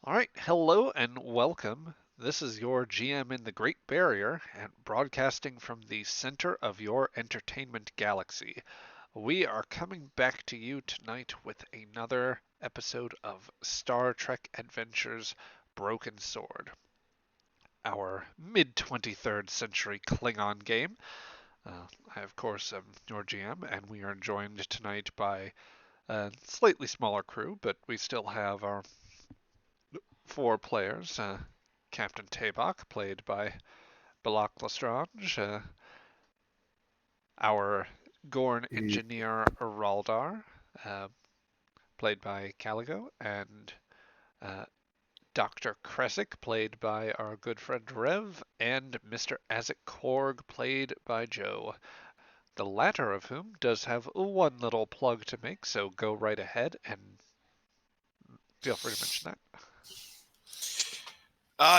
All right, hello and welcome. This is your GM in the Great Barrier and broadcasting from the center of your entertainment galaxy. We are coming back to you tonight with another episode of Star Trek Adventures Broken Sword, our mid 23rd century Klingon game. I, of course, am your GM, and we are joined tonight by a slightly smaller crew, but we still have our four players. Captain Tabak, played by Balak Lestrange, our Gorn The engineer Raldar, uh, played by Caligo, and uh, Dr. Kresic, played by our good friend Rev, and Mr. Azek Korg, played by Joe. The latter of whom does have one little plug to make, so go right ahead and feel free to mention that.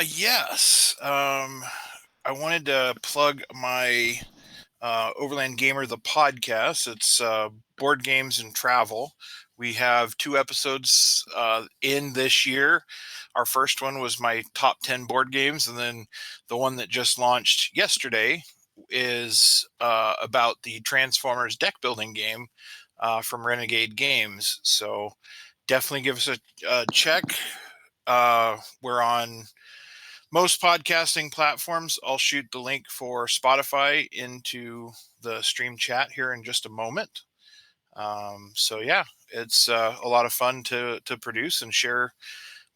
Yes. I wanted to plug my Overland Gamer, the podcast. It's board games and travel. We have two episodes in this year. Our first one was my top 10 board games, and then the one that just launched yesterday is about the Transformers deck building game from Renegade Games. So definitely give us a check. We're on most podcasting platforms. I'll shoot the link for Spotify into the stream chat here in just a moment. So yeah, it's a lot of fun to produce and share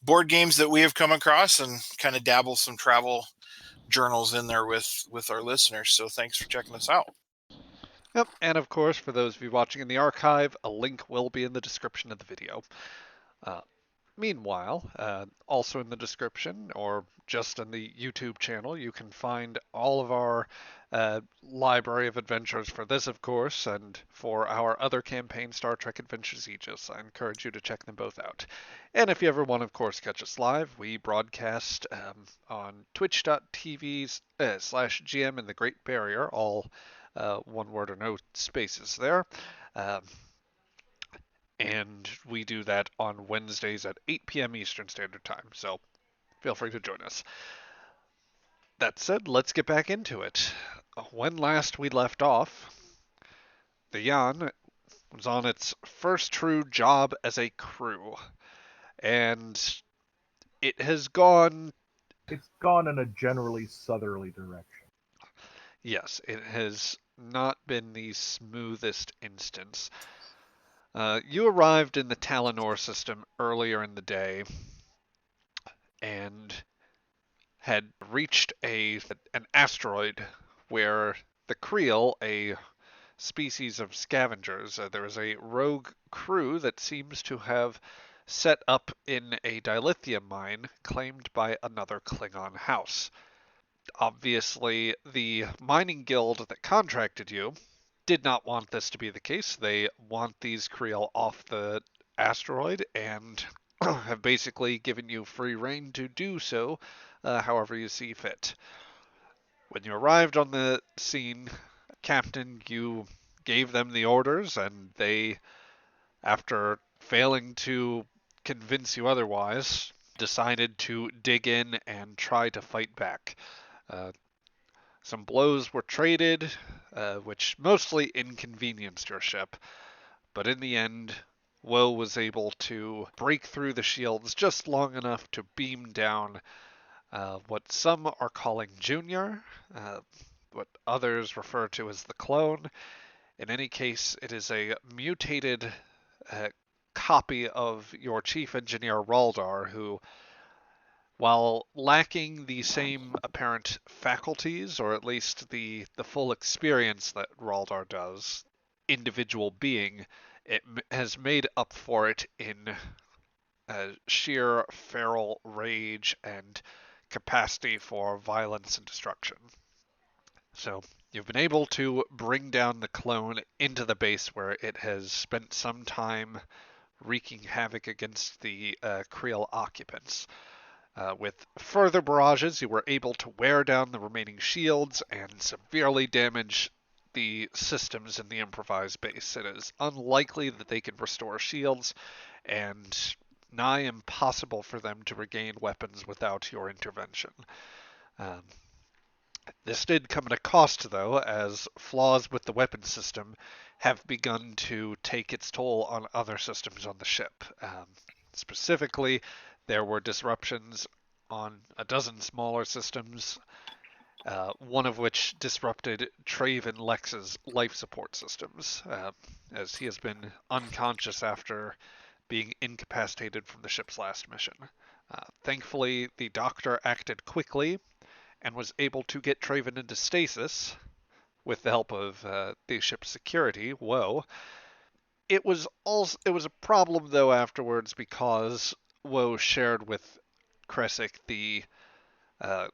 board games that we have come across and kind of dabble some travel journals in there with our listeners. So thanks for checking us out. Yep, and of course, for those of you watching in the archive, a link will be in the description of the video. Uh, Meanwhile, also in the description or just in the YouTube channel, you can find all of our library of adventures for this, of course, and for our other campaign, Star Trek Adventures Aegis. I encourage you to check them both out. And if you ever want, of course, catch us live, we broadcast on twitch.tv slash GM in the Great Barrier, all one word or no spaces there. Um, and we do that on Wednesdays at 8 p.m. Eastern Standard Time. So feel free to join us. That said, let's get back into it. When last we left off, the Yan was on its first true job as a crew, and it has gone. it's gone in a generally southerly direction. Yes, it has not been the smoothest instance. You arrived in the Talinor system earlier in the day, and had reached an asteroid where the Creel, a species of scavengers, there is a rogue crew that seems to have set up in a dilithium mine claimed by another Klingon house. Obviously, the mining guild that contracted you did not want this to be the case. They want these Creel off the asteroid and have basically given you free reign to do so however you see fit. When you arrived on the scene, Captain, you gave them the orders, and they, after failing to convince you otherwise, decided to dig in and try to fight back. Uh, some blows were traded, which mostly inconvenienced your ship, but in the end, Woe was able to break through the shields just long enough to beam down what some are calling Junior, uh, what others refer to as the clone. In any case, it is a mutated uh, copy of your chief engineer Raldar, who, while lacking the same apparent faculties, or at least the full experience that Raldar does, individual being, it has made up for it in sheer feral rage and capacity for violence and destruction. So you've been able to bring down the clone into the base where it has spent some time wreaking havoc against the Creel occupants. With further barrages, you were able to wear down the remaining shields and severely damage the systems in the improvised base. It is unlikely that they can restore shields, and nigh impossible for them to regain weapons without your intervention. Um, this did come at a cost, though, as flaws with the weapon system have begun to take its toll on other systems on the ship. Specifically, there were disruptions on a dozen smaller systems, one of which disrupted Traven Lex's life support systems, as he has been unconscious after being incapacitated from the ship's last mission. Thankfully, the doctor acted quickly and was able to get Traven into stasis with the help of the ship's security. Whoa. It was a problem though afterwards because Woe shared with Kresic the uh,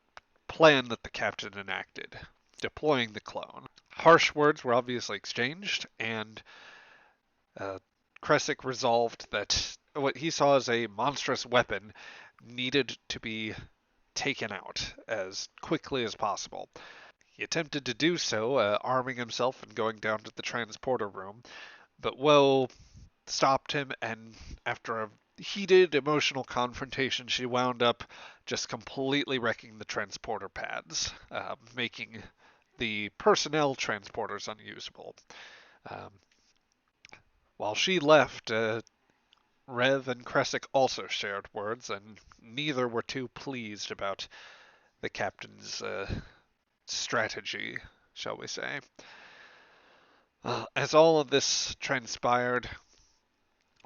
plan that the captain enacted, deploying the clone. Harsh words were obviously exchanged, and uh, Kresic resolved that what he saw as a monstrous weapon needed to be taken out as quickly as possible. He attempted to do so, arming himself and going down to the transporter room, but Woe stopped him, and after a heated emotional confrontation, she wound up just completely wrecking the transporter pads, making the personnel transporters unusable. Um, while she left, Rev and Kresic also shared words, and neither were too pleased about the captain's strategy, shall we say. As all of this transpired,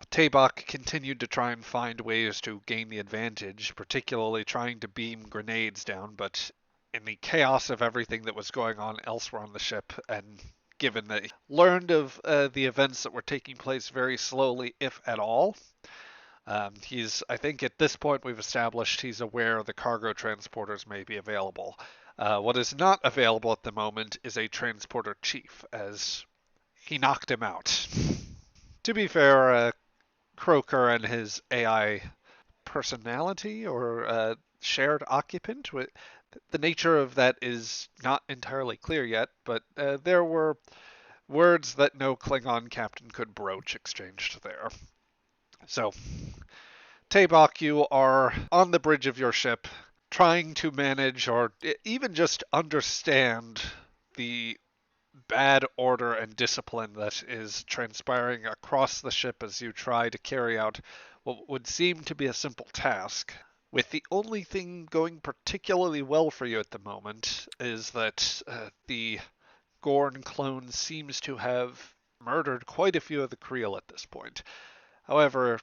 Tabak continued to try and find ways to gain the advantage, particularly trying to beam grenades down, but in the chaos of everything that was going on elsewhere on the ship, and given that he learned of the events that were taking place very slowly, if at all, I think at this point we've established he's aware the cargo transporters may be available. What is not available at the moment is a transporter chief, as he knocked him out. To be fair, Croker and his AI personality or shared occupant, the nature of that is not entirely clear yet, but there were words that no Klingon captain could broach exchanged there. So, Tabak, you are on the bridge of your ship, trying to manage or even just understand the bad order and discipline that is transpiring across the ship as you try to carry out what would seem to be a simple task. With the only thing going particularly well for you at the moment is that the Gorn clone seems to have murdered quite a few of the Creel at this point. However,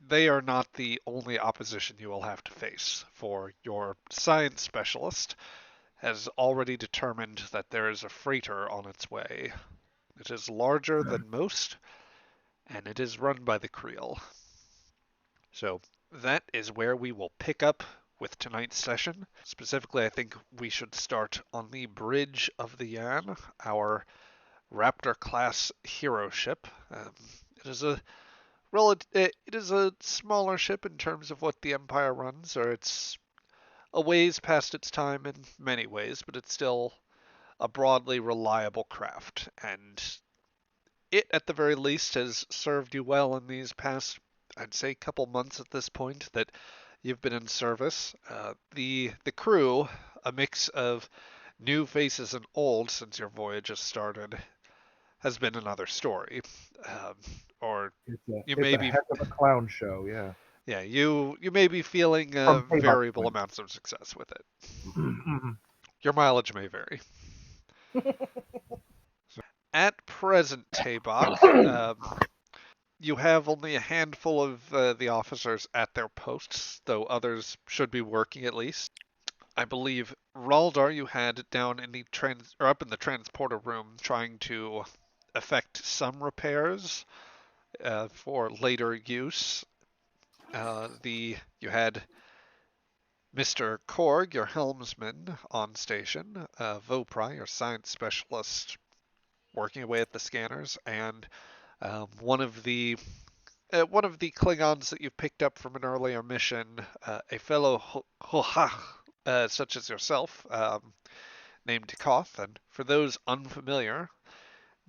they are not the only opposition you will have to face, for your science specialist has already determined that there is a freighter on its way. It is larger than most, and it is run by the Creel. So that is where we will pick up with tonight's session. Specifically, I think we should start on the bridge of the Yan, our Raptor class hero ship. It is a it is a smaller ship in terms of what the Empire runs, or it's a ways past its time in many ways, but it's still a broadly reliable craft, and it, at the very least, has served you well in these past, I'd say, couple months at this point that you've been in service. The crew, a mix of new faces and old since your voyage has started, has been another story. Um, or you It's may a be, heck of a clown show, yeah. yeah, you may be feeling From Tabak's variable point. amounts of success with it. Mhm. Your mileage may vary. At present, Tabak, you have only a handful of the officers at their posts, though others should be working at least. I believe Raldar you had down in the up in the transporter room trying to effect some repairs for later use. You had Mr. Korg, your helmsman, on station. Vopra, your science specialist, working away at the scanners, and one of the Klingons that you've picked up from an earlier mission, a fellow Hoha, such as yourself, named Koth. And for those unfamiliar,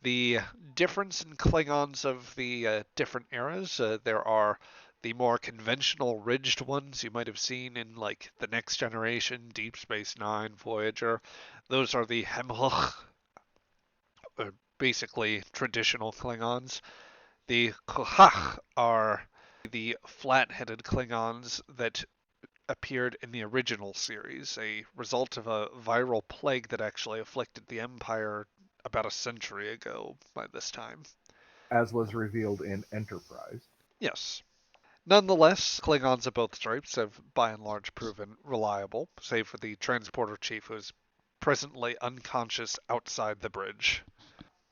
the difference in Klingons of the different eras, there are The more conventional ridged ones you might have seen in like the Next Generation, Deep Space Nine, Voyager, those are the Hemloch, basically traditional Klingons. The Kohach are the flat-headed Klingons that appeared in the original series, a result of a viral plague that actually afflicted the Empire about a century ago by this time. As was revealed in Enterprise. Yes. Nonetheless, Klingons of both stripes have by and large proven reliable, save for the transporter chief who is presently unconscious outside the bridge.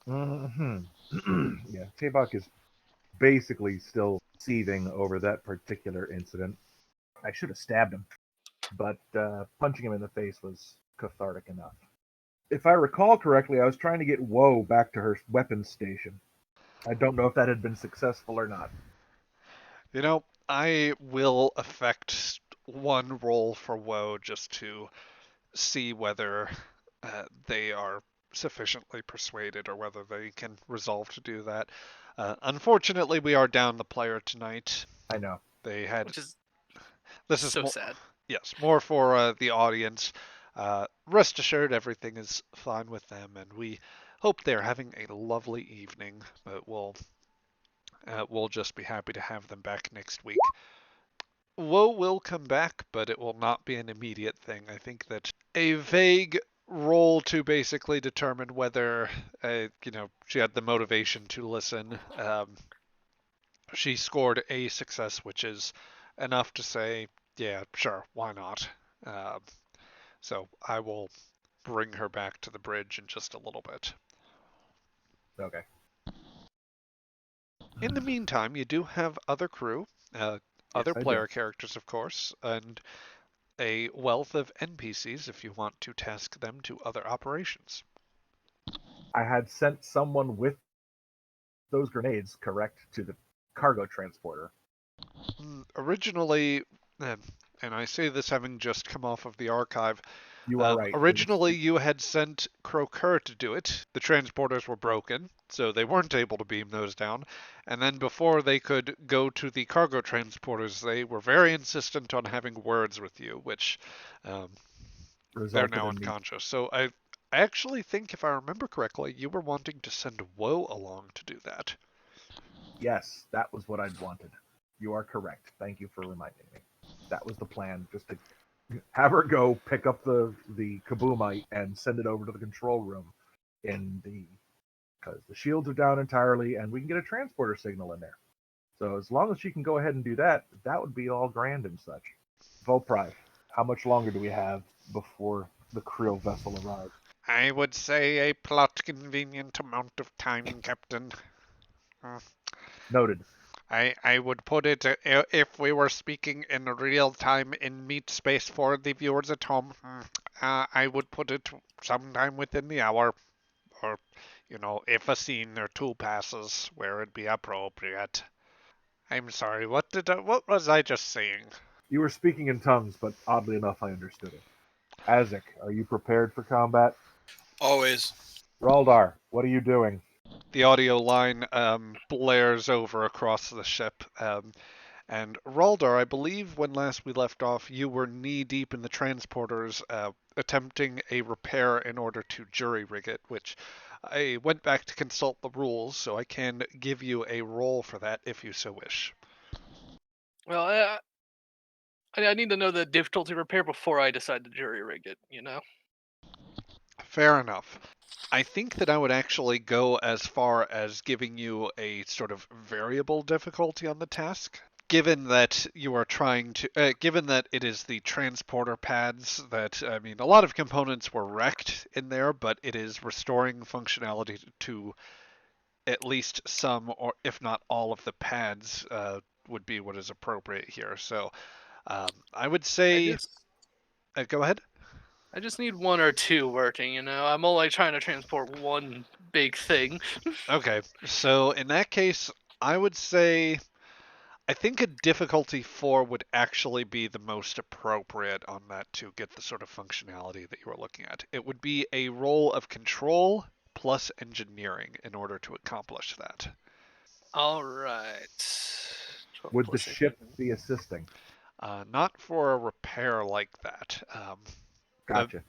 Mm-hmm. Yeah, Tabak is basically still seething over that particular incident. I should have stabbed him, but punching him in the face was cathartic enough. If I recall correctly, I was trying to get Woe back to her weapons station. I don't know if that had been successful or not. You know, I will effect one roll for Woe just to see whether they are sufficiently persuaded or whether they can resolve to do that. Unfortunately, we are down the player tonight. I know. They had Which is this is so more, sad. yes, more for the audience. Rest assured, everything is fine with them, and we hope they're having a lovely evening. But we'll just be happy to have them back next week. Woe will come back, but it will not be an immediate thing. I think that a vague role to basically determine whether, she had the motivation to listen. She scored a success, which is enough to say, yeah, sure, why not? Um, so I will bring her back to the bridge in just a little bit. Okay. In the meantime, you do have other crew, Yes, other I do. player characters, of course, and a wealth of NPCs if you want to task them to other operations. I had sent someone with those grenades, correct, to the cargo transporter. Originally, and I say this having just come off of the archive, You are right. originally you had sent Croker to do it. The transporters were broken, so they weren't able to beam those down. And then before they could go to the cargo transporters, they were very insistent on having words with you, which um, they're resulted now in me. unconscious. So I actually think, if I remember correctly, you were wanting to send Woe along to do that. Yes, that was what I'd wanted. You are correct. Thank you for reminding me. That was the plan, just to have her go pick up the kaboomite and send it over to the control room in the because the shields are down entirely and we can get a transporter signal in there. So as long as she can go ahead and do that, that would be all grand and such. Volprive, how much longer do we have before the Creel vessel arrives? I would say a plot convenient amount of time, Captain. Uh, Noted. I would put it, if we were speaking in real time in meat space for the viewers at home, I would put it sometime within the hour, or, if a scene or two passes where it'd be appropriate. I'm sorry, what was I just saying? You were speaking in tongues, but oddly enough, I understood it. Azek, are you prepared for combat? Always. Raldar, what are you doing? The audio line blares over across the ship. And Raldar, I believe when last we left off, you were knee deep in the transporters attempting a repair in order to jury rig it, which I went back to consult the rules, so I can give you a roll for that if you so wish. Well, I need to know the difficulty repair before I decide to jury rig it. Fair enough. I think that I would actually go as far as giving you a sort of variable difficulty on the task. Given that you are trying to, given that it is the transporter pads that, I mean, a lot of components were wrecked in there, but it is restoring functionality to at least some, or if not all of the pads, would be what is appropriate here. So I would I say, just go ahead. I just need one or two working. I'm only trying to transport one big thing. Okay, so in that case, I would say I think a difficulty 4 would actually be the most appropriate on that to get the sort of functionality that you were looking at. It would be a roll of control plus engineering in order to accomplish that. All right. Would the pussy. ship be assisting? Not for a repair like that. The Gotcha.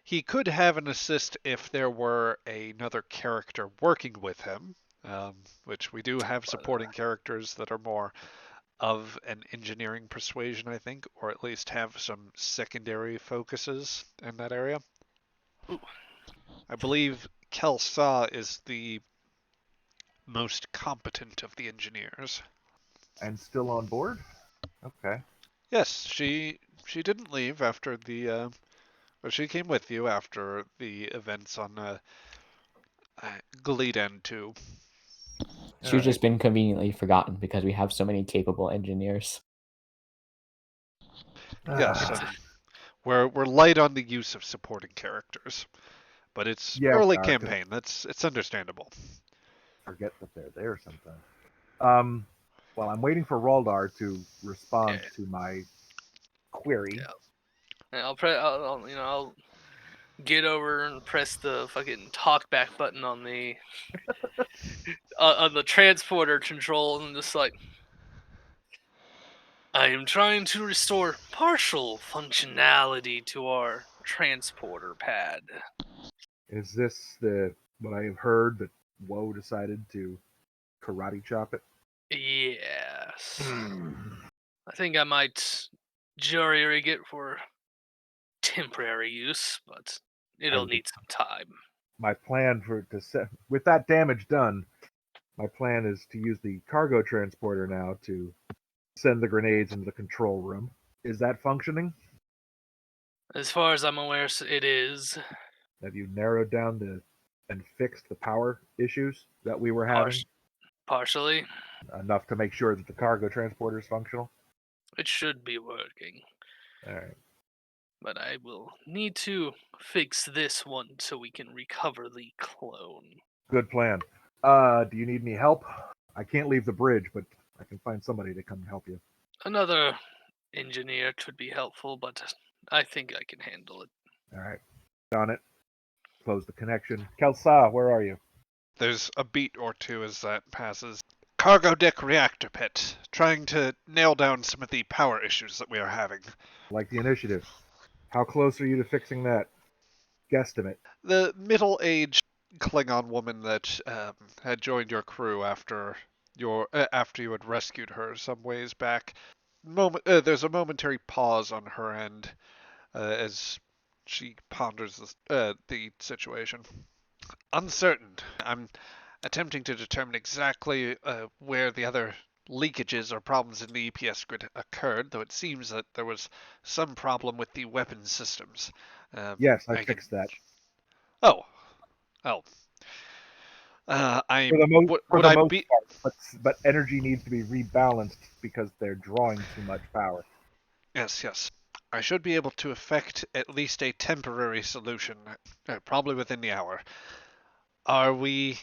He could have an assist if there were another character working with him, which we do have supporting characters that are more of an engineering persuasion, I think, or at least have some secondary focuses in that area. Ooh. I believe Kelsa is the most competent of the engineers. And still on board? Okay. Yes, she didn't leave after well, she came with you after the events on Gleden 2. She's Alright. just been conveniently forgotten because we have so many capable engineers. Yes, Ah, we're light on the use of supporting characters, but it's yeah, we early are, 'cause campaign. It's understandable. I forget that they're there sometimes. Well, I'm waiting for Raldar to respond Yeah. to my query. Yeah. And I'll get over and press the fucking talkback button on the on the transporter control and just like, I am trying to restore partial functionality to our transporter pad. Is this what I have heard that Woe decided to karate chop it? Yes. Hmm. I think I might jury rig it for temporary use, but it'll And need some time. my plan with that damage done, my plan is to use the cargo transporter now to send the grenades into the control room. Is that functioning? As far as I'm aware, it is. Have you narrowed down and fixed the power issues that we were having Partially. enough to make sure that the cargo transporter is functional? It should be working. All right. But I will need to fix this one so we can recover the clone. Good plan. Do you need any help? I can't leave the bridge, but I can find somebody to come help you. Another engineer could be helpful, but I think I can handle it. All right. Done it. Close the connection. Kelsa, where are you? There's a beat or two as that passes. Cargo deck reactor pit, trying to nail down some of the power issues that we are having. Like the initiative. How close are you to fixing that? Guesstimate. The middle-aged Klingon woman that had joined your crew after after you had rescued her some ways back. There's a momentary pause on her end as she ponders the situation. Uncertain. I'm attempting to determine exactly where the other leakages or problems in the EPS grid occurred, though it seems that there was some problem with the weapon systems. Yes, I I can. fixed that. Oh, oh. I For would the I most be? part, but energy needs to be rebalanced because they're drawing too much power. Yes, yes. I should be able to effect at least a temporary solution, probably within the hour. Are we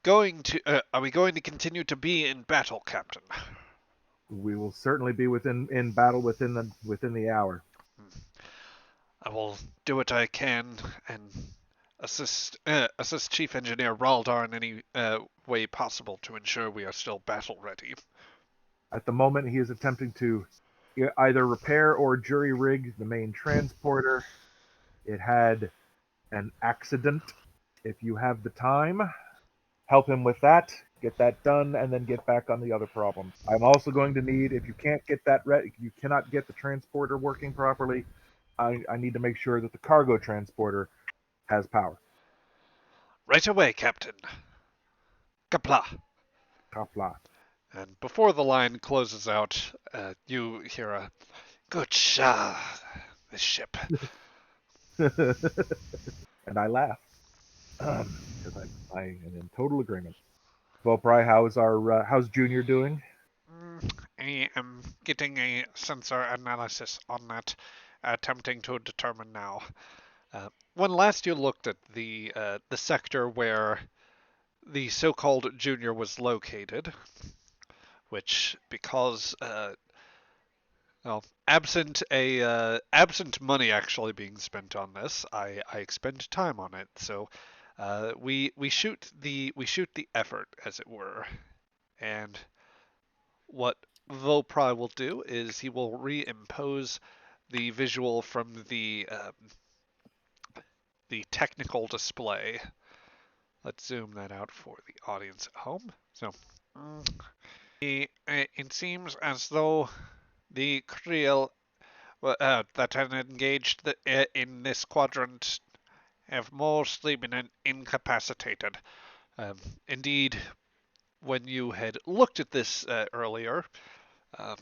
Are we going to continue to be in battle, Captain? We will certainly be in battle within the hour. I will do what I can and assist Chief Engineer Raldar in any way possible to ensure we are still battle ready. At the moment, he is attempting to either repair or jury rig the main transporter. It had an accident. If you have the time, help him with that, get that done, and then get back on the other problems. I'm also going to need, if you can't get that you cannot get the transporter working properly, I need to make sure that the cargo transporter has power. Right away, Captain. Kapla. Kapla. And before the line closes out, you hear a good shot. This ship. And I laugh because I am in total agreement. Vopri, how's Junior doing? I am getting a sensor analysis on that, attempting to determine now. When last you looked at the sector where the so-called Junior was located, which because well, absent money actually being spent on this, I expend time on it. So we shoot the effort, as it were, and What Vopry will do is he will reimpose the visual from the technical display. Let's zoom that out for the audience at home. So, it seems as though the Creel that had engaged in this quadrant have mostly been incapacitated. Indeed, when you had looked at this earlier, um,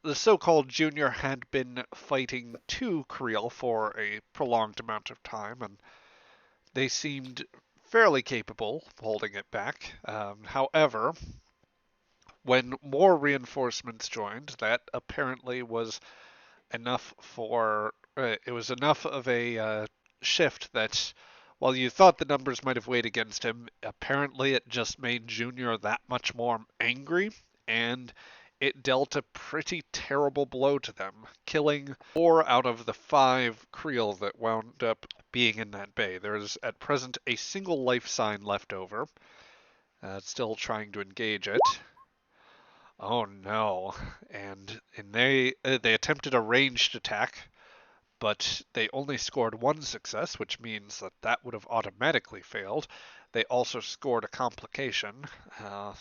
the so-called Junior had been fighting two Creel for a prolonged amount of time, and they seemed fairly capable of holding it back. However, when more reinforcements joined, that apparently was enough for it was enough of a shift that while you thought the numbers might have weighed against him, apparently it just made Junior that much more angry, and it dealt a pretty terrible blow to them, killing 4 out of the 5 Creel that wound up being in that bay. There is at present a single life sign left over, still trying to engage it. Oh no! And they attempted a ranged attack, but they only scored 1 success, which means that that would have automatically failed. They also scored a complication. I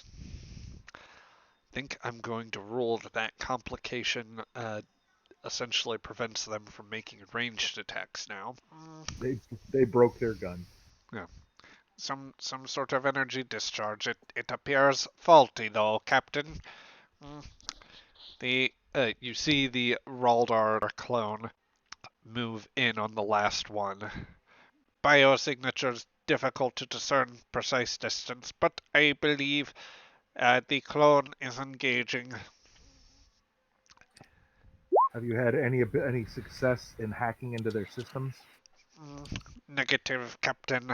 think I'm going to rule that that complication essentially prevents them from making ranged attacks now. They broke their gun. Yeah. Some sort of energy discharge. It appears faulty though, Captain. The you see the Raldar clone move in on the last one. Biosignatures difficult to discern precise distance, but I believe the clone is engaging. Have you had any success in hacking into their systems? Negative, Captain.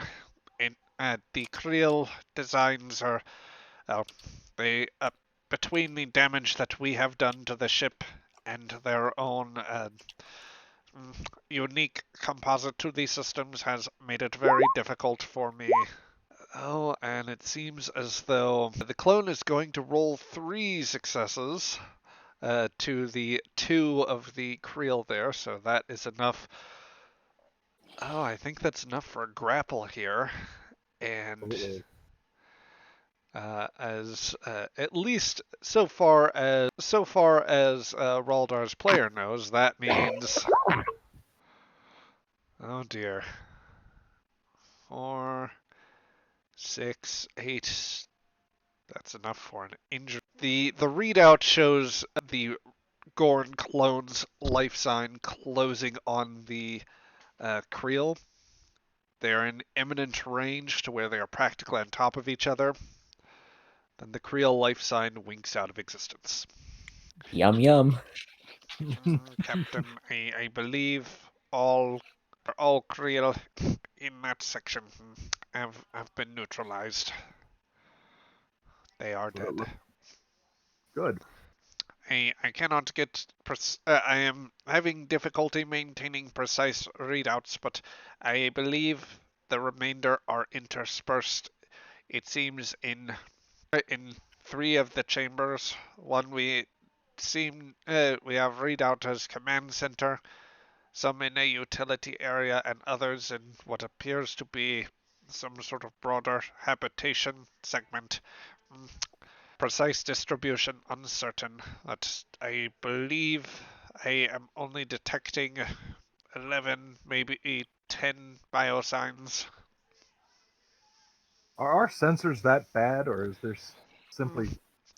The Creel designs are they between the damage that we have done to the ship and their own unique composite to these systems has made it very difficult for me. Oh, and it seems as though the clone is going to roll 3 successes to the 2 of the Creel there, so that is enough. Oh, I think that's enough for a grapple here. And as at least so far as Raldar's player knows, that means oh dear, 4, 6, 8. That's enough for an injury. The readout shows the Gorn clone's life sign closing on the Creel. They are in imminent range to where they are practically on top of each other. Then the Creel life sign winks out of existence. Yum yum. Captain, I believe all Creel in that section have been neutralized. They are dead. Good. I cannot get. I am having difficulty maintaining precise readouts, but I believe the remainder are interspersed. It seems in 3 of the chambers. One we have readout as command center, some in a utility area, and others in what appears to be some sort of broader habitation segment. Precise distribution uncertain. That I believe I am only detecting 11, maybe 10 biosigns. Are our sensors that bad, or is there simply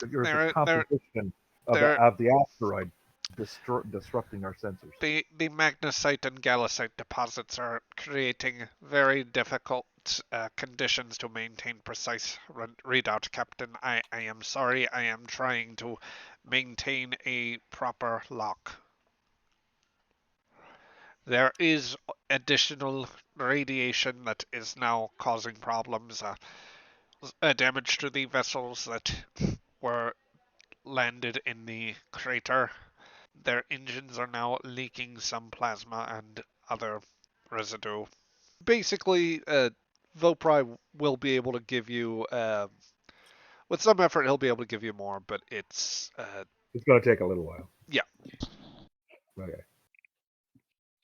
a composition of the asteroid disrupting our sensors? The magnesite and galisite deposits are creating very difficult conditions to maintain precise readout, Captain. I am sorry. I am trying to maintain a proper lock. There is additional radiation that is now causing problems. Damage to the vessels that were landed in the crater. Their engines are now leaking some plasma and other residue. Basically, Vopry will be able to give you with some effort, he'll be able to give you more, but it's It's going to take a little while. Yeah. Okay.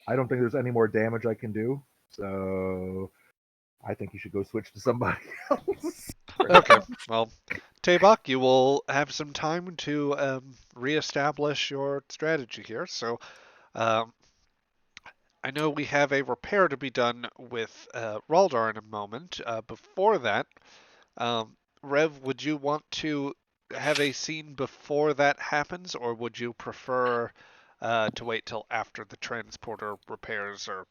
I don't think there's any more damage I can do, so I think you should go switch to somebody else. Okay. Well, Tabak, you will have some time to reestablish your strategy here. So, um, I know we have a repair to be done with Raldar in a moment. Before that, Rev, would you want to have a scene before that happens, or would you prefer to wait till after the transporter repairs or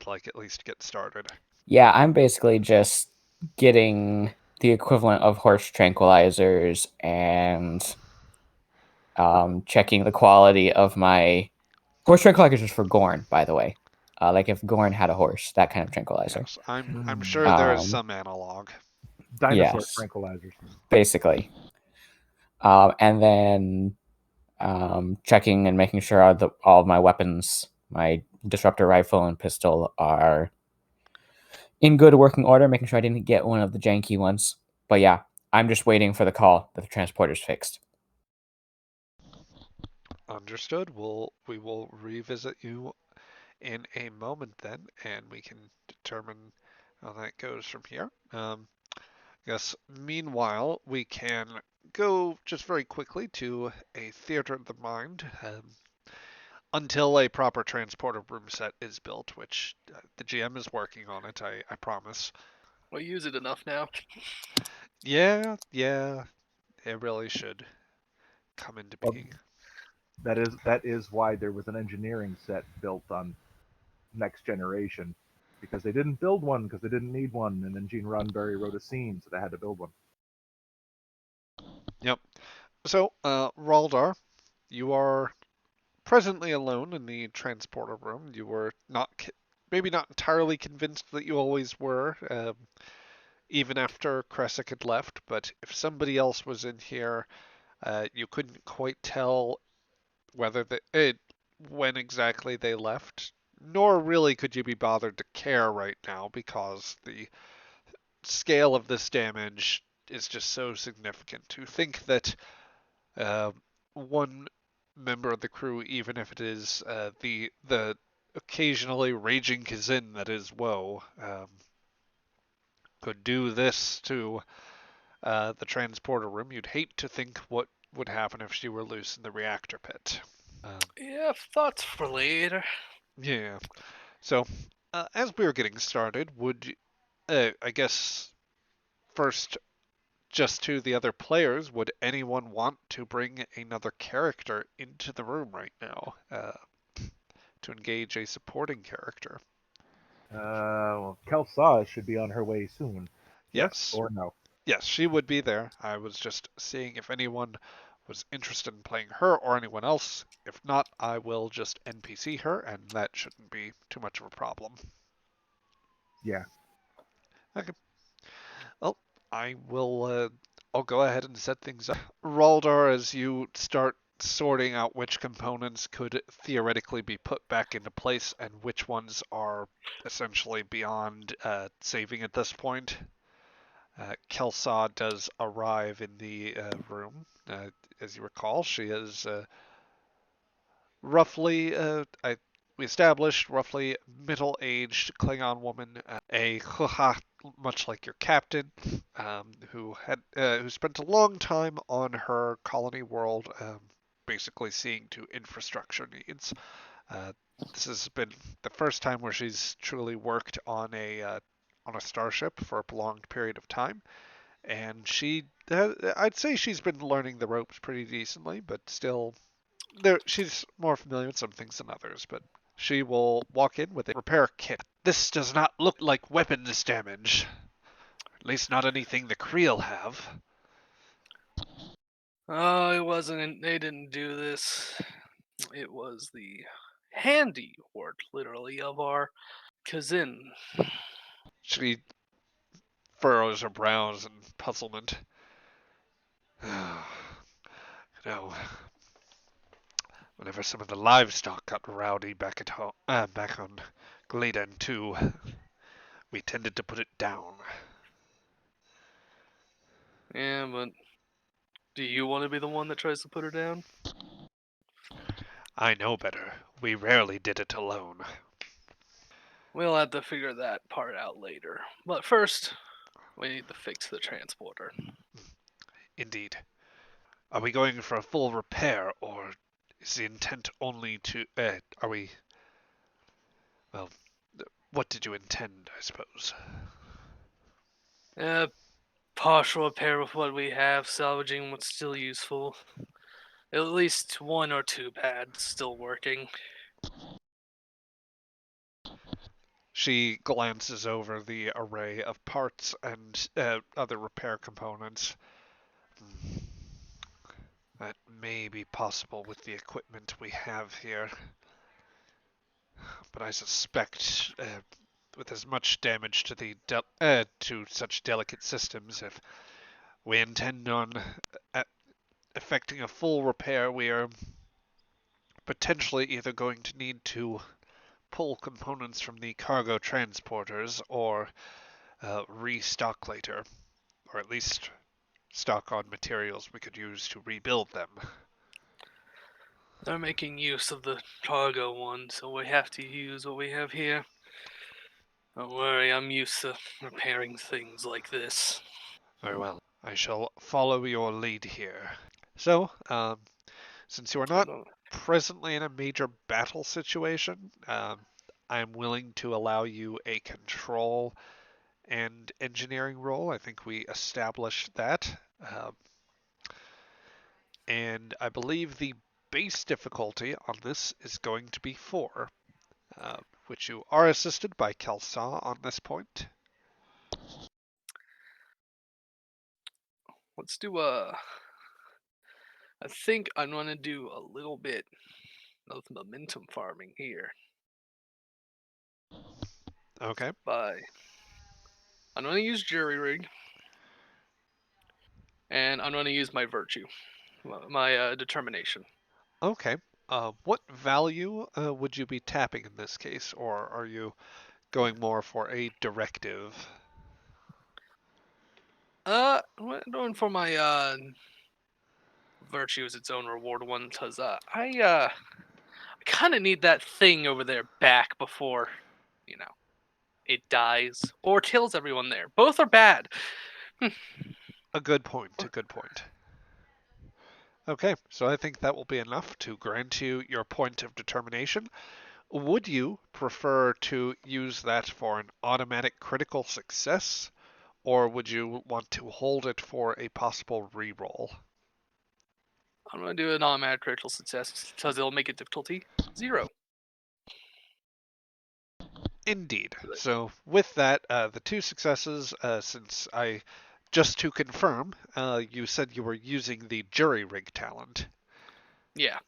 like at least get started? Yeah, I'm basically just getting the equivalent of horse tranquilizers and checking the quality of my horse tranquilizers for Gorn, by the way. Like if Gorn had a horse, that kind of tranquilizer. Yes, I'm sure there is some analog. Dinosaur Yes. tranquilizers. Basically. And then checking and making sure all of my weapons, my disruptor rifle and pistol, are in good working order, making sure I didn't get one of the janky ones. But yeah, I'm just waiting for the call that the transporter's fixed. Understood. We will revisit you in a moment then, and we can determine how that goes from here. Yes. Meanwhile, we can go just very quickly to a theater of the mind until a proper transporter room set is built, which the GM is working on it. I promise. We use it enough now. Yeah, it really should come into Well, being. that is why there was an engineering set built on Next Generation, because they didn't build one because they didn't need one, and then Gene Roddenberry wrote a scene, so they had to build one. Yep. So, Raldar, you are presently alone in the transporter room. You were not, maybe not entirely convinced that you always were, even after Kresic had left, but if somebody else was in here, you couldn't quite tell whether when exactly they left, nor really could you be bothered to care right now because the scale of this damage is just so significant. To think that uh, one member of the crew, even if it is the occasionally raging Kazin that is Woe, could do this to the transporter room, you'd hate to think what would happen if she were loose in the reactor pit. Yeah, thoughts for later. Yeah. So, as we were getting started, I guess first, just to the other players, would anyone want to bring another character into the room right now to engage a supporting character? Well, Kelsa should be on her way soon. Yes Yes. or no? Yes, she would be there. I was just seeing if anyone was interested in playing her or anyone else. If not, I will just NPC her, and that shouldn't be too much of a problem. Yeah. Okay. Well, I will. I'll go ahead and set things up. Raldar, as you start sorting out which components could theoretically be put back into place and which ones are essentially beyond saving at this point, Kelsa does arrive in the room. As you recall, she is roughly, we established, roughly middle-aged Klingon woman, a Huha, much like your captain, who spent a long time on her colony world, basically seeing to infrastructure needs. Uh, this has been the first time where she's truly worked on a starship for a prolonged period of time, and I'd say she's been learning the ropes pretty decently, but still, she's more familiar with some things than others. But she will walk in with a repair kit. This does not look like weapons damage, at least not anything the Creel have. Oh, it wasn't. They didn't do this. It was the handiwork, literally, of our Kazin. She furrows her brows in puzzlement. No, whenever some of the livestock got rowdy back at home, back on Gladen too, we tended to put it down. Yeah, but Do you want to be the one that tries to put her down? I know better. We rarely did it alone. We'll have to figure that part out later. But first, we need to fix the transporter. Indeed. Are we going for a full repair, or is the intent only to... are we... Well, what did you intend, I suppose? Partial repair with what we have, salvaging what's still useful. At least one or two pads still working. She glances over the array of parts and other repair components. That may be possible with the equipment we have here. But I suspect, with as much damage to the to such delicate systems, if we intend on effecting a full repair, we are potentially either going to need to pull components from the cargo transporters or restock later, or at least stock on materials we could use to rebuild them. They're making use of the cargo one, so we have to use what we have here. Don't worry, I'm used to repairing things like this. Very well. I shall follow your lead here. So, since you are not presently in a major battle situation, I am willing to allow you a control and engineering role. I think we established that. And I believe the base difficulty on this is going to be 4, which you are assisted by Kelsaw on this point. Let's do I think I'm gonna do a little bit of momentum farming here. Okay. I'm gonna use jury rig, and I'm gonna use my virtue, my determination. Okay. What value would you be tapping in this case, or are you going more for a directive? I'm going for my virtue as its own reward one, cause I kind of need that thing over there back before, it dies or kills everyone there. Both are bad. A good point, a good point. Okay, so I think that will be enough to grant you your point of determination. Would you prefer to use that for an automatic critical success, or would you want to hold it for a possible reroll? I'm gonna do an automatic critical success because it'll make it difficulty 0. Indeed. So with that, the 2 successes, just to confirm, you said you were using the jury rig talent. Yeah.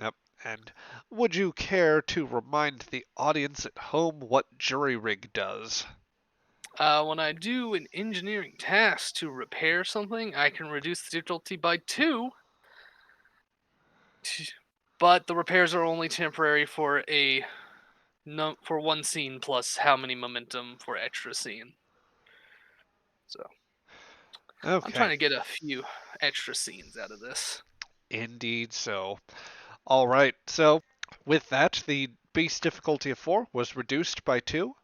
Yep. And would you care to remind the audience at home what jury rig does? When I do an engineering task to repair something, I can reduce the difficulty by 2. But the repairs are only temporary for for one scene plus how many momentum for extra scene. So I'm trying Okay. to get a few extra scenes out of this. Indeed so. All right. So with that, the base difficulty of 4 was reduced by 2.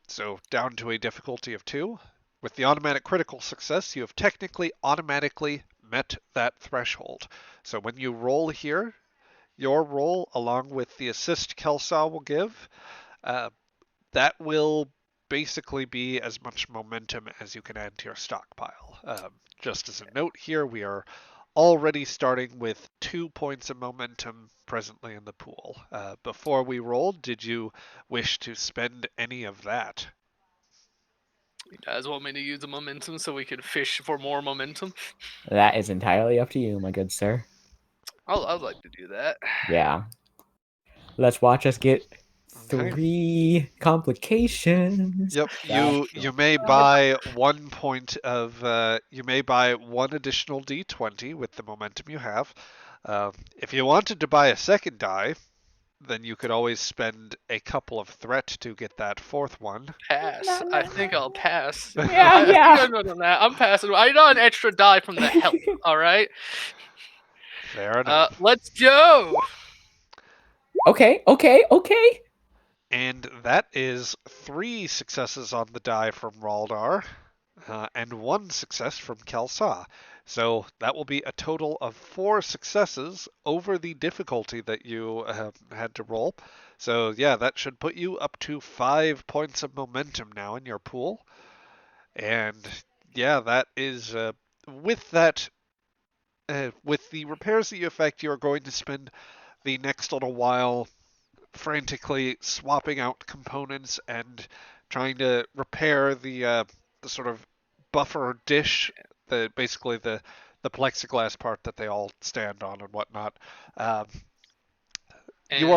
So down to a difficulty of 2. With the automatic critical success, you have technically automatically met that threshold. So when you roll here, your roll, along with the assist Kelsaw will give, that will basically be as much momentum as you can add to your stockpile. Just as a note here, we are already starting with 2 points of momentum presently in the pool. Before we rolled, did you wish to spend any of that? You guys want me to use the momentum so we can fish for more momentum? That is entirely up to you, my good sir. I'd like to do that. Yeah. Let's watch us get Okay. 3 complications. Yep, you may buy 1 point of you may buy 1 additional d20 with the momentum you have. If you wanted to buy a second die, then you could always spend a couple of threat to get that fourth one. Pass. I think I'll pass. Yeah, I think yeah. I'm done on that. I'm passing. I got an extra die from the help. All right. Fair enough. Let's go. Okay. And that is 3 successes on the die from Raldar, and 1 success from Kelsa. So that will be a total of 4 successes over the difficulty that you had to roll. So yeah, that should put you up to 5 points of momentum now in your pool. And yeah, that is with that. With the repairs that you effect, you're going to spend the next little while frantically swapping out components and trying to repair the sort of buffer dish, basically the plexiglass part that they all stand on and whatnot. Um, And you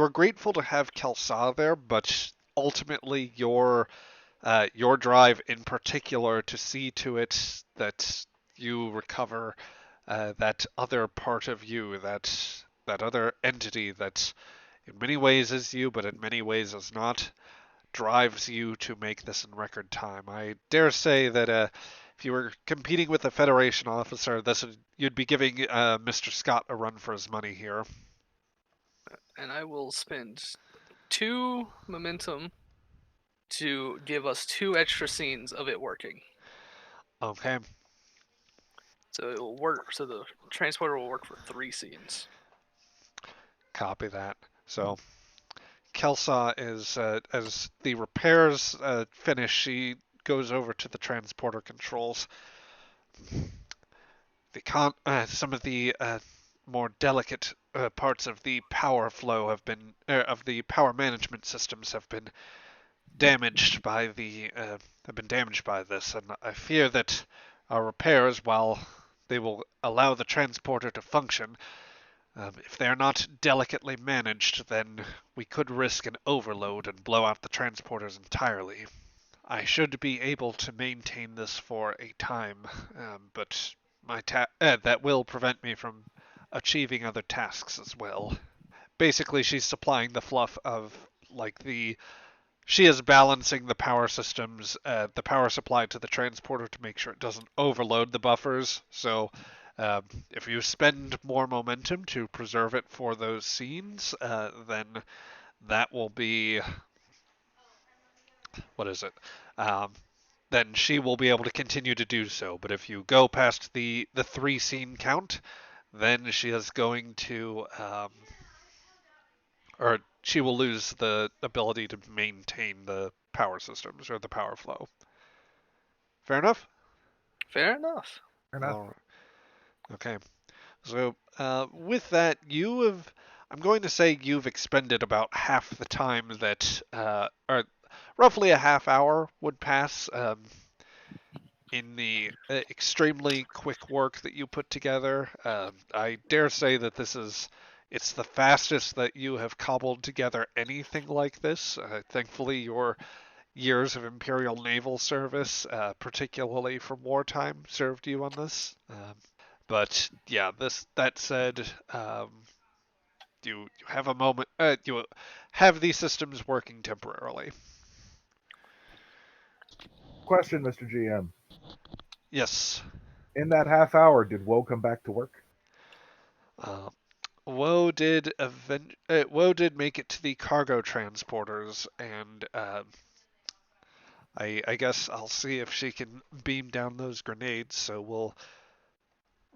are grateful to have Kelsa there, but ultimately your drive in particular to see to it that you recover that other part of you, that other entity that in many ways is you, but in many ways is not, drives you to make this in record time. I dare say that if you were competing with a Federation officer, you'd be giving Mr. Scott a run for his money here. I will spend 2 momentum to give us 2 extra scenes of it working. Okay. So it will work. So the transporter will work for 3 scenes. Copy that. So Kelsa is as the repairs finish, she goes over to the transporter controls. Some of the more delicate parts of the power flow of the power management systems have been damaged by this, and I fear that our repairs, while they will allow the transporter to function, if they are not delicately managed, then we could risk an overload and blow out the transporters entirely. I should be able to maintain this for a time, but that will prevent me from achieving other tasks as well. Basically, she's supplying the fluff of like the she is balancing the power systems, the power supply to the transporter to make sure it doesn't overload the buffers. So, if you spend more momentum to preserve it for those scenes, then that will be what is it? Um, then she will be able to continue to do so. But if you go past the 3 scene count, then she is going to or she will lose the ability to maintain the power systems or the power flow. Fair enough? Fair enough. Fair enough. All right. Okay. So with that, I'm going to say you've expended about half the time that, or roughly a half hour would pass in the extremely quick work that you put together. I dare say that it's the fastest that you have cobbled together anything like this. Thankfully, your years of Imperial naval service, particularly from wartime, served you on this. But yeah, that said, you have a moment. You have these systems working temporarily. Question, Mr. GM. Yes. In that half hour, did Woe come back to work? Uh, Woe did make it to the cargo transporters, and I guess I'll see if she can beam down those grenades. So we'll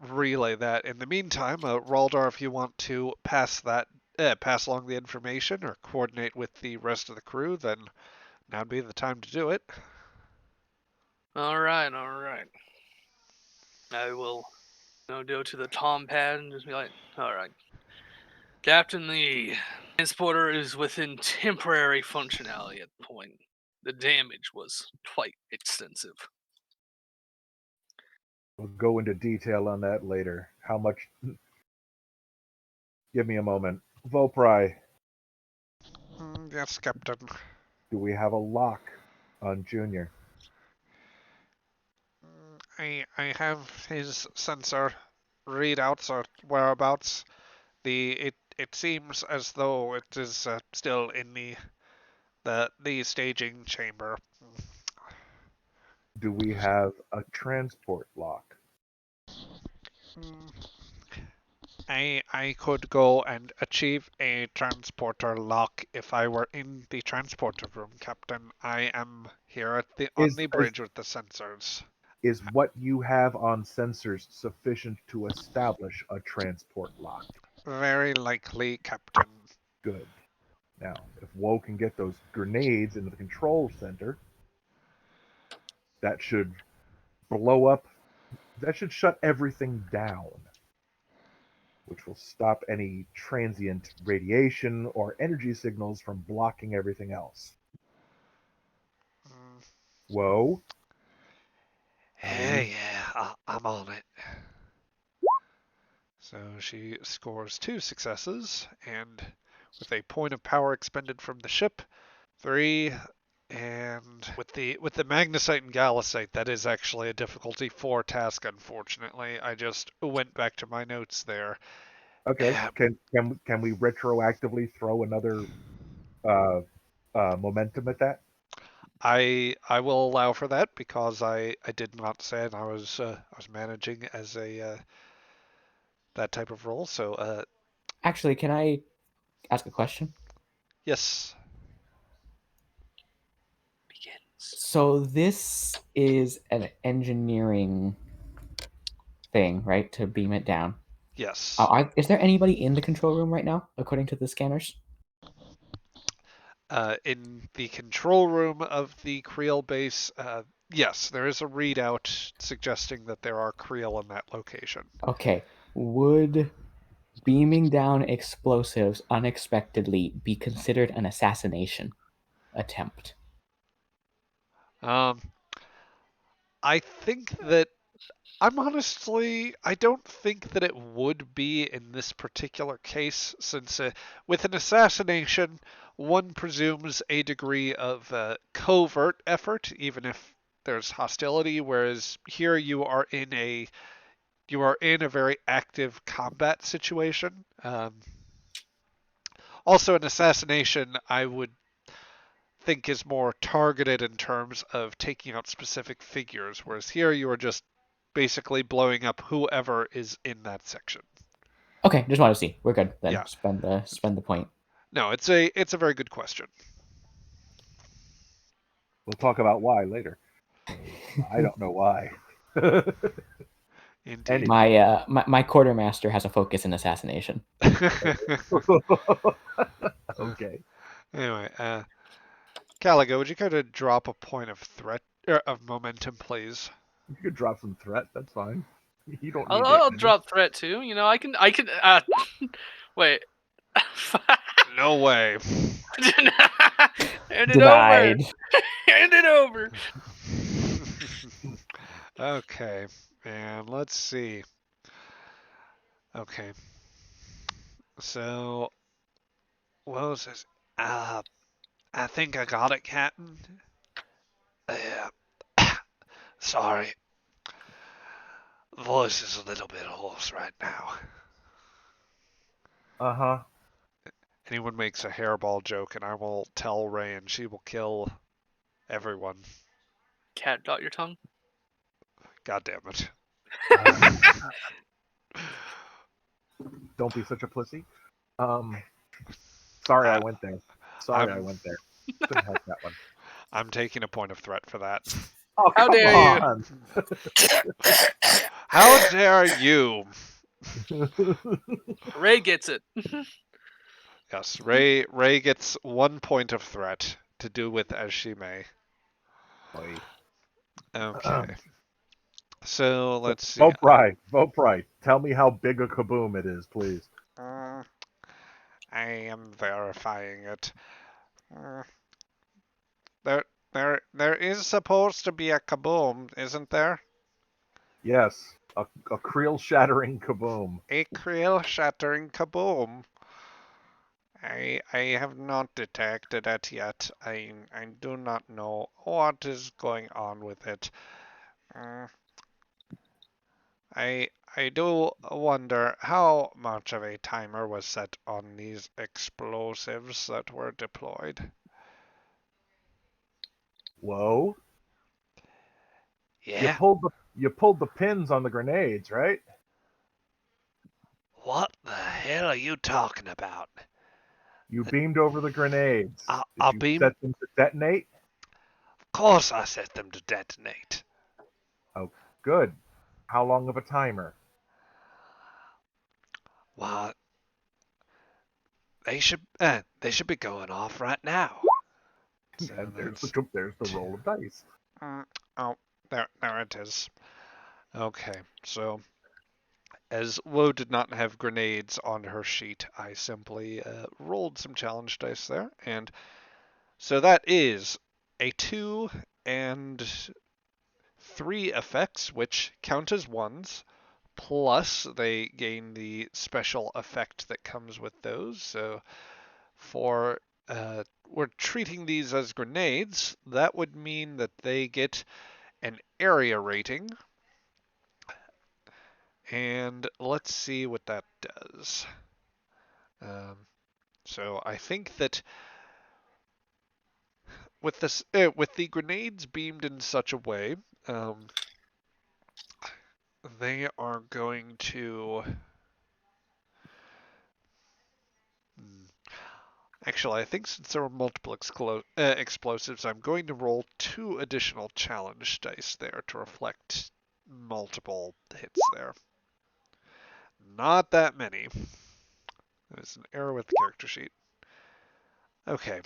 relay that. In the meantime, Raldar, if you want to pass along the information or coordinate with the rest of the crew, then now'd be the time to do it. All right. I will go to the Tom pad and just be like, all right, Captain, the transporter is within temporary functionality at the point. The damage was quite extensive. We'll go into detail on that later. How much? Give me a moment. Vopri, Yes, Captain. do we have a lock on Junior? I have his sensor readouts or whereabouts. it seems as though it is still in the staging chamber. Do we have a transport lock? Mm, I could go and achieve a transporter lock if I were in the transporter room, Captain. I am here on Is the bridge with the sensors. is what you have on sensors sufficient to establish a transport lock? Very likely, Captain. Good. Now, if Woe can get those grenades into the control center, that should blow up. That should shut everything down, which will stop any transient radiation or energy signals from blocking everything else. Mm, Woe? yeah, I'm on it. So she scores 2 successes, and with a point of power expended from the ship, 3, and with the magnesite and gallicite, that is actually a difficulty 4 task. Unfortunately, I just went back to my notes there. Okay. Can we retroactively throw another uh, momentum at that? I will allow for that because I did not say it. I was managing as a that type of role. So Actually, can I ask a question? yes, Begins. So this is an engineering thing, right? To beam it down. yes. Is there anybody in the control room right now, according to the scanners? In the control room of the Creel base, yes, there is a readout suggesting that there are Creel in that location. Okay. Would beaming down explosives unexpectedly be considered an assassination attempt? Um, I think that I don't think that it would be in this particular case, since with an assassination, one presumes a degree of covert effort, even if there's hostility, whereas here you are in a very active combat situation. Also, an assassination, I would think, is more targeted in terms of taking out specific figures, whereas here you are just basically blowing up whoever is in that section. Okay, just want to see. We're good then. Yeah. Spend the point. No, it's a very good question. We'll talk about why later. I don't know why. Indeed. My quartermaster has a focus in assassination. Okay. Anyway, Caligo, would you kind of drop a point of threat of momentum, please? You could drop some threat. That's fine. You don't need I'll it. drop threat too. You know, I can. Wait. No way. Hand it over. Denied. Hand it over. Okay, and let's see. Okay, so what was this? I think I got it, Captain. Yeah. Sorry, voice is a little bit hoarse right now. Uh-huh. Anyone makes a hairball joke, and I will tell Ray, and she will kill everyone. Cat, dot your tongue. God damn it. Don't be such a pussy. Sorry I went there. Sorry I I'm- went there. Couldn't help that one. I'm taking a point of threat for that. Oh, How come dare you. on! How dare you? Ray gets it. Yes, Ray gets 1 point of threat to do with as she may. Boy. Okay. So let's see. Vote Pry. Tell me how big a kaboom it is, please. I am verifying it. There is supposed to be a kaboom, isn't there? Yes, a creel shattering kaboom. A creel shattering kaboom. I have not detected it yet. I do not know what is going on with it. I do wonder how much of a timer was set on these explosives that were deployed. Whoa! Yeah? You pulled the pins on the grenades, right? What the hell are you talking about? You beamed over the grenades. Did I'll you beam. set them to detonate? Of course I set them to detonate. Oh, good. How long of a timer? Well, they should be going off right now. So And that's there's the roll of dice. oh, there it is. Okay, so as Woe did not have grenades on her sheet, I simply rolled some challenge dice there, and so that is a 2 and 3 effects, which count as ones, plus they gain the special effect that comes with those. So for we're treating these as grenades, that would mean that they get an area rating. And let's see what that does. So I think that with this, with the grenades beamed in such a way, um, they are going to. Actually, I think since there were multiple explosives, I'm going to roll 2 additional challenge dice there to reflect multiple hits there. Not that many. There's an error with the character sheet. Okay.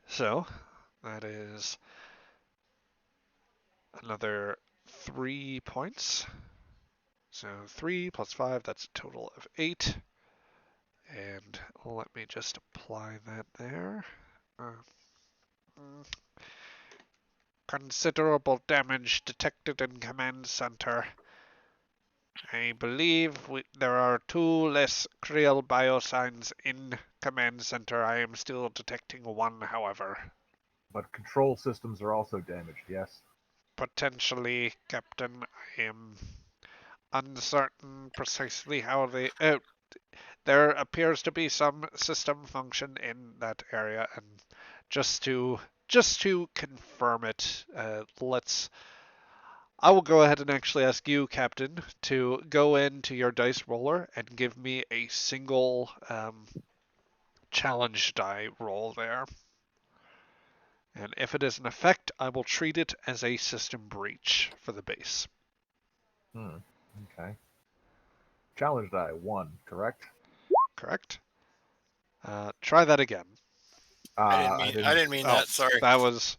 So, that is another 3 points. So 3 plus 5, that's a total of 8. And let me just apply that there. Uh, Considerable damage detected in command center. I believe there are 2 less Creel biosigns in command center. I am still detecting 1, however. But control systems are also damaged, yes? Potentially, Captain, I am uncertain precisely how they. There appears to be some system function in that area, and just to confirm it, I will go ahead and actually ask you, Captain, to go into your dice roller and give me a single challenge die roll there. And if it is an effect, I will treat it as a system breach for the base. Okay. Challenge die 1, correct? Correct? Try that again. I didn't mean Oh, that. Sorry. that was.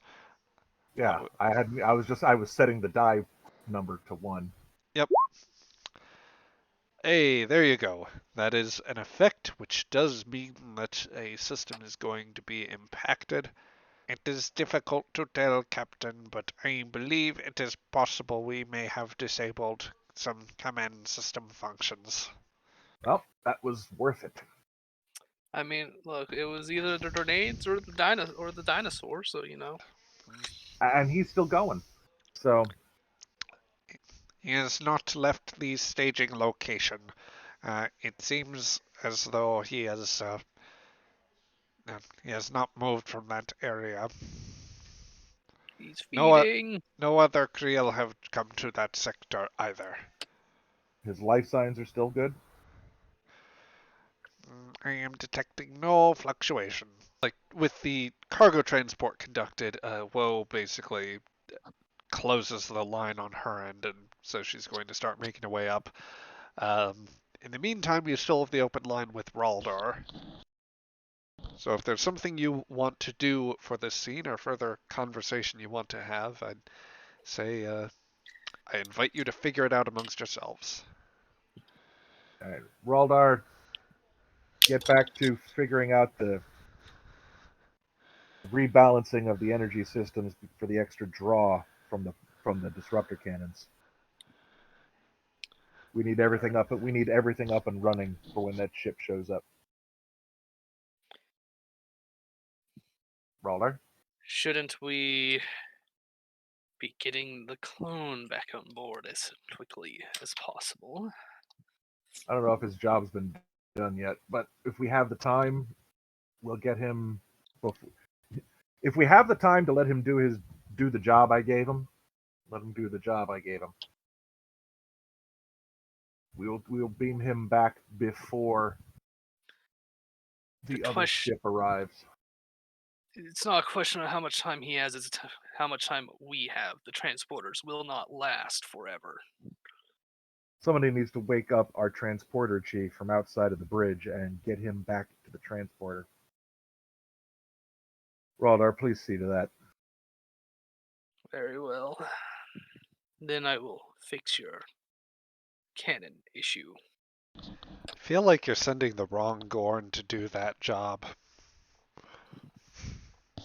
Yeah, I was setting the die number to 1. Yep. Hey, there you go. That is an effect which does mean that a system is going to be impacted. It is difficult to tell, Captain, but I believe it is possible we may have disabled some command system functions. Well, that was worth it. I mean, look, it was either the grenades or the dinosaur. So And he's still going. So, He has not left the staging location. It seems as though he has not moved from that area. he's No, feeding. no other Creel have come to that sector either. his life signs are still good? I am detecting no fluctuation. Like with the cargo transport conducted, Woe basically closes the line on her end, and so she's going to start making her way up. In the meantime, you still have the open line with Raldar. So if there's something you want to do for this scene or further conversation you want to have, I'd say I invite you to figure it out amongst yourselves. All right, Raldar, get back to figuring out the rebalancing of the energy systems for the extra draw from the disruptor cannons. We need everything up. We need everything up and running for when that ship shows up. Raldar? Shouldn't we be getting the clone back on board as quickly as possible. I don't know if his job's been done yet, but if we have the time, we'll get him. If we have the time to let him do the job I gave him, let him do the job I gave him. We'll beam him back before the other ship arrives. It's not a question of how much time he has, it's how much time we have. The transporters will not last forever. Somebody needs to wake up our transporter chief from outside of the bridge and get him back to the transporter. Raldar, please see to that. Very well. Then I will fix your cannon issue. I feel like you're sending the wrong Gorn to do that job.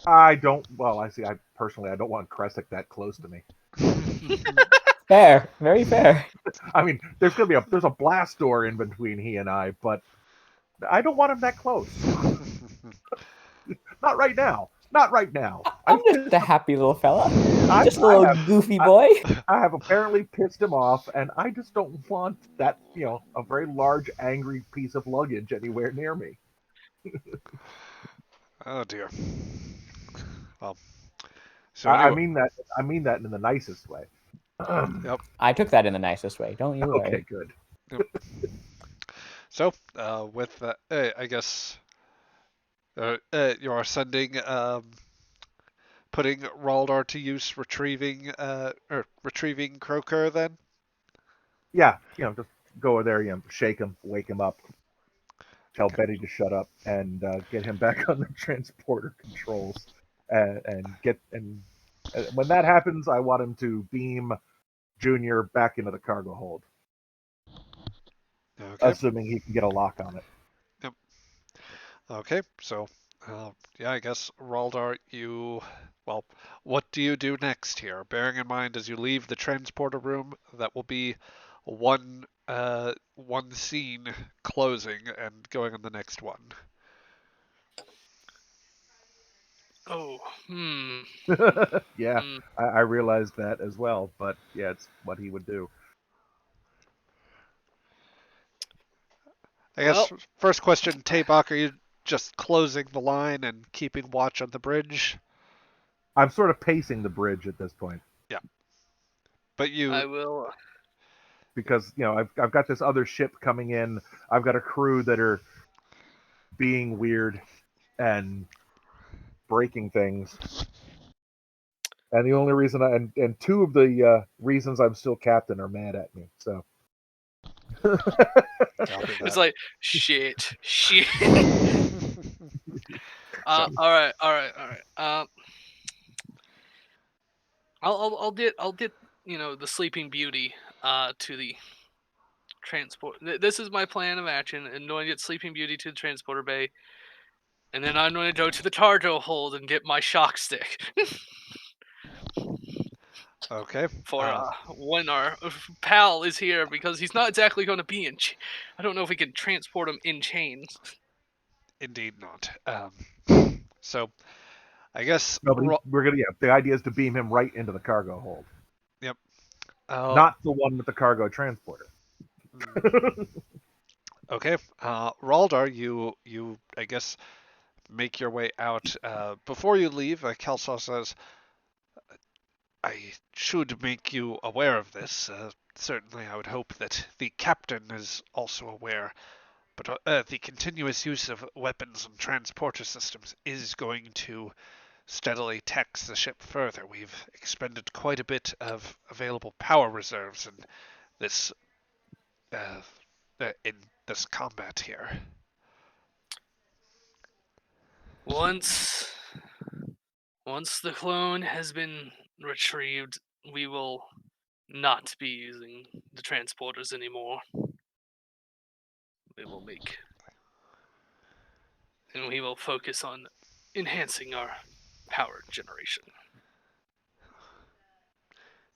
I don't. Well, I see. I personally, I don't want Kresik that close to me. Fair, very fair. I mean, there's a blast door in between he and I, but I don't want him that close. Not right now. Not right now. I'm just a happy little fella. I- Just a I little have- goofy boy. I have apparently pissed him off, and I just don't want that, a very large, angry piece of luggage anywhere near me. Oh dear. Well, so I anyway, mean that in the nicest way. yep. I took that in the nicest way. Don't you worry. Okay, good. So with that, I guess you are sending, putting Raldar to use retrieving Croker then. Yeah, just go over there, shake him, wake him up, tell Okay. Betty to shut up, and get him back on the transporter controls, and when that happens, I want him to beam Junior back into the cargo hold, Okay. assuming he can get a lock on it. Yep. Okay. So, yeah, I guess Raldar, well, what do you do next here? Bearing in mind, as you leave the transporter room, that will be one scene closing and going on the next one. Oh, Yeah, I realized that as well, but yeah, it's what he would do. I guess first question, Tabak, are you just closing the line and keeping watch on the bridge? I'm sort of pacing the bridge at this point. Yeah. But I will. Because I've got this other ship coming in. I've got a crew that are being weird and breaking things. And the only reason and two of the reasons I'm still captain are mad at me. So It's like shit. All right. I'll get the Sleeping Beauty to the transport. This is my plan of action, and I'm going to get Sleeping Beauty to the transporter bay, and then I'm going to go to the cargo hold and get my shock stick. Okay. For when our pal is here, because he's not exactly going to be in. I don't know if we can transport him in chains. Indeed not. So, I guess no, but we're gonna. Yeah, the idea is to beam him right into the cargo hold. Yep. Not the one with the cargo transporter. Okay. Raldar, you I guess make your way out. Before you leave, Kelsaw says, I should make you aware of this. Certainly, I would hope that the captain is also aware. But the continuous use of weapons and transporter systems is going to steadily tax the ship further. We've expended quite a bit of available power reserves in this combat here. Once the clone has been retrieved, we will not be using the transporters anymore. We will focus on enhancing our power generation.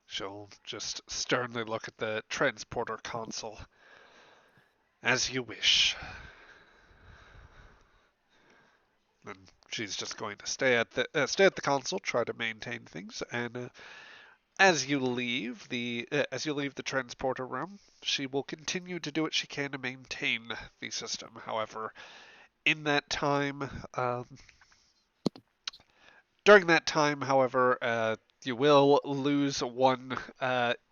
She'll just sternly look at the transporter console. As you wish. And she's just going to stay at the console, try to maintain things, and as you leave the transporter room, she will continue to do what she can to maintain the system. However, in that time, during that time, however, you will lose one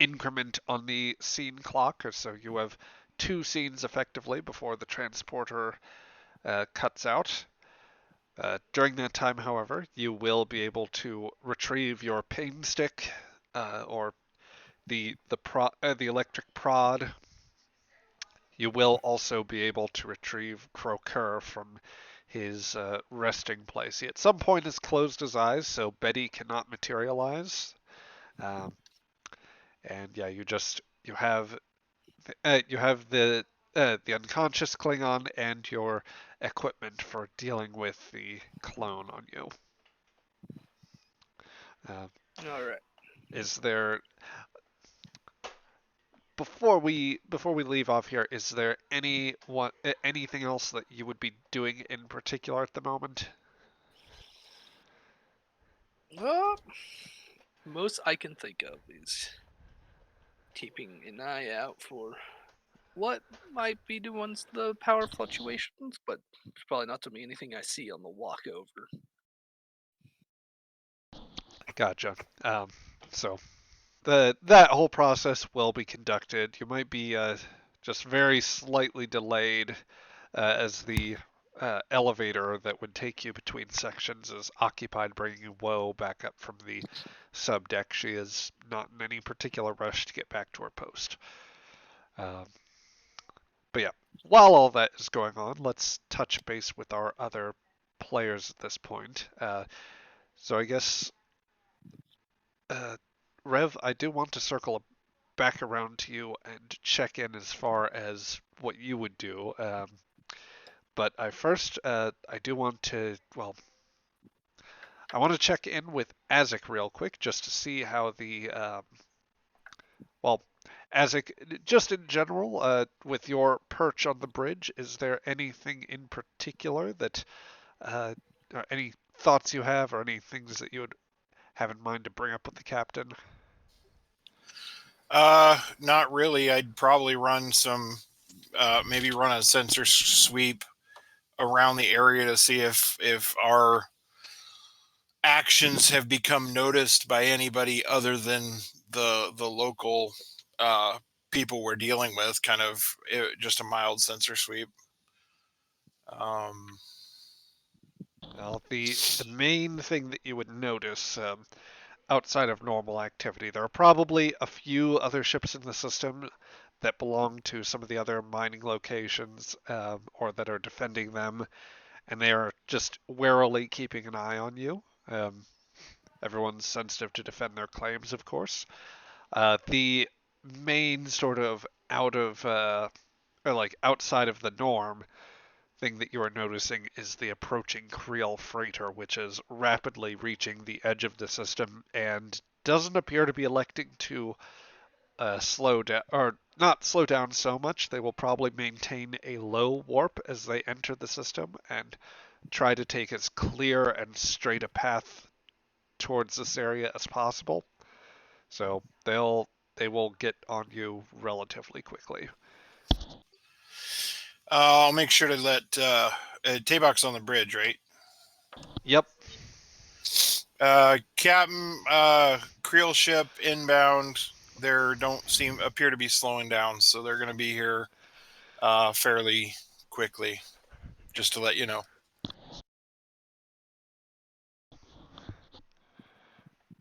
increment on the scene clock, so you have two scenes effectively before the transporter cuts out. During that time, however, you will be able to retrieve your pain stick or the electric prod. You will also be able to retrieve Croker from his resting place. He at some point has closed his eyes, so Betty cannot materialize. Um, and yeah, you have the unconscious Klingon and your equipment for dealing with the clone on you. Uh, All right. is there before we leave off here, is there anything else that you would be doing in particular at the moment? Well, most I can think of is keeping an eye out for what might be the power fluctuations, but it's probably not to me anything I see on the walk over. Gotcha. So that whole process will be conducted. You might be just very slightly delayed as the elevator that would take you between sections is occupied bringing Woe back up from the subdeck. She is not in any particular rush to get back to her post. Um, but yeah, while all that is going on, let's touch base with our other players at this point. So I guess, Rev, I do want to circle back around to you and check in as far as what you would do. But I do want to, well, I want to check in with Azek real quick just to see how well, Azek, just in general, with your perch on the bridge, is there anything in particular that, or any thoughts you have or any things that you would have in mind to bring up with the captain? Not really. I'd probably run maybe run a sensor sweep around the area to see if our actions have become noticed by anybody other than the local people we're dealing with. Just a mild sensor sweep. Well, the main thing that you would notice, outside of normal activity, there are probably a few other ships in the system that belong to some of the other mining locations, or that are defending them, and they are just warily keeping an eye on you. Everyone's sensitive to defend their claims, of course. The main sort of or like outside of the norm thing that you are noticing is the approaching Creel freighter, which is rapidly reaching the edge of the system and doesn't appear to be electing to slow down, or not slow down so much. They will probably maintain a low warp as they enter the system and try to take as clear and straight a path towards this area as possible. So they will get on you relatively quickly. I'll make sure to let Tabok's on the bridge, right? Yep. Captain, Creel ship inbound. They don't appear to be slowing down, so they're going to be here fairly quickly. Just to let you know.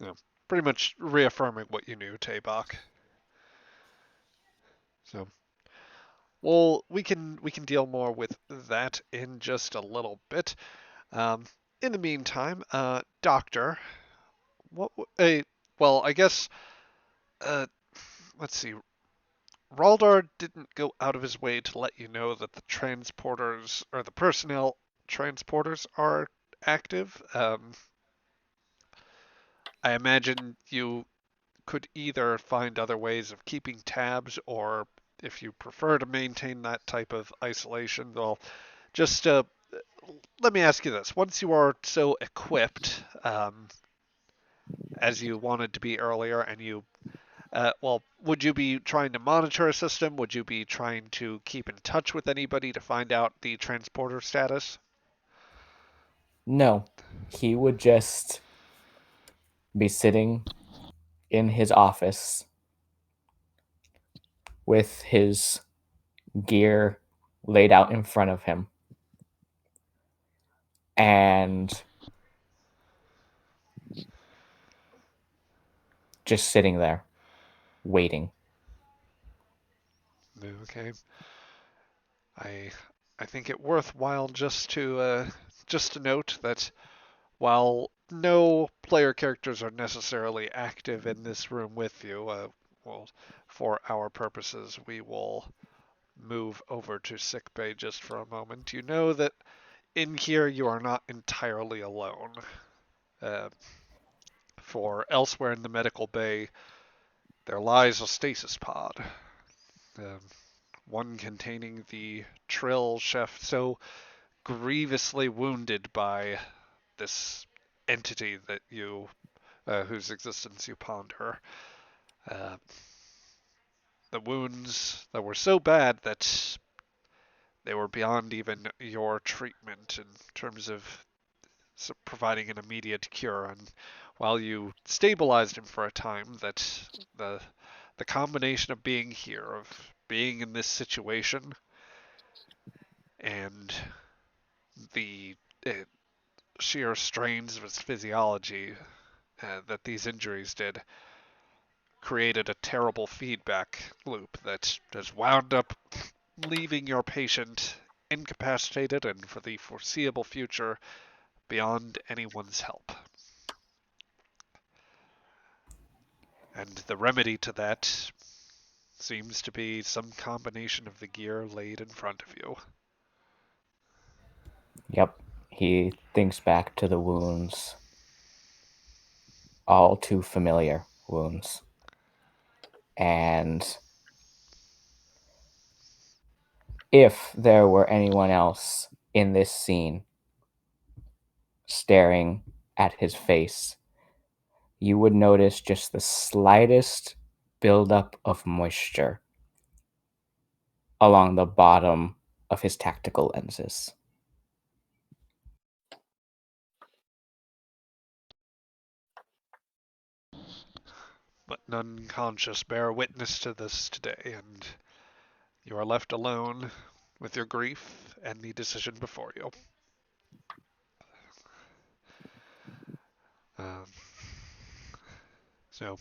Yeah. Pretty much reaffirming what you knew, Tabok. So, well, we can deal more with that in just a little bit. In the meantime, Doctor, what? Well, I guess. Uh, let's see. Raldar didn't go out of his way to let you know that the transporters or the personnel transporters are active. I imagine you could either find other ways of keeping tabs, or if you prefer to maintain that type of isolation, well, just let me ask you this: once you are so equipped, as you wanted to be earlier, and you well, would you be trying to monitor a system? Would you be trying to keep in touch with anybody to find out the transporter status? No, he would just be sitting in his office with his gear laid out in front of him and just sitting there waiting. Okay. I I think it worthwhile just to note that while no player characters are necessarily active in this room with you, well, for our purposes, we will move over to sickbay just for a moment. You know that in here you are not entirely alone. Uh, for elsewhere in the medical bay, there lies a stasis pod. Um, one containing the Trill chef so grievously wounded by this entity that whose existence you ponder. Uh, the wounds that were so bad that they were beyond even your treatment in terms of providing an immediate cure. And while you stabilized him for a time, that the combination of being here, of being in this situation, and the sheer strains of his physiology that these injuries did created a terrible feedback loop that has wound up leaving your patient incapacitated and for the foreseeable future beyond anyone's help. And the remedy to that seems to be some combination of the gear laid in front of you. Yep, he thinks back to the wounds, all too familiar wounds. And if there were anyone else in this scene staring at his face, you would notice just the slightest buildup of moisture along the bottom of his tactical lenses. But none conscious bear witness to this today, and you are left alone with your grief and the decision before you. Um, so,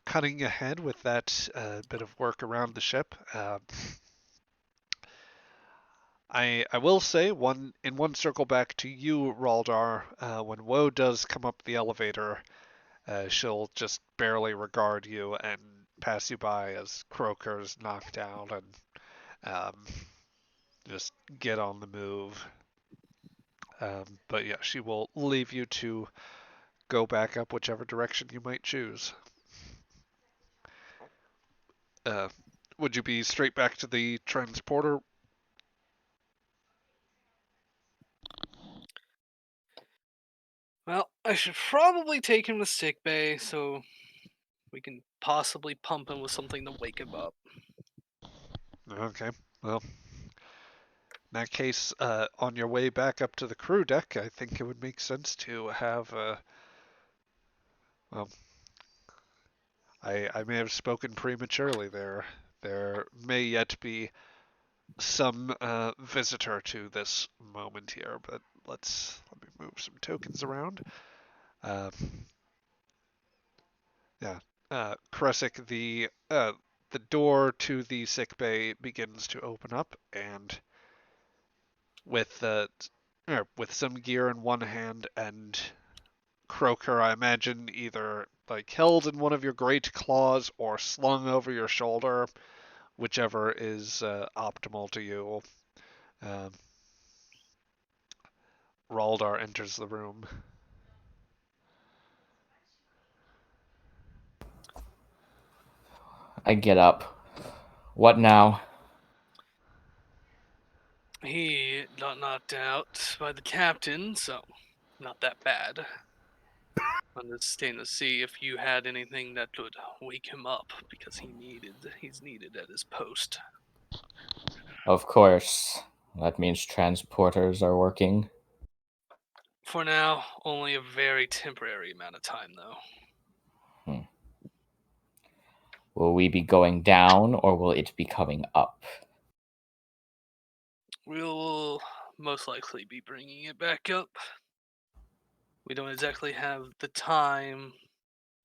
cutting ahead with that bit of work around the ship, I will say in one circle back to you, Raldar. When Woe does come up the elevator, she'll just barely regard you and pass you by as Croker's knocked out and just get on the move. But yeah, she will leave you to go back up whichever direction you might choose. Uh, would you be straight back to the transporter? Well, I should probably take him to sick bay so we can possibly pump him with something to wake him up. Okay, well, in that case, on your way back up to the crew deck, I think it would make sense to have well, I may have spoken prematurely there. There may yet be some visitor to this moment here, but let me move some tokens around. Yeah, Kresik, the door to the sick bay begins to open up, and with with some gear in one hand and Croker, I imagine, either like held in one of your great claws or slung over your shoulder, whichever is optimal to you. Um, Raldar enters the room. I get up. What now? He got knocked out by the captain, so not that bad. On this staying to see if you had anything that would wake him up because he's needed at his post. Of course. That means transporters are working. For now, only a very temporary amount of time, though. Will we be going down, or will it be coming up? We'll most likely be bringing it back up. We don't exactly have the time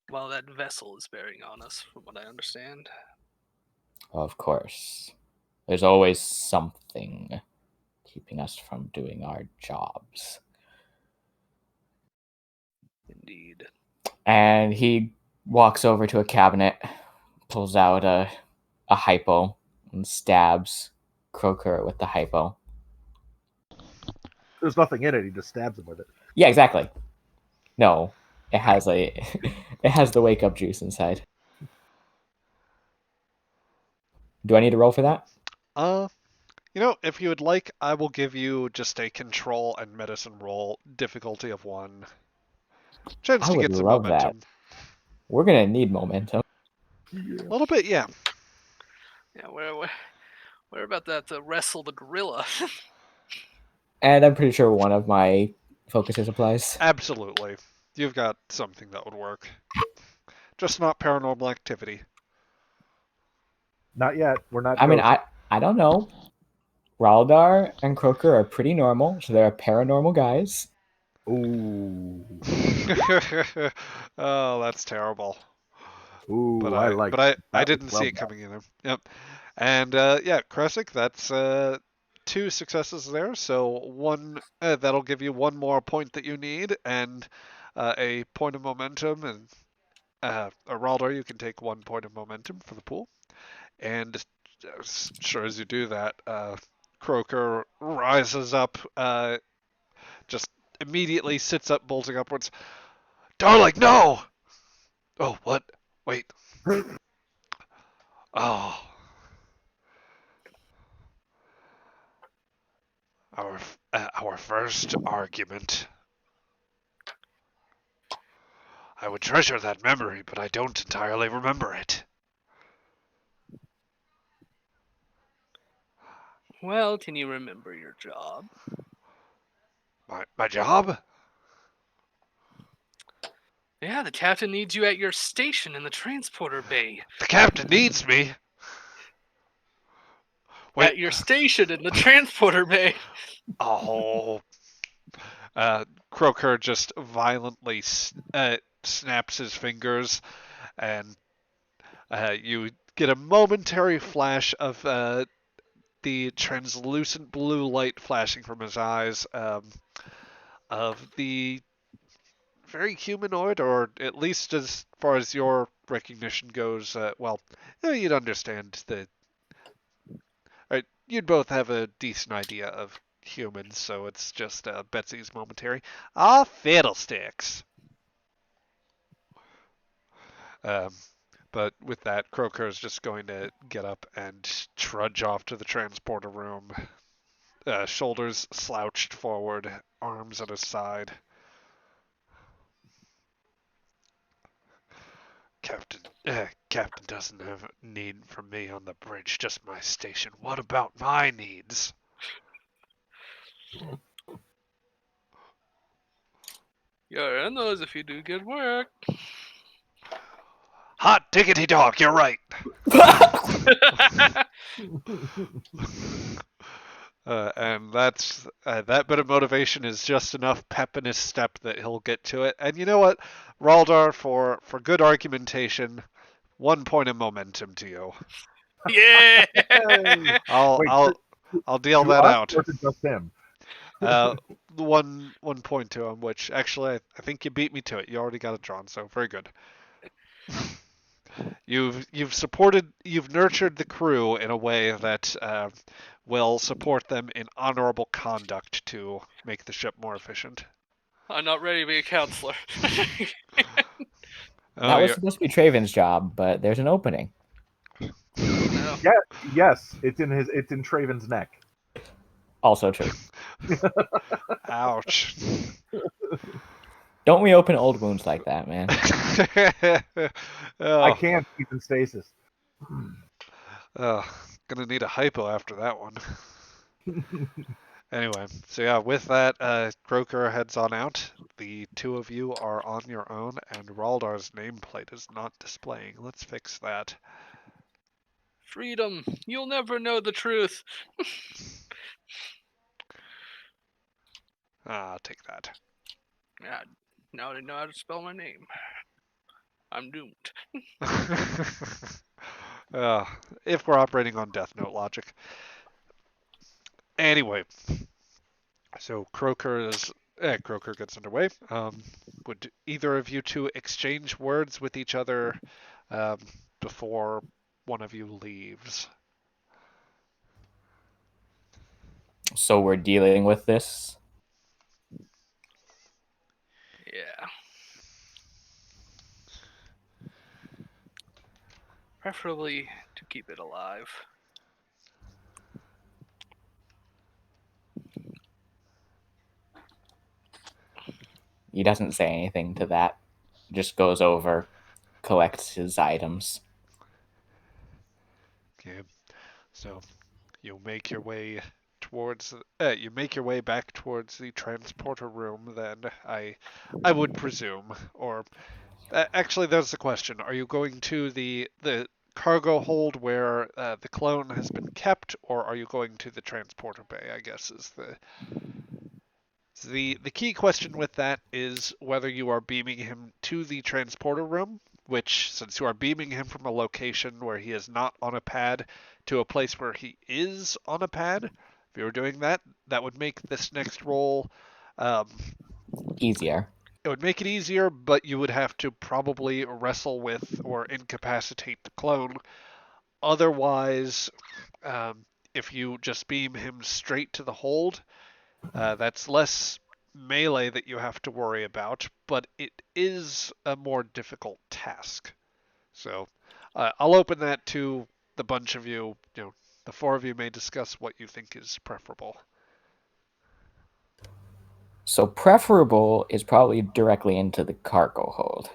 while that vessel is bearing on us, from what I understand. Of course. There's always something keeping us from doing our jobs. Indeed. And he walks over to a cabinet, pulls out a hypo, and stabs Croker with the hypo. There's nothing in it. He just stabs him with it. Yeah, exactly. No, it has it has the wake up juice inside. Do I need to roll for that? If you would like, I will give you just a control and medicine roll, difficulty of 1. Chance I to would get some love momentum. We're gonna need momentum. A little bit, yeah. Yeah, we're about that to wrestle the gorilla. And I'm pretty sure one of my focuses applies. Absolutely. You've got something that would work. Just not paranormal activity. Not yet. We're not. I mean, ghosts. I don't know. Raldar and Croker are pretty normal, so they're paranormal guys. Ooh. Oh, that's terrible. Ooh, But I like. I that. didn't Well see it done. coming either. Yep. And yeah, Kresik, that's 2 successes there. So one that'll give you 1 more point that you need, and a point of momentum. And Raldar, you can take 1 point of momentum for the pool. And sure as you do that, Croker rises up, just immediately sits up, bolting upwards. Darling, no! Oh, what? Wait. Oh. Our first argument. I would treasure that memory, but I don't entirely remember it. Well, can you remember your job? My job? Yeah, the captain needs you at your station in the transporter bay. The captain needs me. Wait. At your station in the transporter bay. Oh. Croker just violently snaps his fingers, and you get a momentary flash of the translucent blue light flashing from his eyes, of the very humanoid, or at least as far as your recognition goes, you'd understand that. You'd both have a decent idea of humans, so it's just Betsy's momentary. Ah, fiddlesticks. Um, but with that, Croker is just going to get up and trudge off to the transporter room, shoulders slouched forward, arms at his side. Captain doesn't have a need for me on the bridge, just my station. What about my needs? You're in those if you do good work. Hot diggity dog, you're right. And that's that bit of motivation is just enough pep in his step that he'll get to it. And you know what, Raldar, for good argumentation, 1 point of momentum to you. Yeah. I'll deal To that us out. or to just him? One point to him, which actually I think you beat me to it. You already got it drawn, so very good. You've nurtured the crew in a way that will support them in honorable conduct to make the ship more efficient. I'm not ready to be a counselor. That was supposed to be Traven's job, but there's an opening. No. Yeah, yes, it's in Traven's neck. Also true. Ouch. Don't reopen old wounds like that, man. I Oh, can't keep in stasis. gonna need a hypo after that one. Anyway, so yeah, with that, Croker heads on out. The two of you are on your own, and Raldar's nameplate is not displaying. Let's fix that. Freedom. You'll never know the truth. I'll take that. Yeah, now I know how to spell my name. I'm doomed. uh, if we're operating on Death Note logic. Anyway, so Croker gets underway. Would either of you two exchange words with each other um, before one of you leaves? So we're dealing with this. Yeah. Preferably to keep it alive. He doesn't say anything to that. Just goes over, collects his items. Okay, so you make your way back towards the transporter room. Then I would presume, or actually, there's the question: are you going to the cargo hold where the clone has been kept, or are you going to the transporter bay? I guess is the key question with that is whether you are beaming him to the transporter room, which, since you are beaming him from a location where he is not on a pad to a place where he is on a pad, if you were doing that, that would make this next roll, um, Easier. it would make it easier, but you would have to probably wrestle with or incapacitate the clone. Otherwise, if you just beam him straight to the hold, that's less melee that you have to worry about, but it is a more difficult task. So I'll open that to the bunch of you. The four of you may discuss what you think is preferable. So preferable is probably directly into the cargo hold.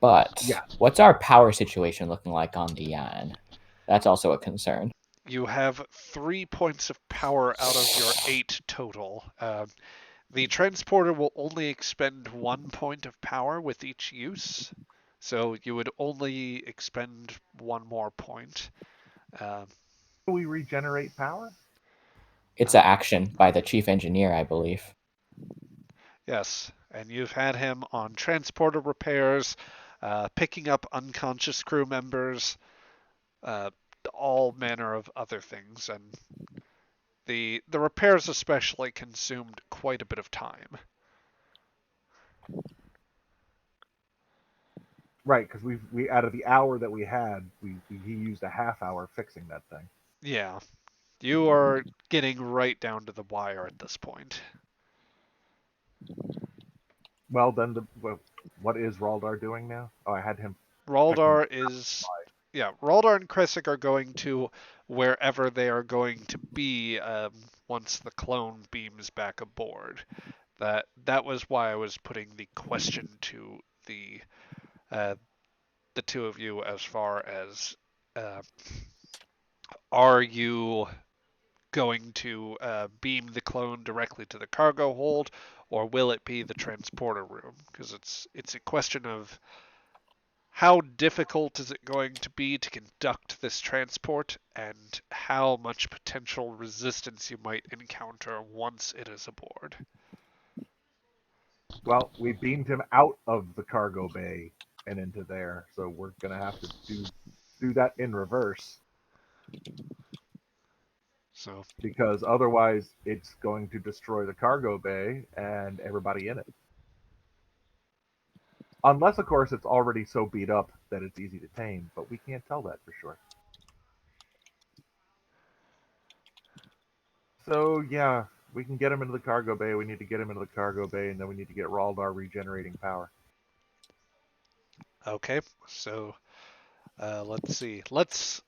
But Yeah. what's our power situation looking like on Diane? That's also a concern. You have 3 points of power out of your 8 total. The transporter will only expend 1 point of power with each use, so you would only expend 1 more point. Um, Do we regenerate power? It's an action by the chief engineer, I believe. Yes, and you've had him on transporter repairs, picking up unconscious crew members, uh, all manner of other things, and the repairs especially consumed quite a bit of time. Right, because we out of the hour that we had, he used a half hour fixing that thing. Yeah, you are getting right down to the wire at this point. Well, then what is Raldar doing now? Oh, I had him. Raldar and Kresic are going to wherever they are going to be once the clone beams back aboard. That was why I was putting the question to the two of you as far as are you going to beam the clone directly to the cargo hold, or will it be the transporter room? Because it's a question of how difficult is it going to be to conduct this transport, and how much potential resistance you might encounter once it is aboard. Well, we beamed him out of the cargo bay and into there, so we're gonna have to do that in reverse. So Because otherwise it's going to destroy the cargo bay and everybody in it. Unless, of course, it's already so beat up that it's easy to tame, but we can't tell that for sure. So, yeah, we can get him into the cargo bay. We need to get him into the cargo bay, and then we need to get Raldar regenerating power. okay, so let's see. Let's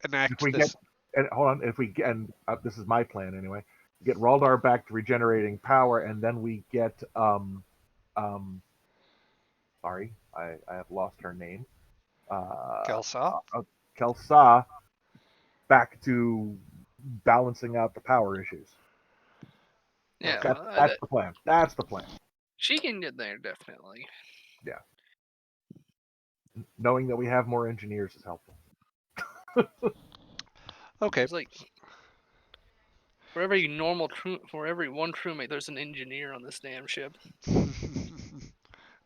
enact If we this. and hold on, if we get, and this is my plan anyway, get Raldar back to regenerating power, and then we get Sorry, I have lost her name. Kelsa? Kelsa, back to balancing out the power issues. Yeah, Okay. That's the plan. That's the plan. she can get there definitely. Knowing that we have more engineers is helpful. Okay. It's like for every one crewmate, there's an engineer on this damn ship.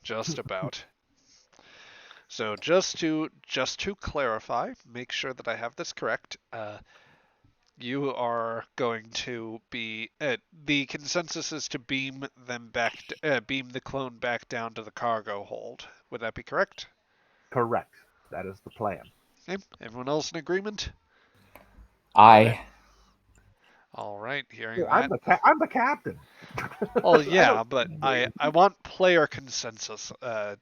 Just about. So just to clarify, make sure that I have this correct. You are going to be the consensus is to beam the clone back down to the cargo hold. Would that be correct? Correct. That is the plan. Okay. Everyone else in agreement? I All right. Hearing I'm that. I'm the captain. Well, yeah, but I want player consensus.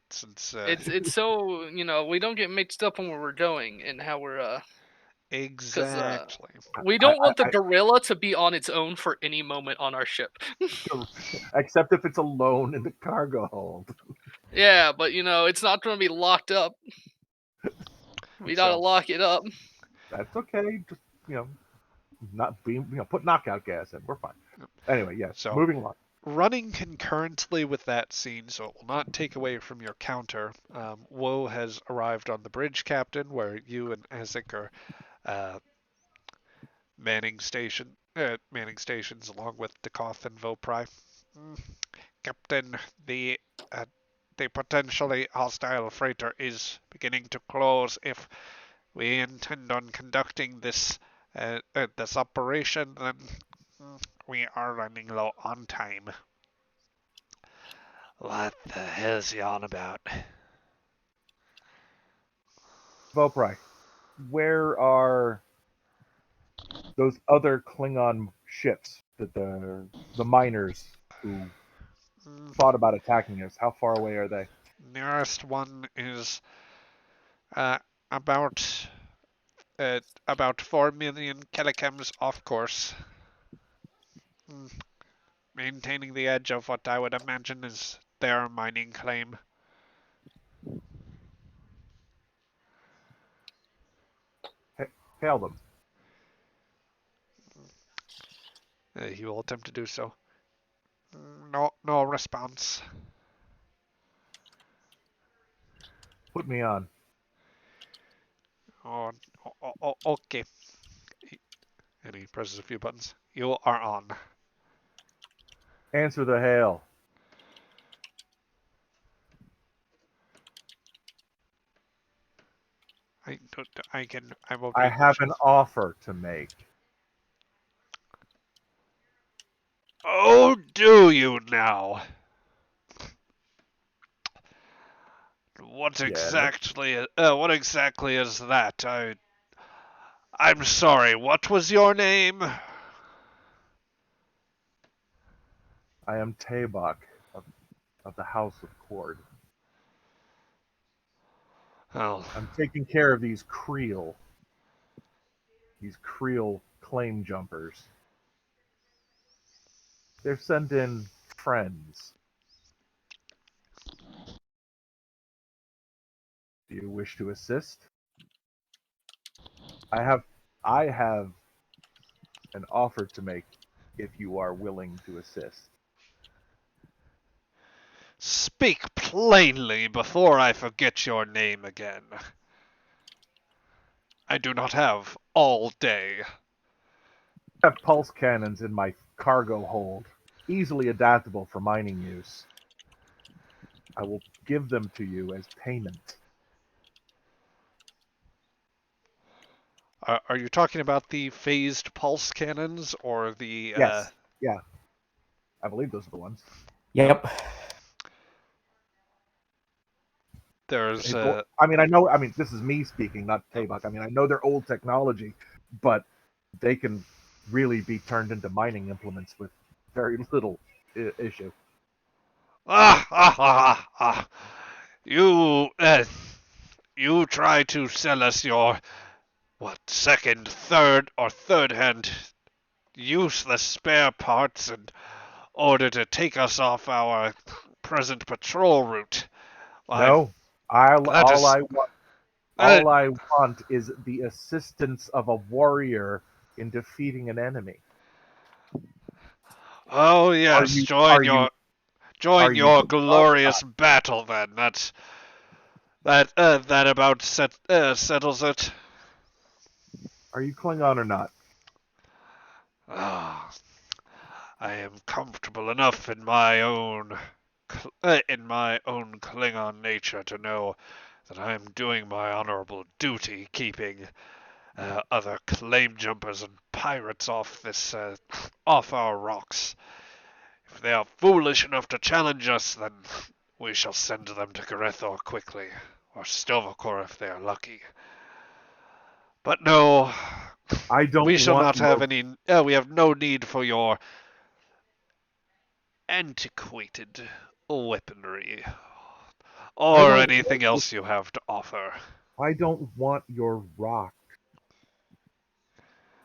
Since It's so we don't get mixed up on where we're going and how we're because exactly. we don't want the gorilla to be on its own for any moment on our ship. Except if it's alone in the cargo hold. Yeah, but it's not going to be locked up. We gotta lock it up. That's okay. Just not beam. Put knockout gas in. We're fine. Anyway, yes. So- Moving along. Running concurrently with that scene, so it will not take away from your counter. Woe has arrived on the bridge, Captain, where you and Ezek are manning stations along with Dekoth and Vopri. Captain, the potentially hostile freighter is beginning to close. If we intend on conducting this operation, then we are running low on time. What the hell's he on about? Vopri, where are those other Klingon ships that the miners who thought about attacking us? How far away are they? Nearest one is about 4 million kilochems off course. Maintaining the edge of what I would imagine is their mining claim. Hail them. He will attempt to do so. No response. Put me on. Okay. And he presses a few buttons. You are on. Answer the hail. I will. I have an offer to make. Oh, do you now? What exactly is that? I'm sorry, what was your name? I am Tabak of the House of Cord. Oh, I'm taking care of these Creel claim jumpers. They're sent in friends. Do you wish to assist? I have an offer to make if you are willing to assist. speak plainly before I forget your name again. I do not have all day. I have pulse cannons in my cargo hold, easily adaptable for mining use. I will give them to you as payment. Are you talking about the phased pulse cannons or the? Yes. Yeah. I believe those are the ones. Yep. There's. I mean, this is me speaking, not Tabak. I mean, I know they're old technology, but they can really be turned into mining implements with very little issue. You try to sell us your third hand useless spare parts, and order to take us off our present patrol route. Well, No, that is that, all I want is the assistance of a warrior in defeating an enemy. oh yes, Are you join your Klingon or glorious not? battle then. That about settles it. Are you Klingon or not? Ah, I am comfortable enough in my own Klingon nature to know that I am doing my honorable duty, keeping other claim jumpers and pirates off our rocks. If they are foolish enough to challenge us, then we shall send them to Garethor quickly, or Stovacor if they are lucky. But no, I don't we shall want not have your any. We have no need for your antiquated weaponry I or don't anything else you have to offer. I don't want your rock.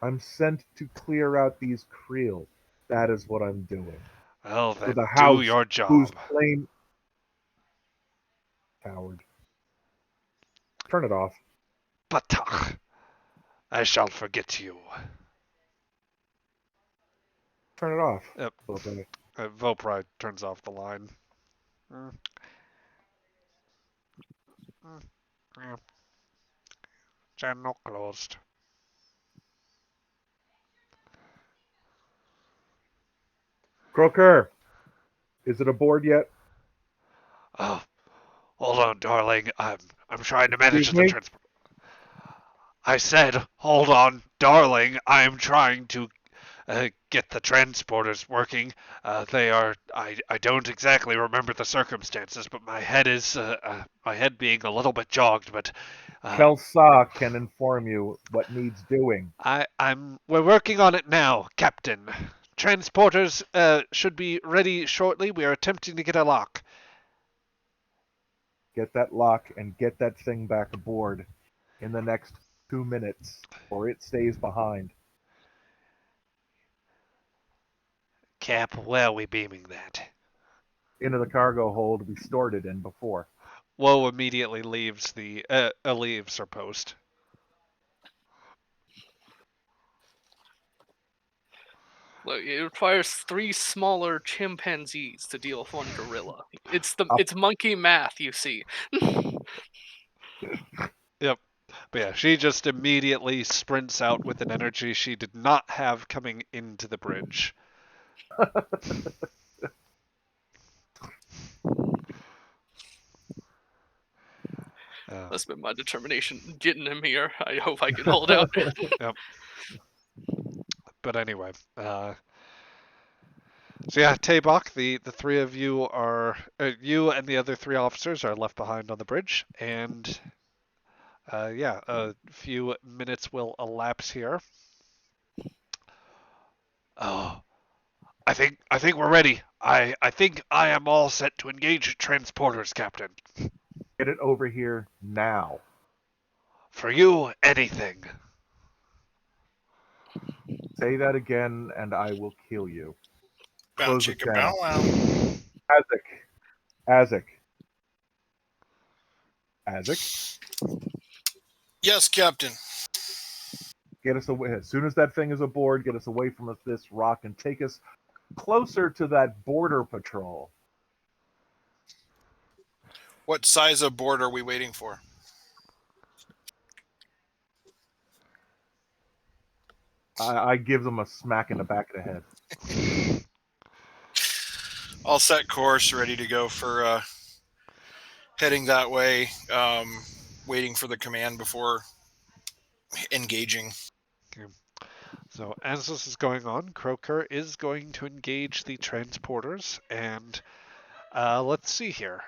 I'm sent to clear out these creel. That is what I'm doing. Well, For the then do house your whose job. claim coward. Turn it off. Batach, I shall forget you. Turn it off. Yep. Okay. Vopri turns off the line. Mm, mm, yeah. Channel closed. Croker, is it aboard yet? Oh, hold on, darling. I'm trying to manage Excuse the me? transport. I said, hold on, darling. I'm trying to get the transporters working. They are. I don't exactly remember the circumstances, but my head being a little bit jogged. But Kelsa can inform you what needs doing. we're working on it now, Captain. Transporters should be ready shortly. We are attempting to get a lock. Get that lock and get that thing back aboard in the next 2 minutes, or it stays behind. Cap, where are we beaming that? Into the cargo hold we stored it in before. Woe immediately leaves her post. Look, it requires 3 smaller chimpanzees to deal with 1 gorilla. It's Up. it's monkey math, you see. Yep. But yeah, she just immediately sprints out with an energy she did not have coming into the bridge. That's been my determination getting him here. I hope I can hold out. Yep. But anyway, so yeah, Tabok, the 3 of you are you and the other 3 officers are left behind on the bridge, and yeah, a few minutes will elapse here. Oh, I think we're ready. I think I am all set to engage transporters, Captain. Get it over here now. For you, anything. Say that again, and I will kill you. Bow Close the chicka bow channel. wow. Azek. Yes, Captain. Get us away. As soon as that thing is aboard, get us away from this rock and take us closer to that border patrol. What size of board are we waiting for? I give them a smack in the back of the head. I'll set course, ready to go for heading that way. Waiting for the command before engaging. Okay. So as this is going on, Croker is going to engage the transporters, and let's see here.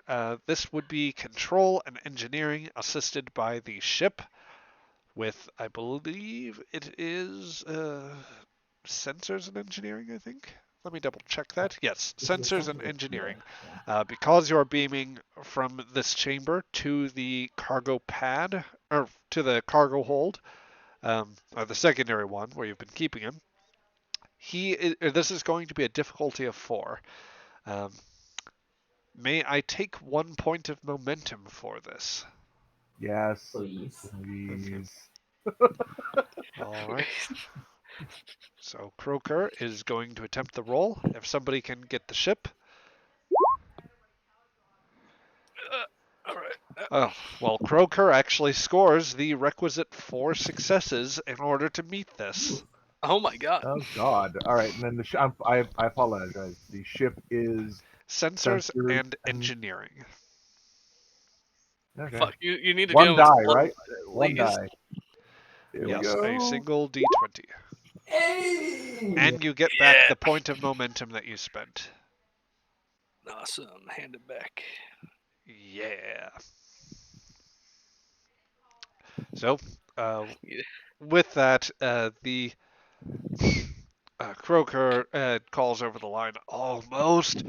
This would be control and engineering assisted by the ship with, I believe it is sensors and engineering, I think. Let me double check that. Yes, sensors and engineering. Because you're beaming from this chamber to the cargo pad, or to the cargo hold, or the secondary one where you've been keeping him, This is going to be a difficulty of 4. Um, may I take 1 point of momentum for this? Yes. Please. Please. All right. So Croker is going to attempt the roll. If somebody can get the ship. All right. Oh, well, Croker actually scores the requisite 4 successes in order to meet this. Oh my god. Oh God! All right, and then I apologize. The ship is Sensors sensors and engineering. Okay. Fuck, you need to One deal with die, blood right? at One least. die. Here Yes, we a go. single d20. Hey! And you get back the point of momentum that you spent. Awesome. Hand it back. Yeah. So, Yeah. with that, the Croker calls over the line. Almost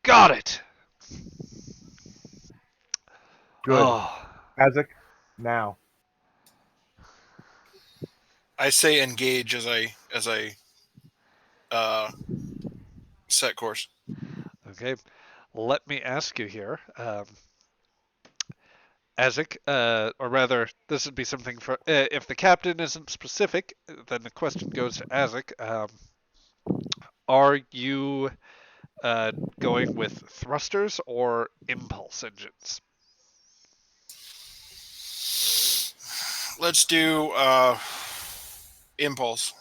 got it. Good. Oh, Isaac, now. I say engage as I set course. okay. Let me ask you here, Azek, or rather, this would be something for if the captain isn't specific, then the question goes to Azek. Are you going with thrusters or impulse engines? Let's do impulse.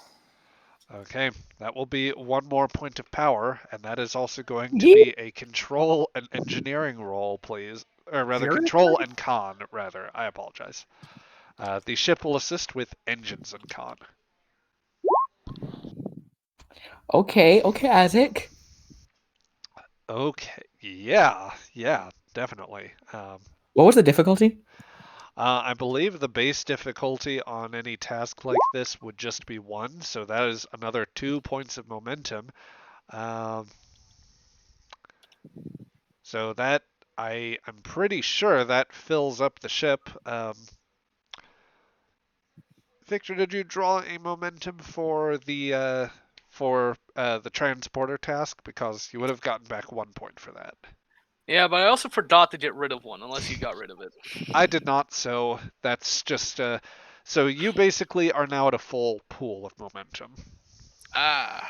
Okay, that will be 1 more point of power, and that is also going to Yeah. be a control and engineering roll, please. Or rather, control Seriously? and con, rather. I apologize. The ship will assist with engines and con. Okay, Isaac. Okay, yeah, definitely. What was the difficulty? I believe the base difficulty on any task like this would just be 1, so that is another 2 points of momentum. Um, so that I'm pretty sure that fills up the ship. Victor, did you draw a momentum for the transporter task? Because you would have gotten back 1 point for that. Yeah, but I also forgot to get rid of one, unless you got rid of it. I did not, so that's just so you basically are now at a full pool of momentum. Ah.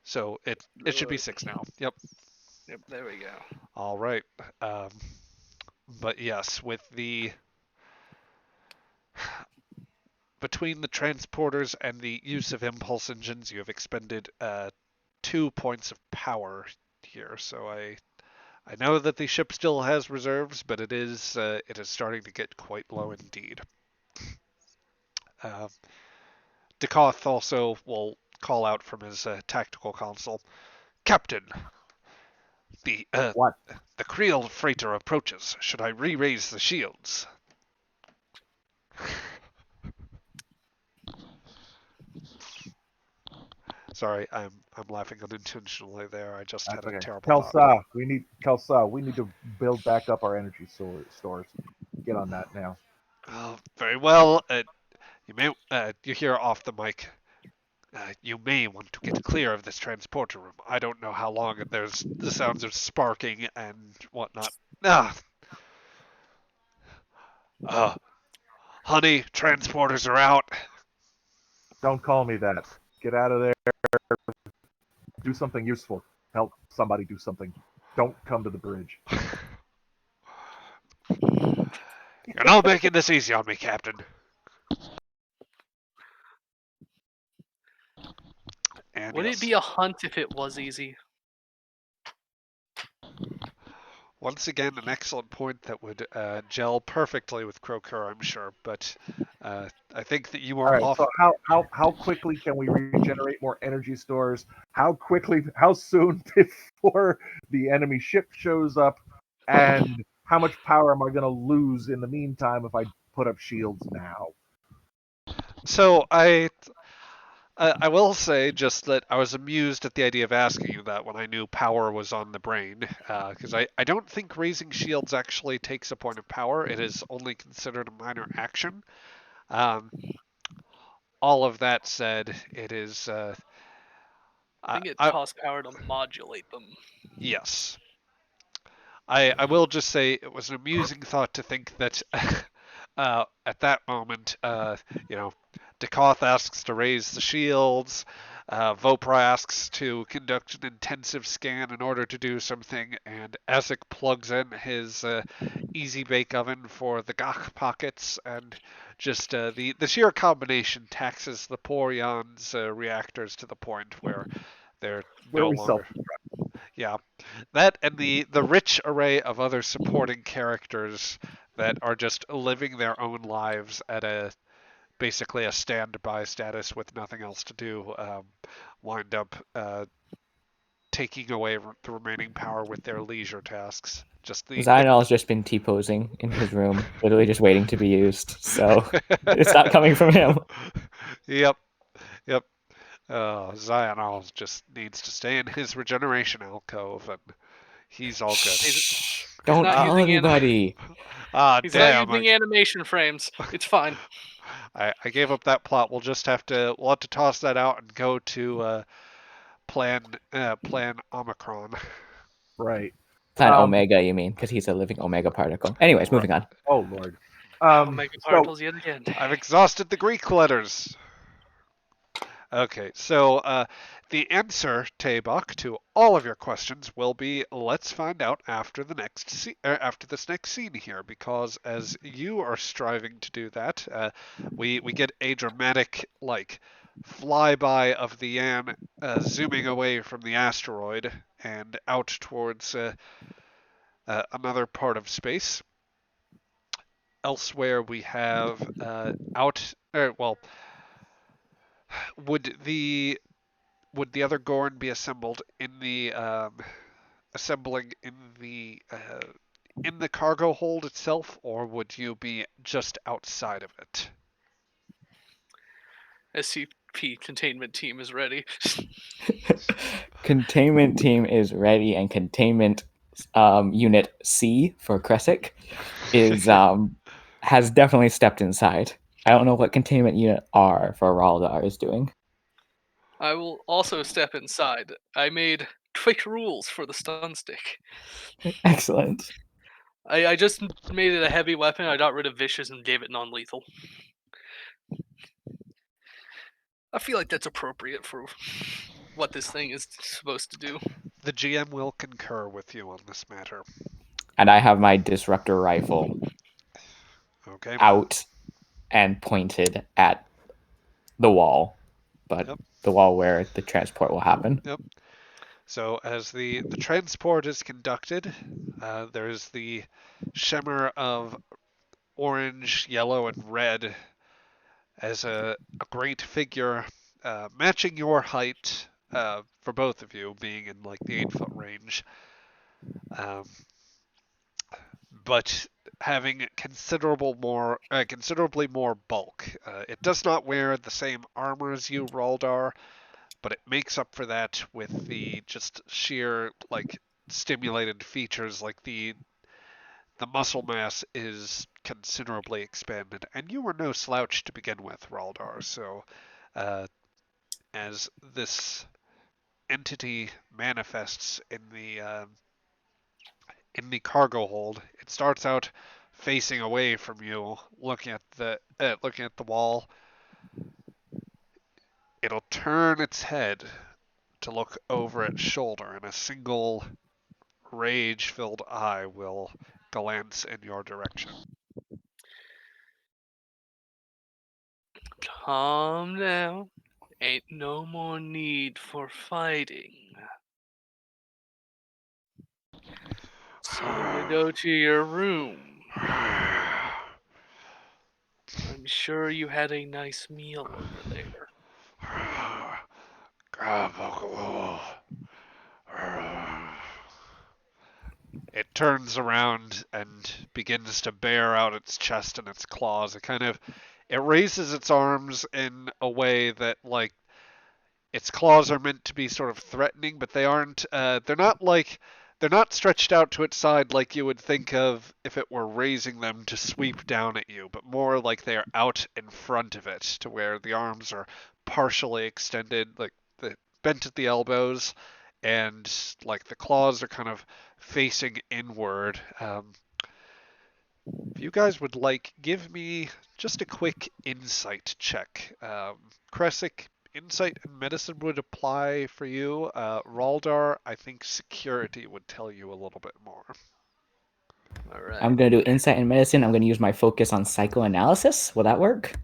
So it should be 6 now. Yep. Yep, there we go. All right. Um, but yes, with the between the transporters and the use of impulse engines, you have expended 2 points of power here. So I know that the ship still has reserves, but it is starting to get quite low indeed. Uh, Dekoth also will call out from his tactical console, Captain, the What? the Creel freighter approaches. Should I re-raise the shields? Sorry, I'm laughing unintentionally there. I just had That's a okay. terrible thought. Kelsa, we need to build back up our energy stores. Get on that now. Oh, very well. You hear off the mic. You may want to get clear of this transporter room. I don't know how long there's the sounds of sparking and whatnot. Ah, uh, honey, transporters are out. Don't call me that. Get out of there. Do something useful. Help somebody do something. Don't come to the bridge. You're not making this easy on me, Captain. And Would it yes, be a hunt if it was easy? once again, an excellent point that would gel perfectly with Croker, I'm sure. But I think that you All are right. off. So how quickly can we regenerate more energy stores? How soon before the enemy ship shows up? And how much power am I going to lose in the meantime if I put up shields now? So I will say just that I was amused at the idea of asking you that when I knew power was on the brain, because I don't think raising shields actually takes a point of power. It is only considered a minor action. Um, all of that said, it is. I think it I costs power to modulate them. yes. I will just say it was an amusing thought to think that at that moment, you know, Dekoth asks to raise the shields, Vopra asks to conduct an intensive scan in order to do something, and Ezek plugs in his easy bake oven for the Gach pockets, and just the sheer combination taxes the poor Jan's reactors to the point where they're Where no we self longer. Yeah, that and the rich array of other supporting characters that are just living their own lives at a basically a standby status with nothing else to do, wind up taking away the remaining power with their leisure tasks. Just Zional's just been T-posing in his room, literally just waiting to be used. So it's not coming from him. Yep, yep. Zional just needs to stay in his regeneration alcove, and he's all good. He's Don't not tell using anybody. He's not Damn! using animation frames. It's fine. I gave up that plot. We'll have to toss that out and go to plan Omicron. right. Planet Um, Omega, you mean? Because he's a living Omega particle. Anyways, moving on. Oh Lord. Omega So particles yet again. I've exhausted the Greek letters. Okay, so the answer, Taybok, to all of your questions will be let's find out after after this next scene here, because as you are striving to do that, we get a dramatic flyby of the Yan zooming away from the asteroid and out towards another part of space. Elsewhere, we have would the other Gorn be assembled in the assembling in the cargo hold itself, or would you be just outside of it? SCP containment team is ready. Containment team is ready, and containment unit C for Kresic is has definitely stepped inside. I don't know what containment unit R for Raldar is doing. I will also step inside. I made quick rules for the stun stick. Excellent. I just made it a heavy weapon. I got rid of vicious and gave it non-lethal. I feel like that's appropriate for what this thing is supposed to do. The GM will concur with you on this matter. And I have my disruptor rifle Okay. out and pointed at the wall, but Yep. the wall where the transport will happen. Yep. So as the transport is conducted, there's the shimmer of orange, yellow, and red as a great figure matching your height for both of you, being in like the 8-foot range, but having considerably more bulk. It does not wear the same armor as you, Raldar, but it makes up for that with the just sheer stimulated features, like the muscle mass is considerably expanded, and you were no slouch to begin with, Raldar. So, as this entity manifests in the cargo hold, it starts out facing away from you, looking at the wall. It'll turn its head to look over its shoulder, and a single rage-filled eye will glance in your direction. Calm down. Ain't no more need for fighting. It's time to go to your room. I'm sure you had a nice meal over there. It turns around and begins to bear out its chest and its claws. It raises its arms in a way that its claws are meant to be sort of threatening, but they aren't. They're not like They're not stretched out to its side like you would think of if it were raising them to sweep down at you, but more like they are out in front of it, to where the arms are partially extended, like bent at the elbows, and like the claws are kind of facing inward. If you guys would like, give me just a quick insight check. Kresic, insight and medicine would apply for you. Raldar, I think security would tell you a little bit more. All right. I'm going to do insight and medicine. I'm going to use my focus on psychoanalysis. Will that work?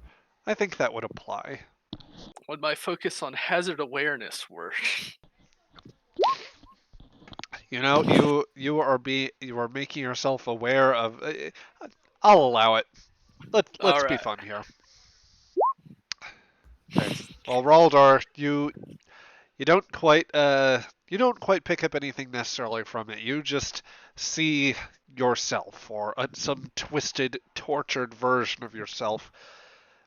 I think that would apply. Would my focus on hazard awareness work? You know, you are making yourself aware of. I'll allow it. Let's be Alright. fun here. Okay. Well, Raldar, you don't quite pick up anything necessarily from it. You just see yourself, or some twisted, tortured version of yourself,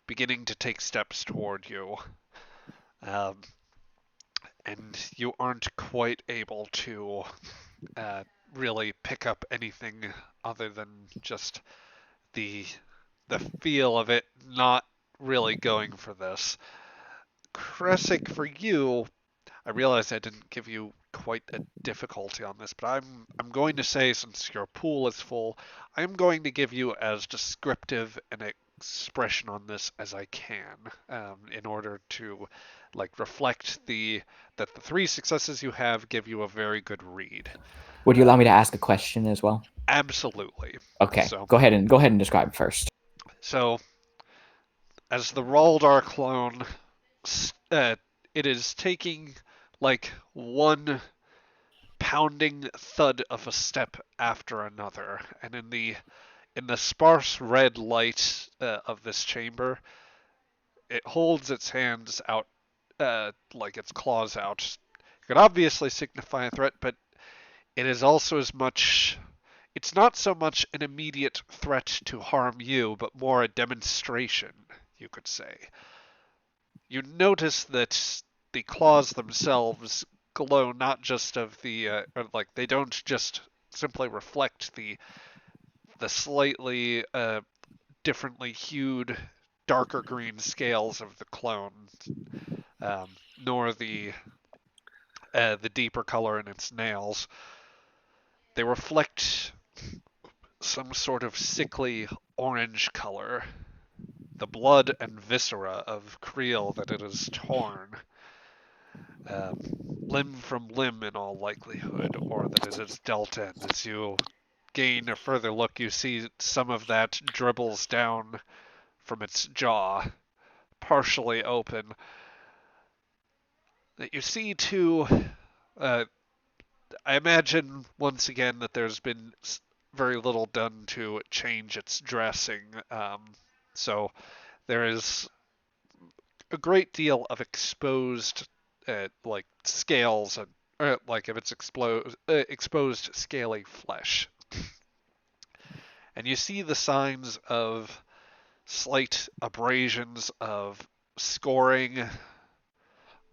beginning to take steps toward you, and you aren't quite able to really pick up anything other than just the feel of it not really going for this. Kresic, for you, I realize I didn't give you quite a difficulty on this, but I'm going to say, since your pool is full, I'm going to give you as descriptive an expression on this as I can, in order to reflect that the 3 successes you have give you a very good read. Would you allow me to ask a question as well? Absolutely. Okay. So Go ahead and describe first. So, as the Raldar clone, it is taking like one pounding thud of a step after another, and in the sparse red light of this chamber, it holds its hands out, like its claws out. It could obviously signify a threat, but it is also as much. It's not so much an immediate threat to harm you, but more a demonstration, you could say. You notice that the claws themselves glow not just of they don't just simply reflect the slightly differently hued darker green scales of the clone, nor the deeper color in its nails. They reflect some sort of sickly orange color, the blood and viscera of Creel that it has torn, limb from limb in all likelihood, or that it has dealt in. As you gain a further look, you see some of that dribbles down from its jaw, partially open. That you see too, I imagine once again that there's been very little done to change its dressing, so there is a great deal of exposed scales and of its exposed scaly flesh, and you see the signs of slight abrasions of scoring,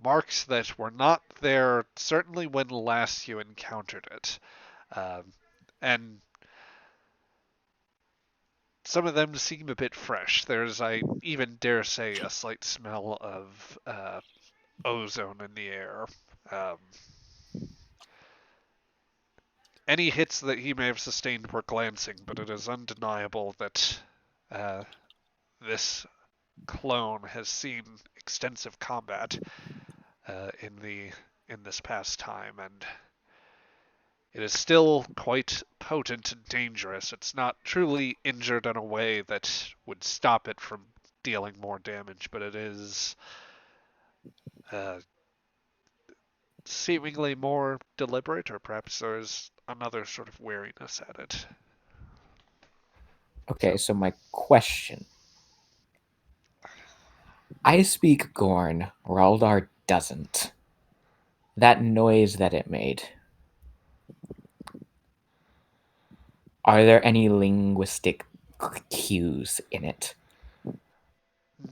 marks that were not there certainly when last you encountered it, and some of them seem a bit fresh. There's, I even dare say, a slight smell of ozone in the air. Um, any hits that he may have sustained were glancing, but it is undeniable that this clone has seen extensive combat in this past time, and it is still quite potent and dangerous. It's not truly injured in a way that would stop it from dealing more damage, but it is seemingly more deliberate, or perhaps there's another sort of wariness at it. Okay, so my question. I speak Gorn, Raldar doesn't. That noise that it made. Are there any linguistic cues in it?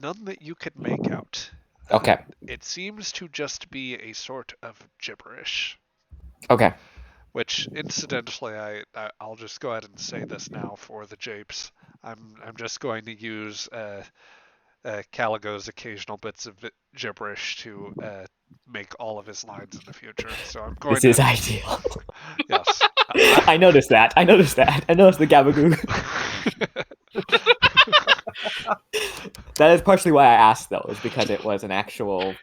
None that you could make out. Okay. It seems to just be a sort of gibberish. Okay. Which, incidentally, I'll just go ahead and say this now for the japes. I'm just going to use Caligo's occasional bits of gibberish to make all of his lines in the future. So I'm going This is to. ideal. Yes. I noticed that. I noticed the gabagoo. That is partially why I asked, though, is because it was an actual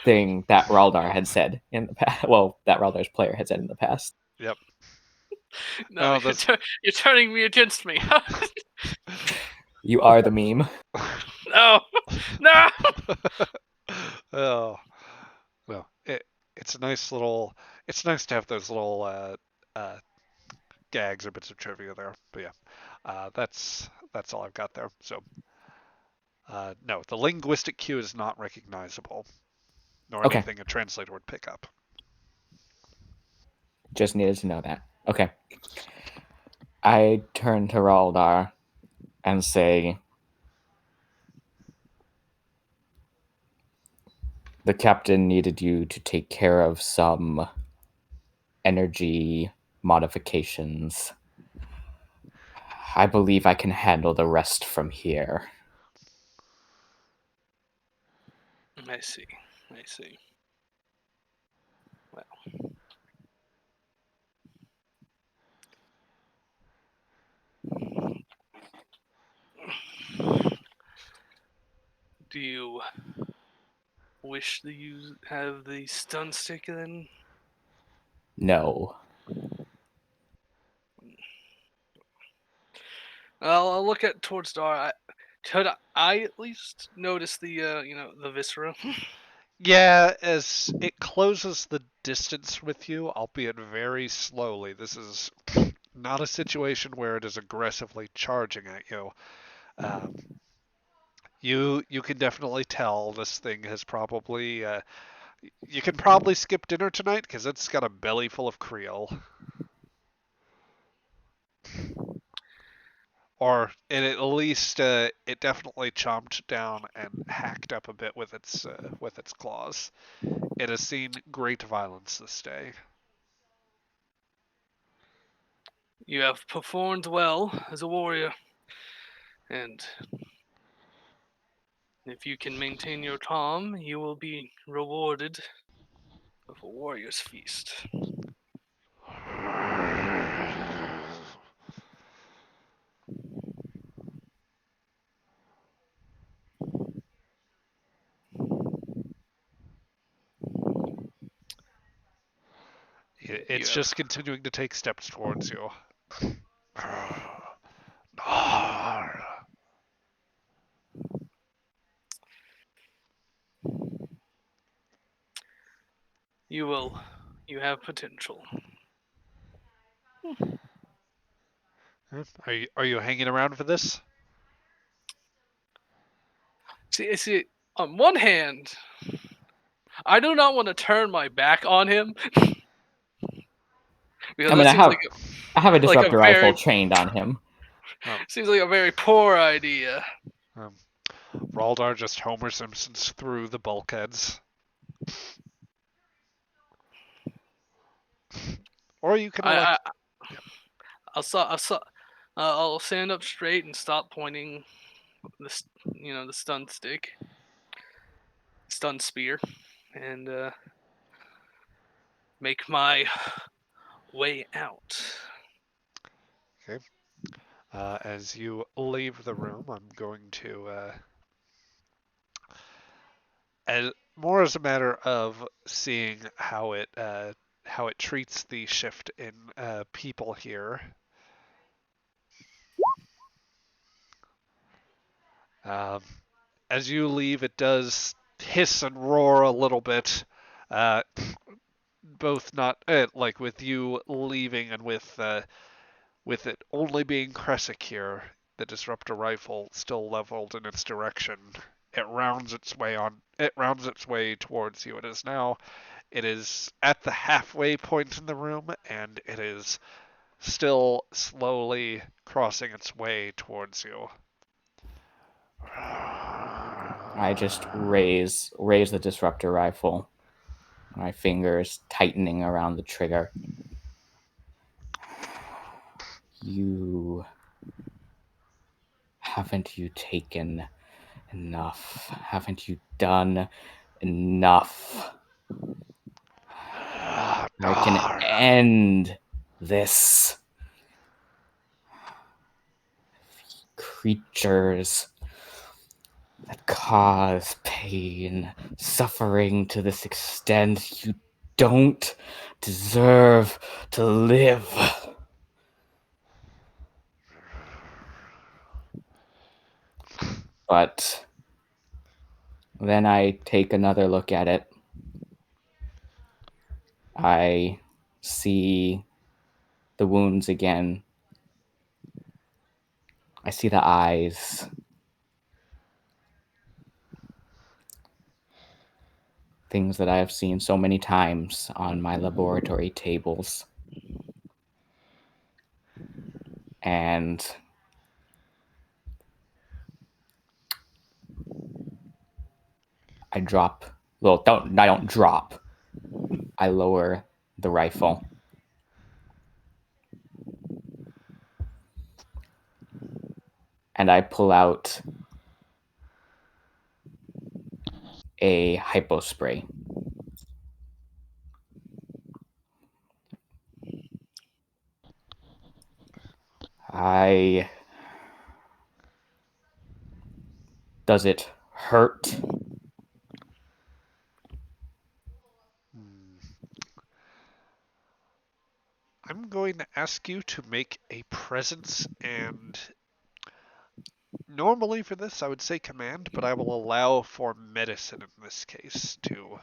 thing that Raldar had said in the past. Well, that Raldar's player had said in the past. Yep. No, No, that's- you're turning me against me. You are the meme. No, no. Oh, well, it's a nice little. It's nice to have those little gags or bits of trivia there. But yeah, that's all I've got there. So, no, the linguistic cue is not recognizable, nor Okay. anything a translator would pick up. Just needed to know that. Okay. I turn to Raldar and say, the captain needed you to take care of some energy modifications. I believe I can handle the rest from here. I see. I see. Well. Do you wish that you have the stun stick then? No. I'll look at towards Dar. Could I at least notice the the viscera? Yeah, as it closes the distance with you, albeit very slowly. This is not a situation where it is aggressively charging at you. Um, you can definitely tell this thing has probably. You can probably skip dinner tonight because it's got a belly full of Creole. Or at least it definitely chomped down and hacked up a bit with its claws. It has seen great violence this day. You have performed well as a warrior, and if you can maintain your calm, you will be rewarded with a warrior's feast. It's You just continuing to take steps towards you. you have potential. Are you hanging around for this? See, on one hand, I do not want to turn my back on him. Because I mean, that seems I have a like a disruptor very rifle trained on him. seems like a very poor idea. Raldar just Homer Simpsons through the bulkheads. Or you can elect. I'll stand up straight and stop pointing the stun stick, stun spear, and make my way out. Okay. As you leave the room, I'm going to, as more as a matter of seeing how it treats the shift in people here. Um, as you leave, it does hiss and roar a little bit. Uh, both not like with you leaving and with it only being Kresic here, the disruptor rifle still leveled in its direction. It rounds its way towards you. It is at the halfway point in the room, and it is still slowly crossing its way towards you. I just raise the disruptor rifle. My fingers tightening around the trigger. Haven't you taken enough? Haven't you done enough? I can end this. Creatures that cause pain, suffering to this extent, you don't deserve to live. But then I take another look at it. I see the wounds again. I see the eyes. Things that I have seen so many times on my laboratory tables. And I drop. Well, I don't drop. I lower the rifle. And I pull out a hypo spray. Does it hurt? I'm going to ask you to make a presence and normally for this I would say command, but I will allow for medicine in this case to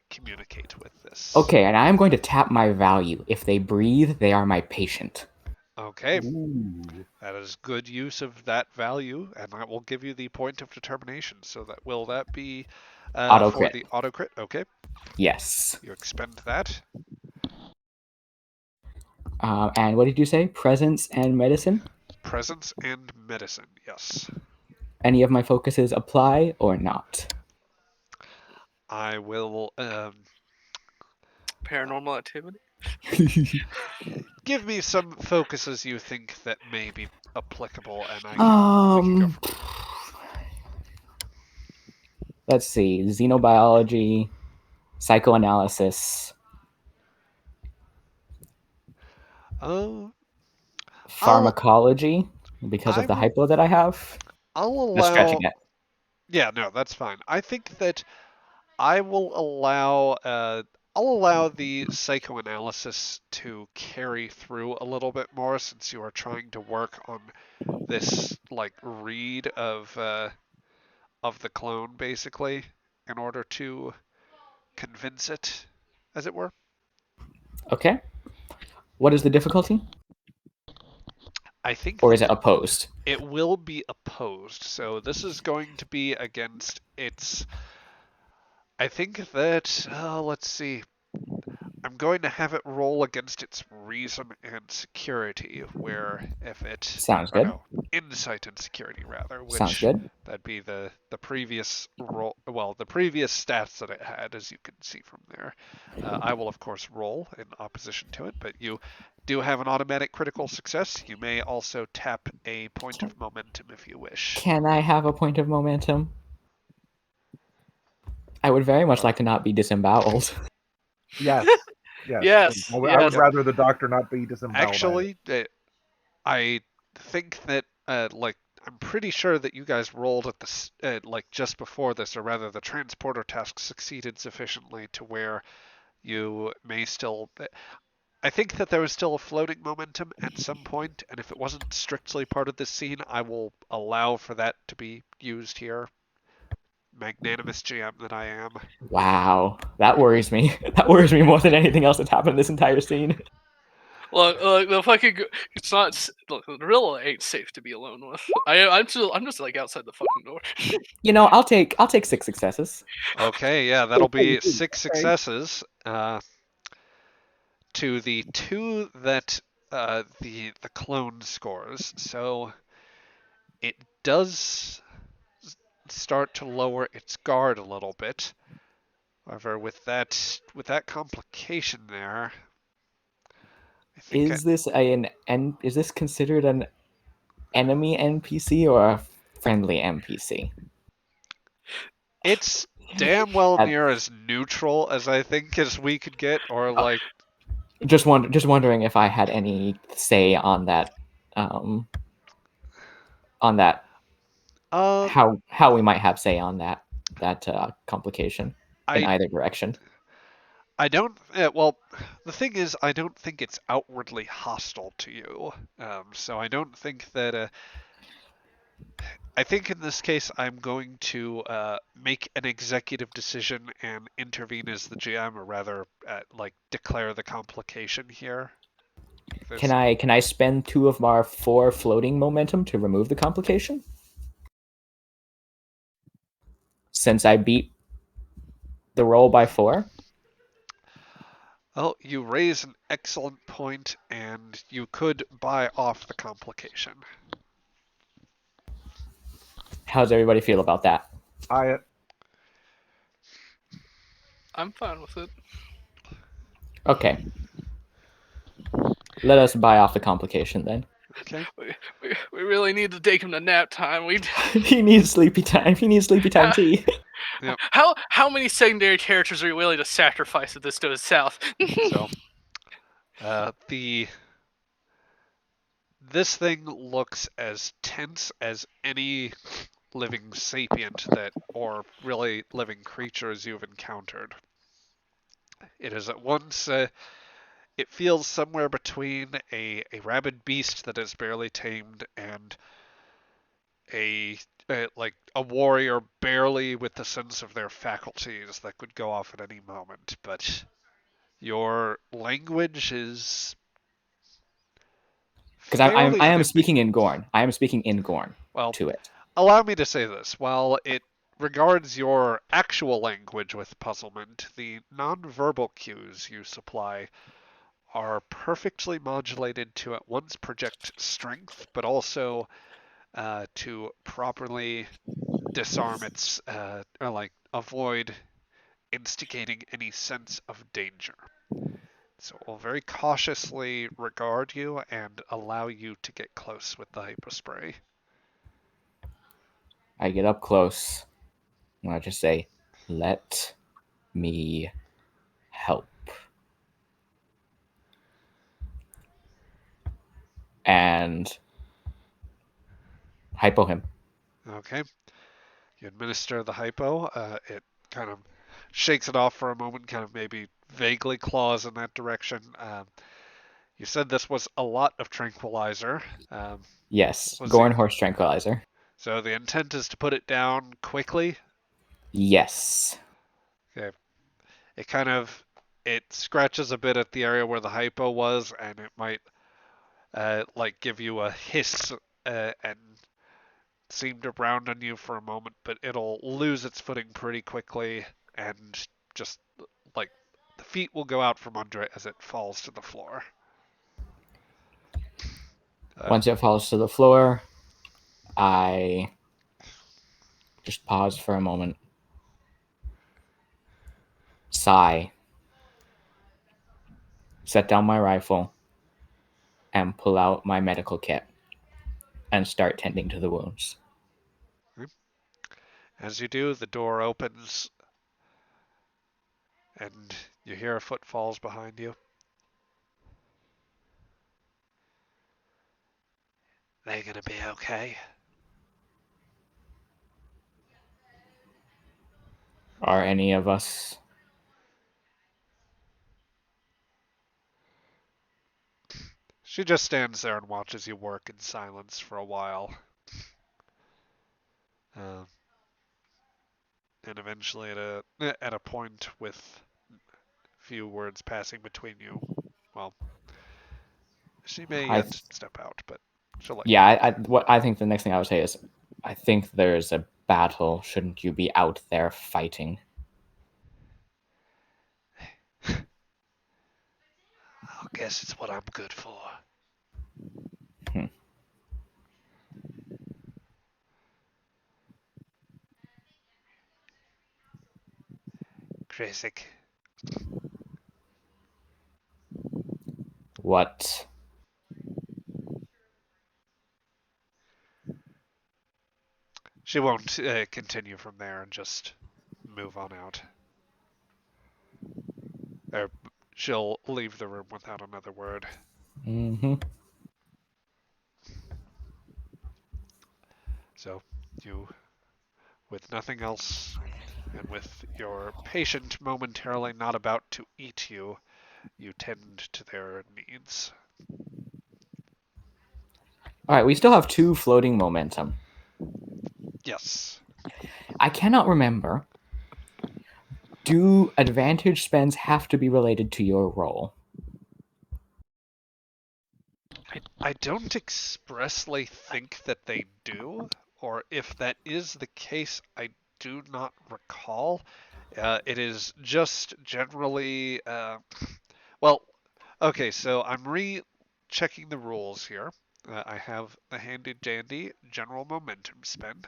communicate with this. Okay, and I'm going to tap my value. If they breathe, they are my patient. Okay. Ooh. That is good use of that value, and that will give you the point of determination. So that be Auto for crit. the auto crit? Okay. Yes. You expend that. And what did you say? Presence and medicine? Presence and medicine, yes. Any of my focuses apply or not? I will Paranormal activity. give me some focuses you think that may be applicable, and we can go from there. Let's see. Xenobiology, psychoanalysis, pharmacology, because of the hypo that I have. I'll That's stretching allow. it. Yeah, no, that's fine. I think that I will allow. I'll allow the psychoanalysis to carry through a little bit more since you are trying to work on this like read of the clone basically in order to convince it, as it were. Okay. What is the difficulty? I think Or is it opposed? it will be opposed. So this is going to be against its. I think that let's see. I'm going to have it roll against its reason and security, where if it Sounds or good. no, insight and security rather, Sounds which good. that'd be the previous roll. Well, the previous stats that it had, as you can see from there. I will of course roll in opposition to it, but you do have an automatic critical success. You may also tap a point of momentum if you wish. Can I have a point of momentum? I would very much like to not be disemboweled. Yes. Yes. Yes, I yes. would rather the doctor not be disemboweled. Actually, I think that like I'm pretty sure that you guys rolled at the like just before this, or rather, the transporter task succeeded sufficiently to where you may still. I think that there was still a floating momentum at some point, and if it wasn't strictly part of this scene, I will allow for that to be used here. Magnanimous GM that I am. Wow. That worries me. That worries me more than anything else that's happened in this entire scene. Look, the fucking. It's not. Look, the real ain't safe to be alone with. I'm just like outside the fucking door. You know, I'll take 6 successes. Okay, yeah, that'll be 6 Okay. successes. To the 2 that the clone scores. So it does start to lower its guard a little bit. However, with that complication there, I think is this considered an enemy NPC or a friendly NPC? it's damn well That- near as neutral as I think as we could get, or like just wondering if I had any say on that, um, on that uh how we might have say on that complication in I either direction. I don't. Well, the thing is, I don't think it's outwardly hostile to you. So I don't think that. I think in this case, I'm going to make an executive decision and intervene as the GM, or rather, like declare the complication here. Can I spend 2 of our 4 floating momentum to remove the complication? Since I beat the roll by 4? Well, you raise an excellent point, and you could buy off the complication. How does everybody feel about that? I'm fine with it. Okay. Let us buy off the complication then. Okay. We really need to take him to nap time. We He needs sleepy time. He needs sleepy time tea. Yep. how many secondary characters are you willing to sacrifice if this goes south? So, this thing looks as tense as any living sapient that, or really living creatures you've encountered. It is at once, it feels somewhere between a rabid beast that is barely tamed and a like a warrior barely with the sense of their faculties that could go off at any moment. But your language is Because fairly I am unambiguous. speaking in Gorn. I am speaking in Gorn Well, to it. allow me to say this. While it regards your actual language with puzzlement, the nonverbal cues you supply are perfectly modulated to at once project strength, but also to properly disarm its, or like avoid instigating any sense of danger. So it will very cautiously regard you and allow you to get close with the hypospray. I get up close and I just say, "Let me help." And hypo him. Okay. You administer the hypo. It kind of shakes it off for a moment, kind of maybe vaguely claws in that direction. You said this was a lot of tranquilizer. Yes, Was Gorn the horse tranquilizer. So the intent is to put it down quickly? Yes. Okay. It kind of it scratches a bit at the area where the hypo was, and it might like give you a hiss and seem to round on you for a moment, but it'll lose its footing pretty quickly and just like the feet will go out from under it as it falls to the floor. Once it falls to the floor, I just pause for a moment, sigh, set down my rifle, and pull out my medical kit and start tending to the wounds. As you do, the door opens and you hear footfalls behind you. They're gonna be okay. Are any of us? She just stands there and watches you work in silence for a while. Uh, and eventually, at a point with few words passing between you, well, she may I yet step out, but she'll let you Yeah, know. what I think the next thing I would say is, I think there's a battle. Shouldn't you be out there fighting? I guess it's what I'm good for. Hmm. Krasik. what. She won't continue from there and just move on out. Or she'll leave the room without another word. Mm-hmm. So you, with nothing else, and with your patient momentarily not about to eat you, you tend to their needs. All right, we still have 2 floating momentum. Yes. I cannot remember. Do advantage spends have to be related to your role? I don't expressly think that they do, or if that is the case, I do not recall. It is just generally, well, okay, so I'm re-checking the rules here. I have the handy dandy general momentum spend.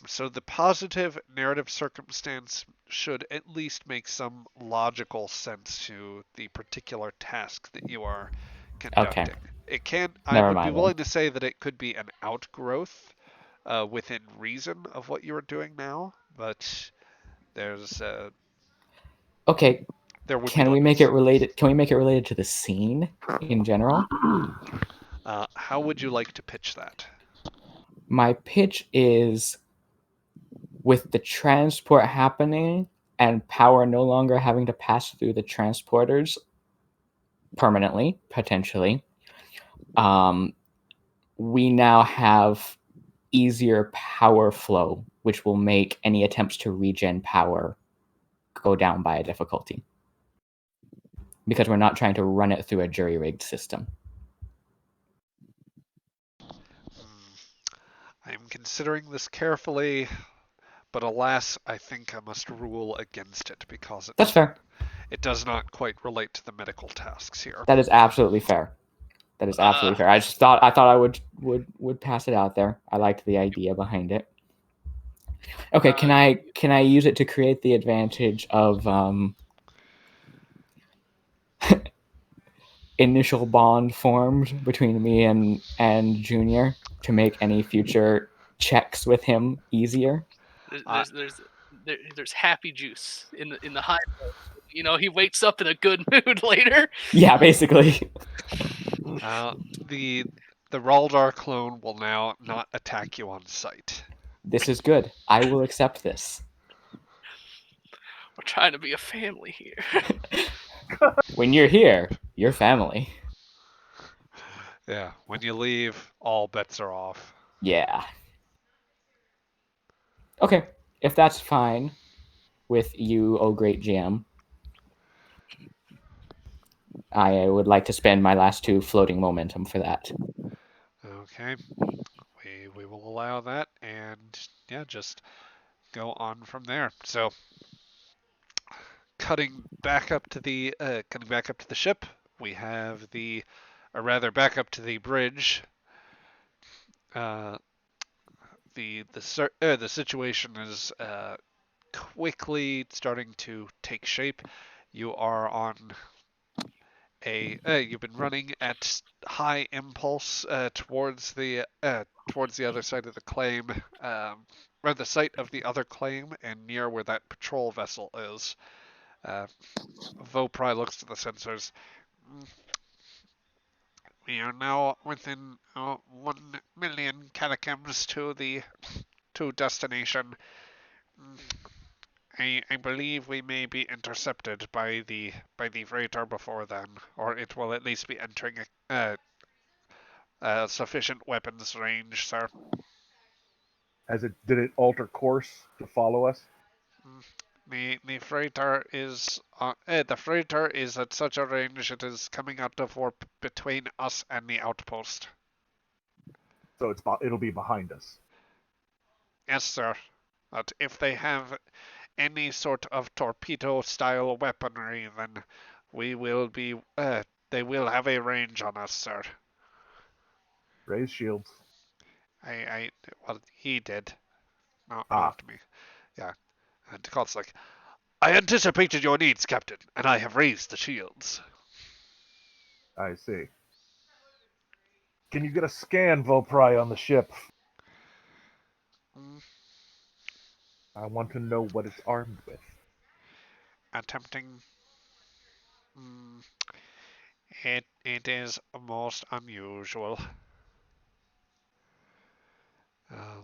So the positive narrative circumstance should at least make some logical sense to the particular task that you are Okay, conducting. It can. I never would be mind then. willing to say that it could be an outgrowth within reason of what you are doing now, but there's Okay, there would be can we make it limits. related? Can we make it related to the scene in general? How would you like to pitch that? My pitch is with the transport happening and power no longer having to pass through the transporters permanently, potentially, we now have easier power flow, which will make any attempts to regen power go down by a difficulty. Because we're not trying to run it through a jury-rigged system. I am considering this carefully, but alas, I think I must rule against it because That's fair. it does not quite relate to the medical tasks here. That is absolutely fair. That is absolutely fair. I thought I would pass it out there. I liked the idea behind it. Okay, can I use it to create the advantage of initial bond formed between me and Junior to make any future checks with him easier? There's happy juice in the high. You know, he wakes up in a good mood later. Yeah, basically. The Raldar clone will now not attack you on sight. This is good. I will accept this. We're trying to be a family here. When you're here, you're family. Yeah, when you leave, all bets are off. Yeah. Okay, if that's fine with you, oh great GM, I would like to spend my last 2 floating momentum for that. Okay, we will allow that, and yeah, just go on from there. So, cutting back up to the ship, we have or rather, back up to the bridge. Uh, the situation is quickly starting to take shape. You are on you've been running at high impulse towards the other side of the claim, or the site of the other claim, and near where that patrol vessel is. Vopri looks to the sensors. We are now within 1,000,000 catacombs to destination. I believe we may be intercepted by the freighter before then, or it will at least be entering a sufficient weapons range, sir. Did it alter course to follow us? The freighter is at such a range it is coming out of warp between us and the outpost. So it'll be behind us. Yes, sir. But if they have any sort of torpedo-style weaponry, then we will be. They will have a range on us, sir. Raise shields. Well, he did, Ah. not me. Yeah. And Cott's like, I anticipated your needs, Captain, and I have raised the shields. I see. Can you get a scan, Vopry, on the ship? Mm, I want to know what it's armed with. attempting. Mm, it is most unusual.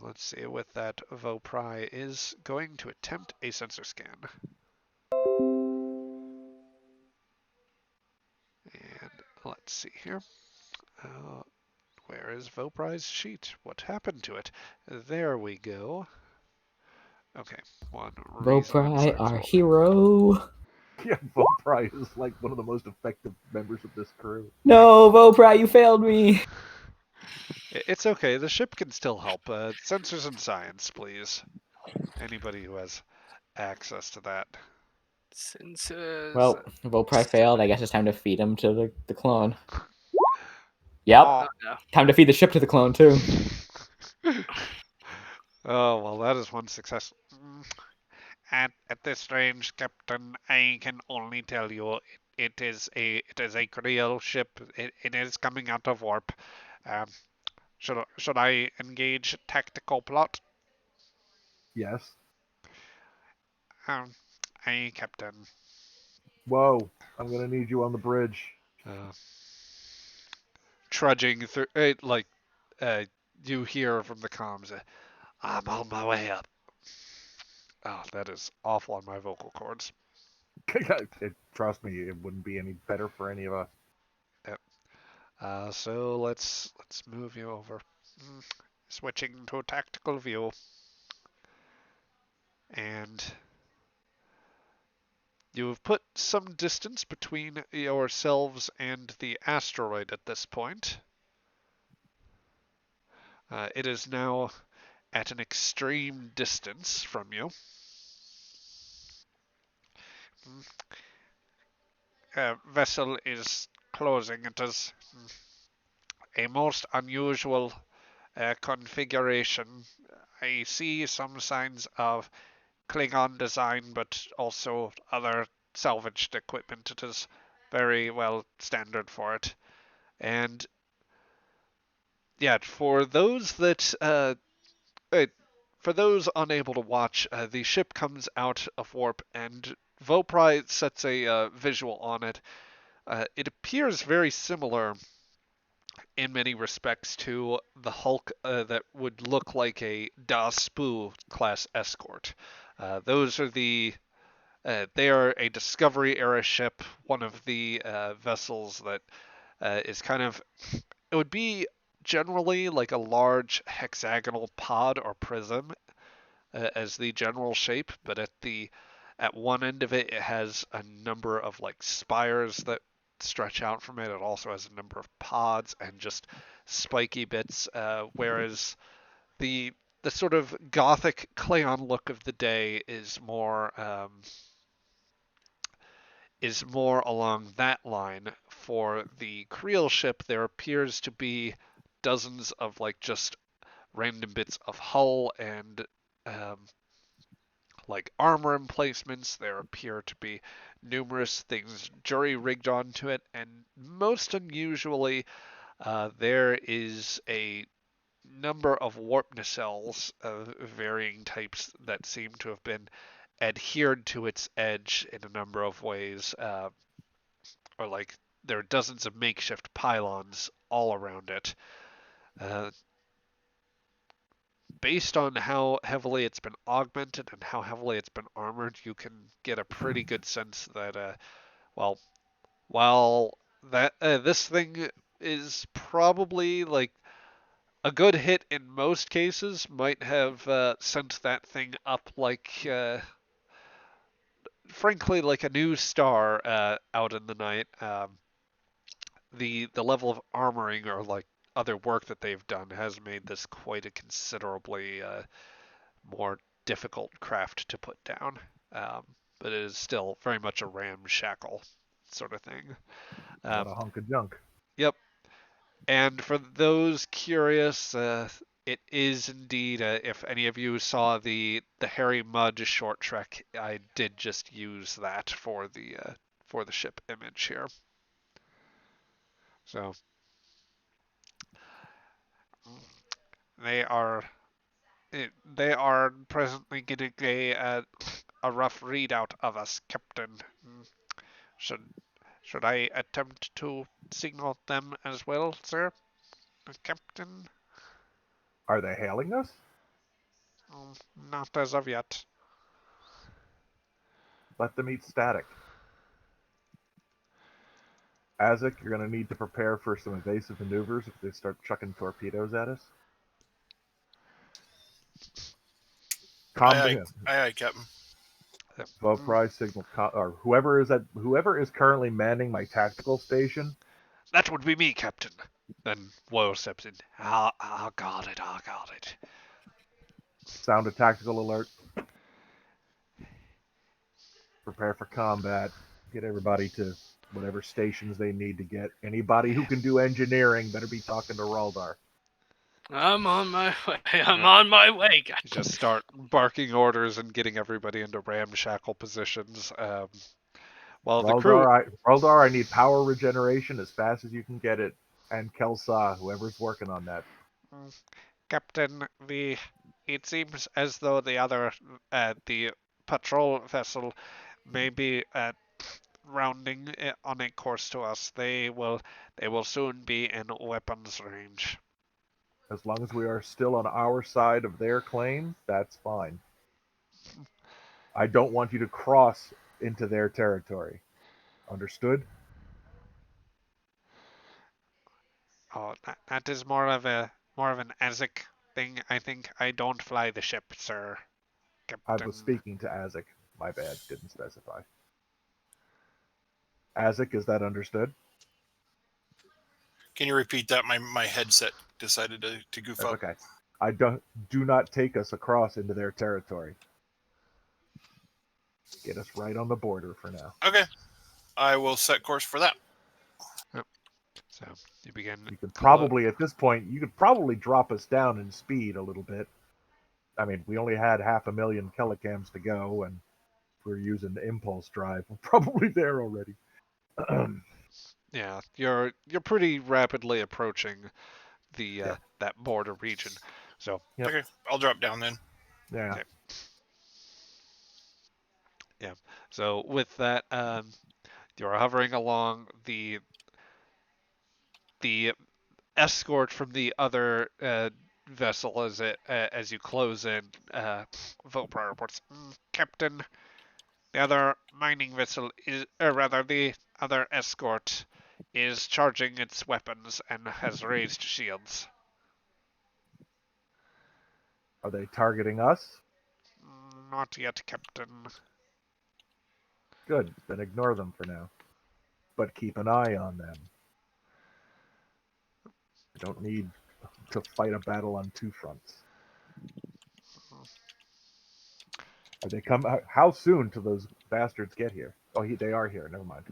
Let's see. With that, Vopry is going to attempt a sensor scan. And let's see here. Uh, where is Vopry's sheet? What happened to it? There we go. Okay, one reason that Vopry, starts our over. hero. Yeah, Vopry is like one of the most effective members of this crew. No, Vopry, you failed me. It's okay. The ship can still help. Sensors and science, please. Anybody who has access to that. Sensors. Well, Vopry failed. I guess it's time to feed him to the clone. Yep. Oh. No. Time to feed the ship to the clone, too. Oh, well, that is one success. At this range, Captain, I can only tell you it is a Creel ship. It is coming out of warp. Um, should I engage tactical plot? Yes. Um, aye, Captain. Whoa, I'm gonna need you on the bridge. Uh, trudging through, uh, you hear from the comms. I'm on my way up. Oh, that is awful on my vocal cords. Trust me, it wouldn't be any better for any of us. Yep. So let's move you over. Switching to a tactical view, and you've put some distance between yourselves and the asteroid at this point. It is now at an extreme distance from you. Vessel is closing. It is a most unusual configuration. I see some signs of Klingon design, but also other salvaged equipment. It is very well standard for it. And yeah, for those unable to watch, the ship comes out of warp, and Vopry sets a visual on it. It appears very similar in many respects to the Hulk that would look like a Da Spoo class escort. Those are they are a Discovery era ship, one of the vessels that is kind of, it would be generally like a large hexagonal pod or prism as the general shape, but at one end of it, it has a number of like spires that stretch out from it. It also has a number of pods and just spiky bits. Whereas the the sort of gothic Klingon look of the day is more along that line. For the Creel ship, there appears to be dozens of like just random bits of hull and um, like armor emplacements. There appear to be numerous things jury rigged onto it, and most unusually, there is a number of warp nacelles of varying types that seem to have been adhered to its edge in a number of ways, or like there are dozens of makeshift pylons all around it. Uh, Based on how heavily it's been augmented and how heavily it's been armored, you can get a pretty good sense that, well, while that this thing is probably like a good hit in most cases, might have sent that thing up like, frankly, like a new star out in the night. The level of armoring or like other work that they've done has made this quite a considerably more difficult craft to put down. Um, but it is still very much a ramshackle sort of thing. What a hunk of junk. Yep. And for those curious, it is indeed. If any of you saw the Harry Mudd short trek, I did just use that for the ship image here. So they are they are presently getting a rough readout of us, Captain. Should should I attempt to signal them as well, sir, Captain? Are they hailing us? Not as of yet. Let them eat static. Azek, you're going to need to prepare for some evasive maneuvers if they start chucking torpedoes at us. Aye, aye, Captain. Above prize signal, or whoever is currently manning my tactical station. That would be me, Captain. Then Woyle steps in. I'll guard it. I'll guard it. Sound a tactical alert. Prepare for combat. Get everybody to whatever stations they need to get. Anybody who can do engineering better be talking to Raldar. I'm on my way. I'm on my way. You just start barking orders and getting everybody into ramshackle positions. While the crew, Raldar, I need power regeneration as fast as you can get it. And Kelsa, whoever's working on that. Captain, it seems as though the patrol vessel may be rounding on a course to us. They will soon be in weapons range. As long as we are still on our side of their claim, that's fine. I don't want you to cross into their territory. Understood? Oh, that is more of an ASIC thing. I think I don't fly the ship, sir. Captain. I was speaking to Azek. My bad, didn't specify. Azek, is that understood? Can you repeat that? My headset decided to goof up. Okay. Do not take us across into their territory. Get us right on the border for now. Okay. I will set course for that. So you begin. You could probably, at this point, drop us down in speed a little bit. I mean, we only had 500,000 kilocams to go, and if we're using the impulse drive, we're probably there already. Yeah, you're pretty rapidly approaching the that border region. So Okay, I'll drop down then. Yeah. Okay. Yeah. So with that, you're hovering along the escort from the other vessel as you close in. Vopra reports, Captain, the other mining vessel the other escort is charging its weapons and has raised shields. Are they targeting us? Not yet, Captain. Good, then ignore them for now. But keep an eye on them. I don't need to fight a battle on two fronts. Are they how soon till those bastards get here? Oh, they are here. Never mind.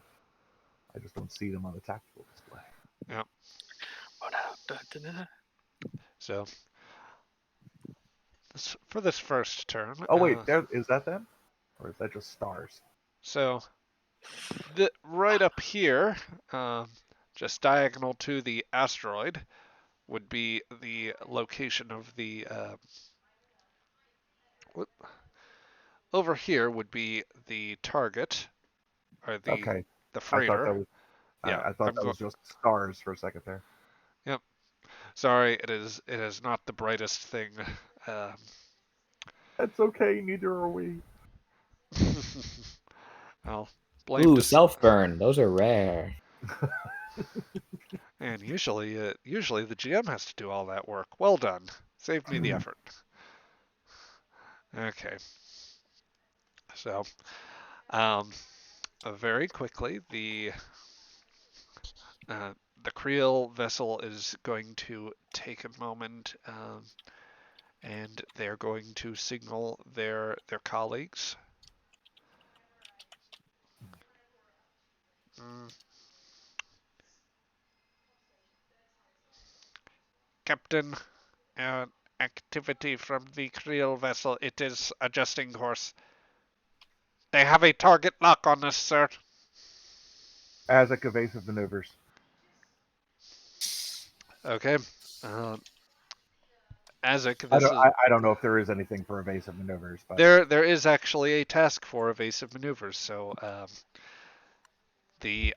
I just don't see them on the tactical display. Yep. So, for this first turn. Oh wait, is that them, or is that just stars? So, right up here, just diagonal to the asteroid, would be the location of the. Over here would be the target, or the freighter. I thought that was just stars for a second there. Yep. Sorry, it is not the brightest thing. That's okay. Neither are we. Well, blame. Ooh, self-burn. Those are rare. And usually the GM has to do all that work. Well done. Saved me the effort. Okay. So, very quickly, the Creel vessel is going to take a moment, and they're going to signal their colleagues. Captain, activity from the Creel vessel. It is adjusting course. They have a target lock on us, sir. Azek evasive maneuvers. Okay. Uh, Azek, I this don't. is I don't know if there is anything for evasive maneuvers, but there is actually a task for evasive maneuvers. So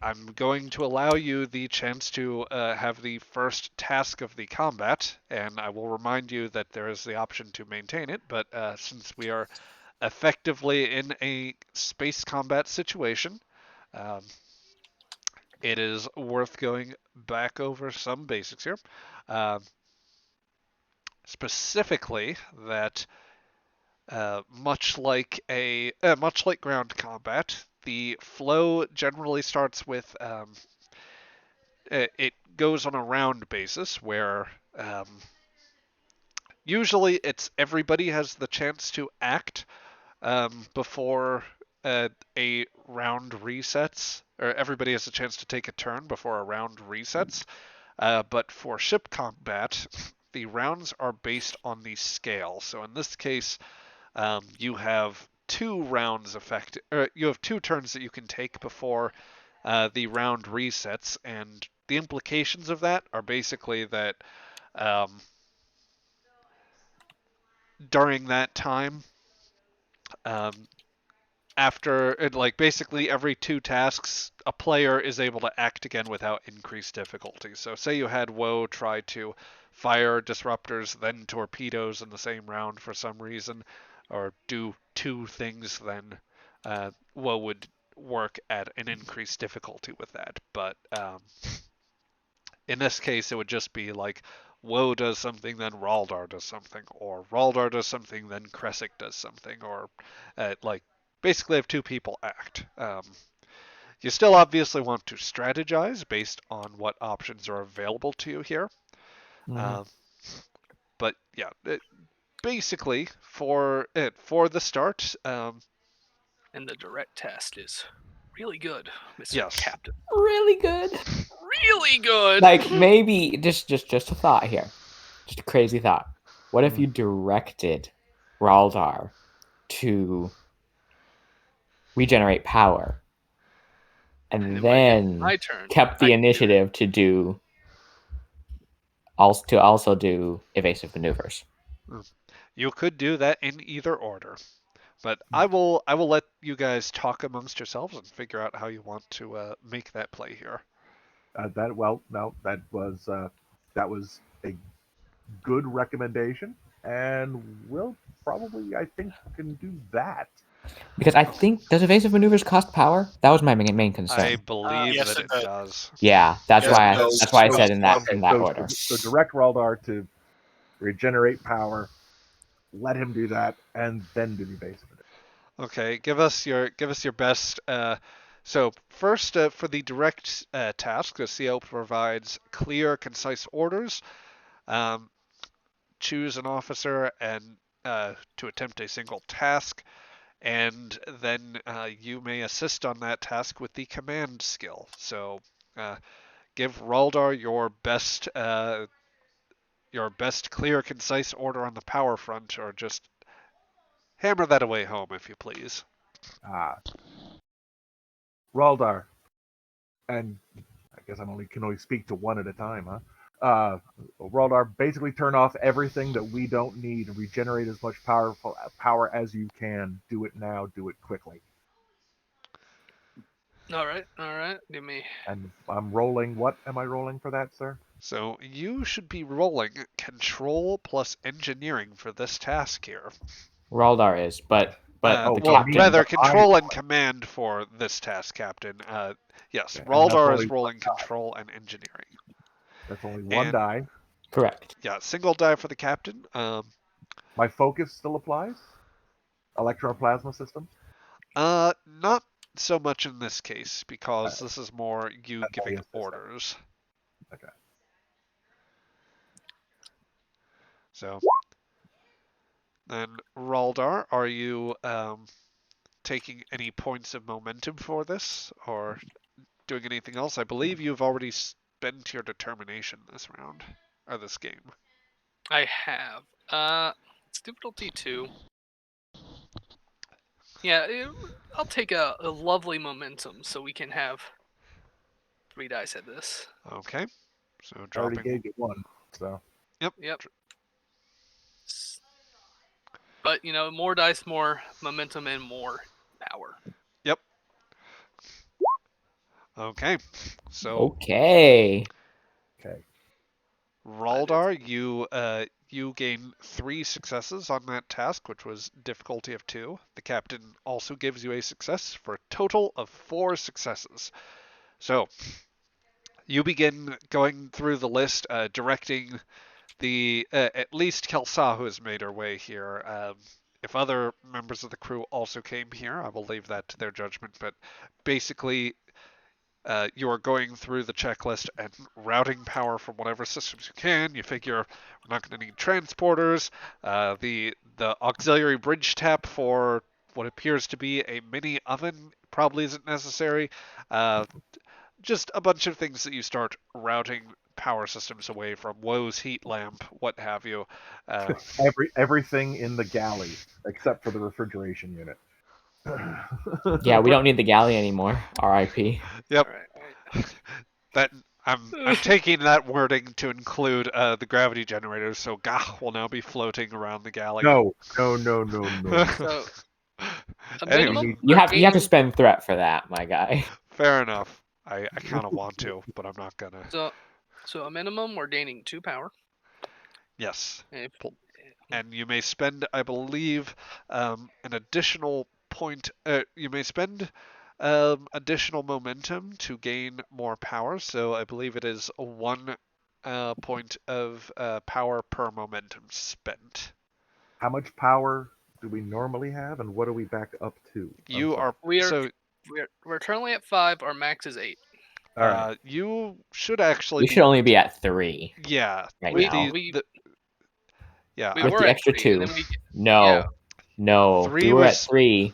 I'm going to allow you the chance to have the first task of the combat, and I will remind you that there is the option to maintain it. But since we are effectively in a space combat situation, um, it is worth going back over some basics here. Uh, Specifically, that much like ground combat, the flow generally starts with it goes on a round basis where usually it's everybody has the chance to act before a round resets, or everybody has a chance to take a turn before a round resets. But for ship combat, the rounds are based on the scale. So in this case, you have you have 2 turns that you can take before the round resets, and the implications of that are basically that um, during that time, um, like basically every 2 tasks, a player is able to act again without increased difficulty. So say you had Woe try to fire disruptors, then torpedoes in the same round for some reason, or do 2 things, then Woe would work at an increased difficulty with that. But in this case, it would just be like Woe does something, then Raldar does something, or Raldar does something, then Kresic does something, or like basically have 2 people act. You still obviously want to strategize based on what options are available to you here. Mhm. Um, but yeah, basically for the start, And the direct test is really good, Mr. yes. Captain. Really good. Really good. Like maybe just a thought here, just a crazy thought. What if Hmm. you directed Raldar to regenerate power, And and then when it gets then my turn, kept I the can do it. initiative to also do evasive maneuvers? You could do that in either order. But I will let you guys talk amongst yourselves and figure out how you want to make that play here. that well, no, that was a good recommendation, and we'll probably, I think, can do that. Because I think, does evasive maneuvers cost power? That was my main I concern. believe Yes, that it it does. does. Yeah, that's Yes, why it I, does. that's why I So, said in that Okay, in that so, order. so direct Raldar to regenerate power, let him do that, and then do the evasive. Okay, give us your best. So first, for the direct task, the CO provides clear, concise orders. Um, Choose an officer and to attempt a single task, and then you may assist on that task with the command skill. So give Raldar your best clear, concise order on the power front, or just hammer that away home, if you please. Ah, Raldar, and I guess can only speak to one at a time, huh? Raldar, basically turn off everything that we don't need. Regenerate as much power as you can. Do it now. Do it quickly. All right. Give me. And I'm rolling. What am I rolling for that, sir? So you should be rolling control plus engineering for this task here. Raldar is, but Oh, the for Well, me, captain. rather but control and command for this task, Captain. Yes, and that's Raldar only is rolling control and engineering. one And die. Correct. yeah, single die for the Captain. My focus still applies. Electroplasma system. Not so much in this case Uh, because this is more you that's only giving a system. orders. Okay. So then, Raldar, are you taking any points of momentum for this, or doing anything else? I believe you've already spent your determination this round, or this game. I have. It's difficulty 2. Yeah, I'll take a lovely momentum so we can have 3 dice at this. Okay. So I already dropping. gave you one. So Yep. Yep. But more dice, more momentum, and more power. Yep. Okay. So Okay. okay. Raldar, you gain 3 successes on that task, which was difficulty of 2. The captain also gives you a success for a total of 4 successes. So you begin going through the list, directing the at least Kelsa, who has made her way here. If other members of the crew also came here, I will leave that to their judgment. But basically, you are going through the checklist and routing power from whatever systems you can. You figure we're not going to need transporters. The auxiliary bridge tap for what appears to be a mini oven probably isn't necessary. Just a bunch of things that you start routing power systems away from. Woe's heat lamp, what have you. Everything in the galley except for the refrigeration unit. Yeah, we don't need the galley anymore. R.I.P. Yep. All right. That I'm taking that wording to include the gravity generators, so Gah will now be floating around the galley. No. No. So a Anyway, minimum. You or have to gaining- spend threat for that, my guy. fair enough. I kind of want to, but I'm not gonna. So a minimum, we're gaining 2 power. Yes. And if- And you may spend, I believe, an additional point. You may spend additional momentum to gain more power. So I believe it is 1 point of power per momentum spent. How much power do we normally have, and what are we back up to? You are we are so we're currently at 5. Our max is 8. All right. you should actually We be should only be at 3 yeah right with now. yeah We With were the at extra 3, 2. and then we No. No. 3 We were was at 3,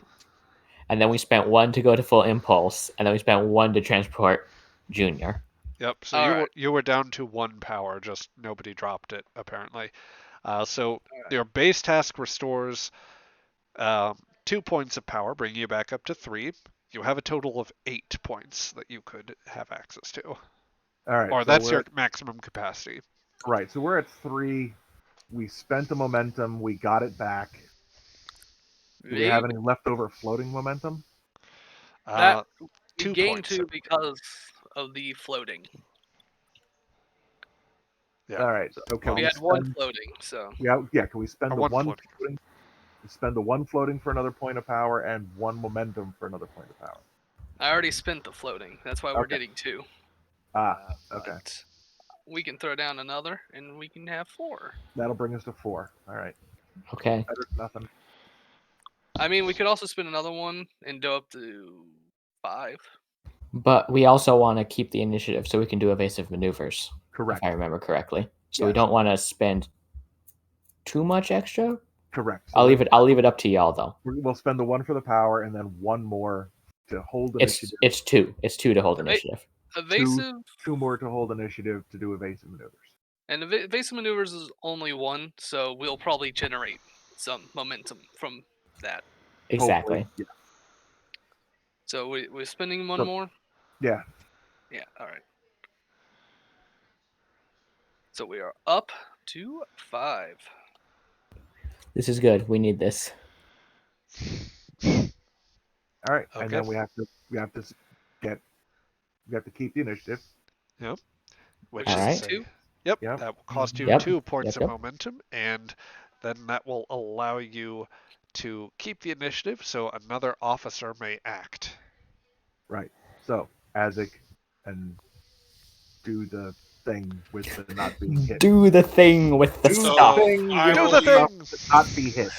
and then we spent 1 to go to full impulse, and then we spent 1 to transport Junior. yep. So All right. you were down to 1 power, just nobody dropped it apparently. So right. your base task restores 2 points of power, bringing you back up to 3. You have a total of 8 points that you could have access to, All right. or So that's we're your at, maximum capacity. right. So we're at 3. We spent the momentum. We got it back. Do we have any leftover floating momentum? That we 2 gained points. 2 because of the floating. Yeah. All right. So can We we had 1 spend? floating, so Yeah. Can we spend Or the 1 one floating. floating? Spend the 1 floating for another point of power and 1 momentum for another point of power. I already spent the floating. That's why we're Okay. getting 2. Okay. But we can throw down another, and we can have 4. That'll bring us to 4. All right. Okay. Better than nothing. I mean, we could also spend another one and go up to 5. But we also want to keep the initiative so we can do evasive maneuvers, Correct. if I remember correctly. So we Yes. don't want to spend too much extra. Correct. So I'll leave it up to y'all though. We'll spend the 1 for the power and then 1 more to hold initiative. It's 2. It's 2 to hold Eva- initiative. Evasive 2 more to hold initiative to do evasive maneuvers. and evasive maneuvers is only 1, so we'll probably generate some momentum from that. Exactly. Hopefully. Yeah. So we're spending 1 So- more. Yeah. Yeah. All right. So we are up to 5. This is good. We need this. All right. Okay. And then we have to keep the initiative. Yep. Which All is right. 2. Yep. Yep. That will cost you Yep. 2 points Yep. of momentum, and then that will allow you to keep the initiative, so another officer may act. Right. So Azik and do the thing with the not being hit. Do the thing with the Do the stuff. thing I with Do will the do- thing! not be hit.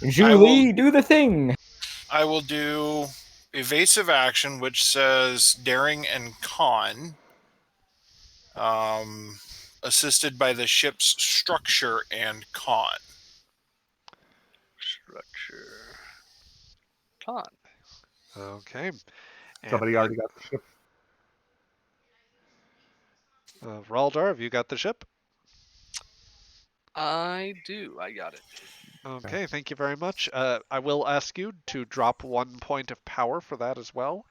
Julie, do the thing. I will do evasive action, which says daring and con, assisted by the ship's structure and con. Structure. Con. Okay. And Somebody already got the ship. Raldar, have you got the ship? I do. I got it. Okay, thank you very much. I will ask you to drop 1 point of power for that as well.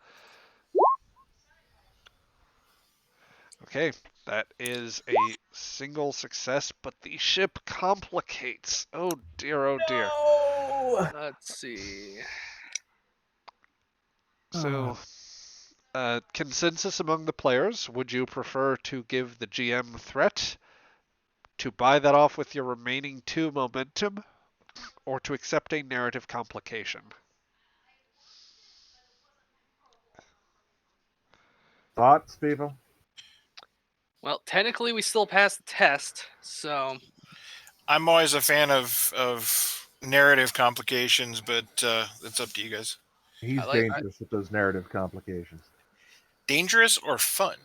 Okay, that is a single success, but the ship complicates. Oh dear, oh dear. No! Let's see. So, consensus among the players, would you prefer to give the GM threat, to buy that off with your remaining 2 momentum, or to accept a narrative complication? Thoughts, people? Well, technically, we still passed the test, so I'm always a fan of narrative complications, but it's up to you guys. He's I dangerous with those narrative complications. Dangerous or fun?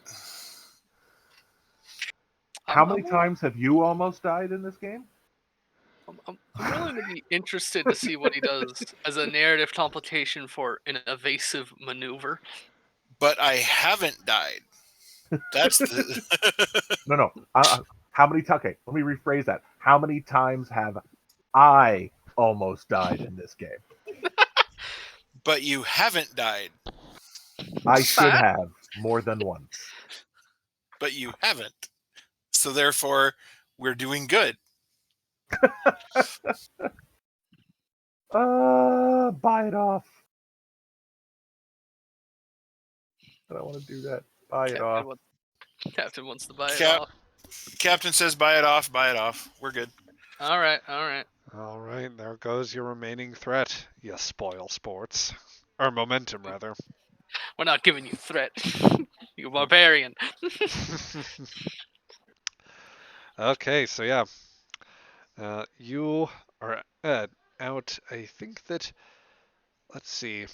How many times have you almost died in this game? I'm willing to be interested to see what he does as a narrative complication for an evasive maneuver. But I haven't died. That's the. No. How many times? Okay, let me rephrase that. How many times have I almost died in this game? But you haven't died. I should have more than once. But you haven't. So therefore, we're doing good. Buy it off. I don't want to do that. Buy it off. Captain wants to buy it Cap- off. Captain says, "Buy it off. Buy it off. We're good." All right, all right. All right, there goes your remaining threat, you spoil sports. Or momentum, rather. We're not giving you threat, you barbarian. Okay, so yeah. You are out. I think that. Let's see. I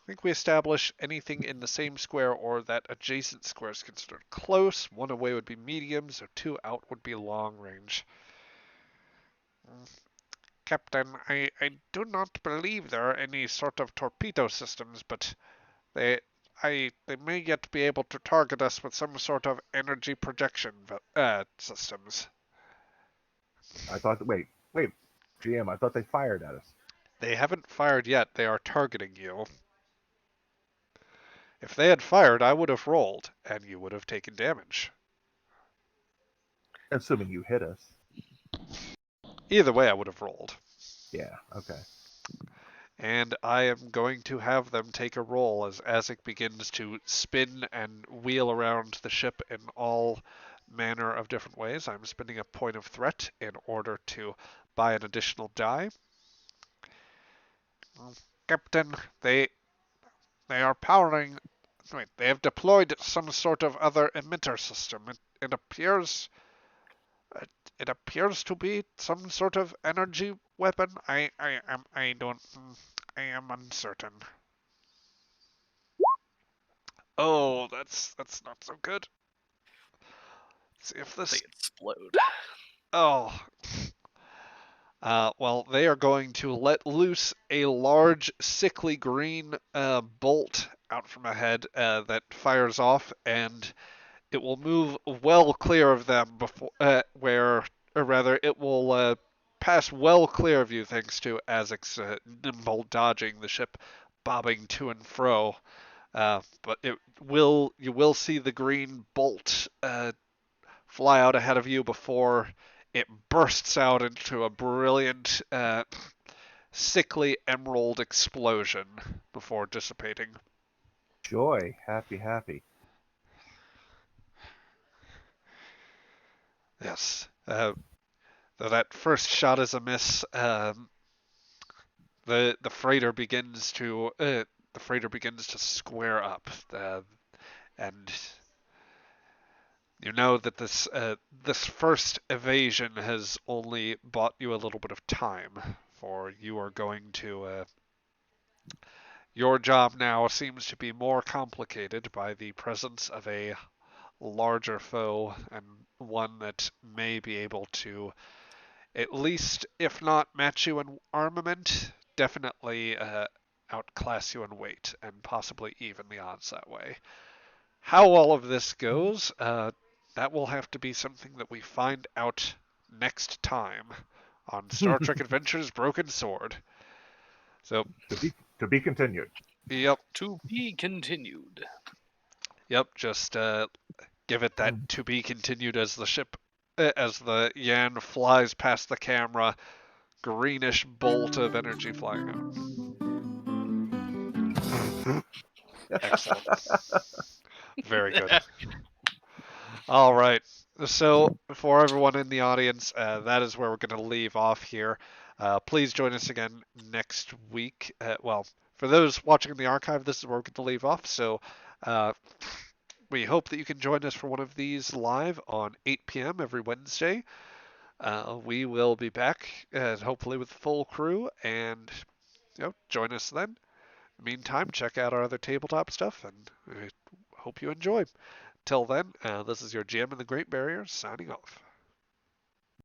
think we establish anything in the same square or that adjacent square is considered close. 1 away would be medium, so 2 out would be long range. Captain, I do not believe there are any sort of torpedo systems, but they may yet be able to target us with some sort of energy projection systems. I thought. Wait, GM. I thought they fired at us. They haven't fired yet. They are targeting you. If they had fired, I would have rolled, and you would have taken damage. Assuming you hit us. Either way, I would have rolled. Yeah. Okay. And I am going to have them take a roll as Azek begins to spin and wheel around the ship in all manner of different ways. I'm spending a point of threat in order to buy an additional die. Captain, they are powering. Wait, they have deployed some sort of other emitter system. It appears. It appears to be some sort of energy weapon. I am uncertain. Oh, that's not so good. Let's see if They this. explode. Oh. Well, they are going to let loose a large, sickly green bolt out from ahead that fires off, and it will move well clear of them before, or rather, it will pass well clear of you thanks to Azek's nimble dodging the ship, bobbing to and fro. But you will see the green bolt fly out ahead of you before it bursts out into a brilliant, sickly emerald explosion before dissipating. Joy. Happy. Yes. Though that first shot is a miss, the freighter begins to square up, and you know that this first evasion has only bought you a little bit of time, for you are going to. Your job now seems to be more complicated by the presence of a larger foe, and one that may be able to, at least, if not match you in armament, definitely outclass you in weight, and possibly even the odds that way. How all of this goes, that will have to be something that we find out next time on Star Trek Adventures Broken Sword. So, To be continued. yep, To be continued. just give it that to be continued as the ship, as the Yan flies past the camera, greenish bolt of energy flying out. Excellent. Very good. All right. So, for everyone in the audience, that is where we're going to leave off here. Please join us again next week. Well, for those watching in the archive, this is where we're going to leave off. So, we hope that you can join us for one of these live on 8 p.m. every Wednesday. We will be back, hopefully with the full crew, and join us then. Meantime, check out our other tabletop stuff, and I hope you enjoy. Till then, this is your GM in the Great Barrier signing off.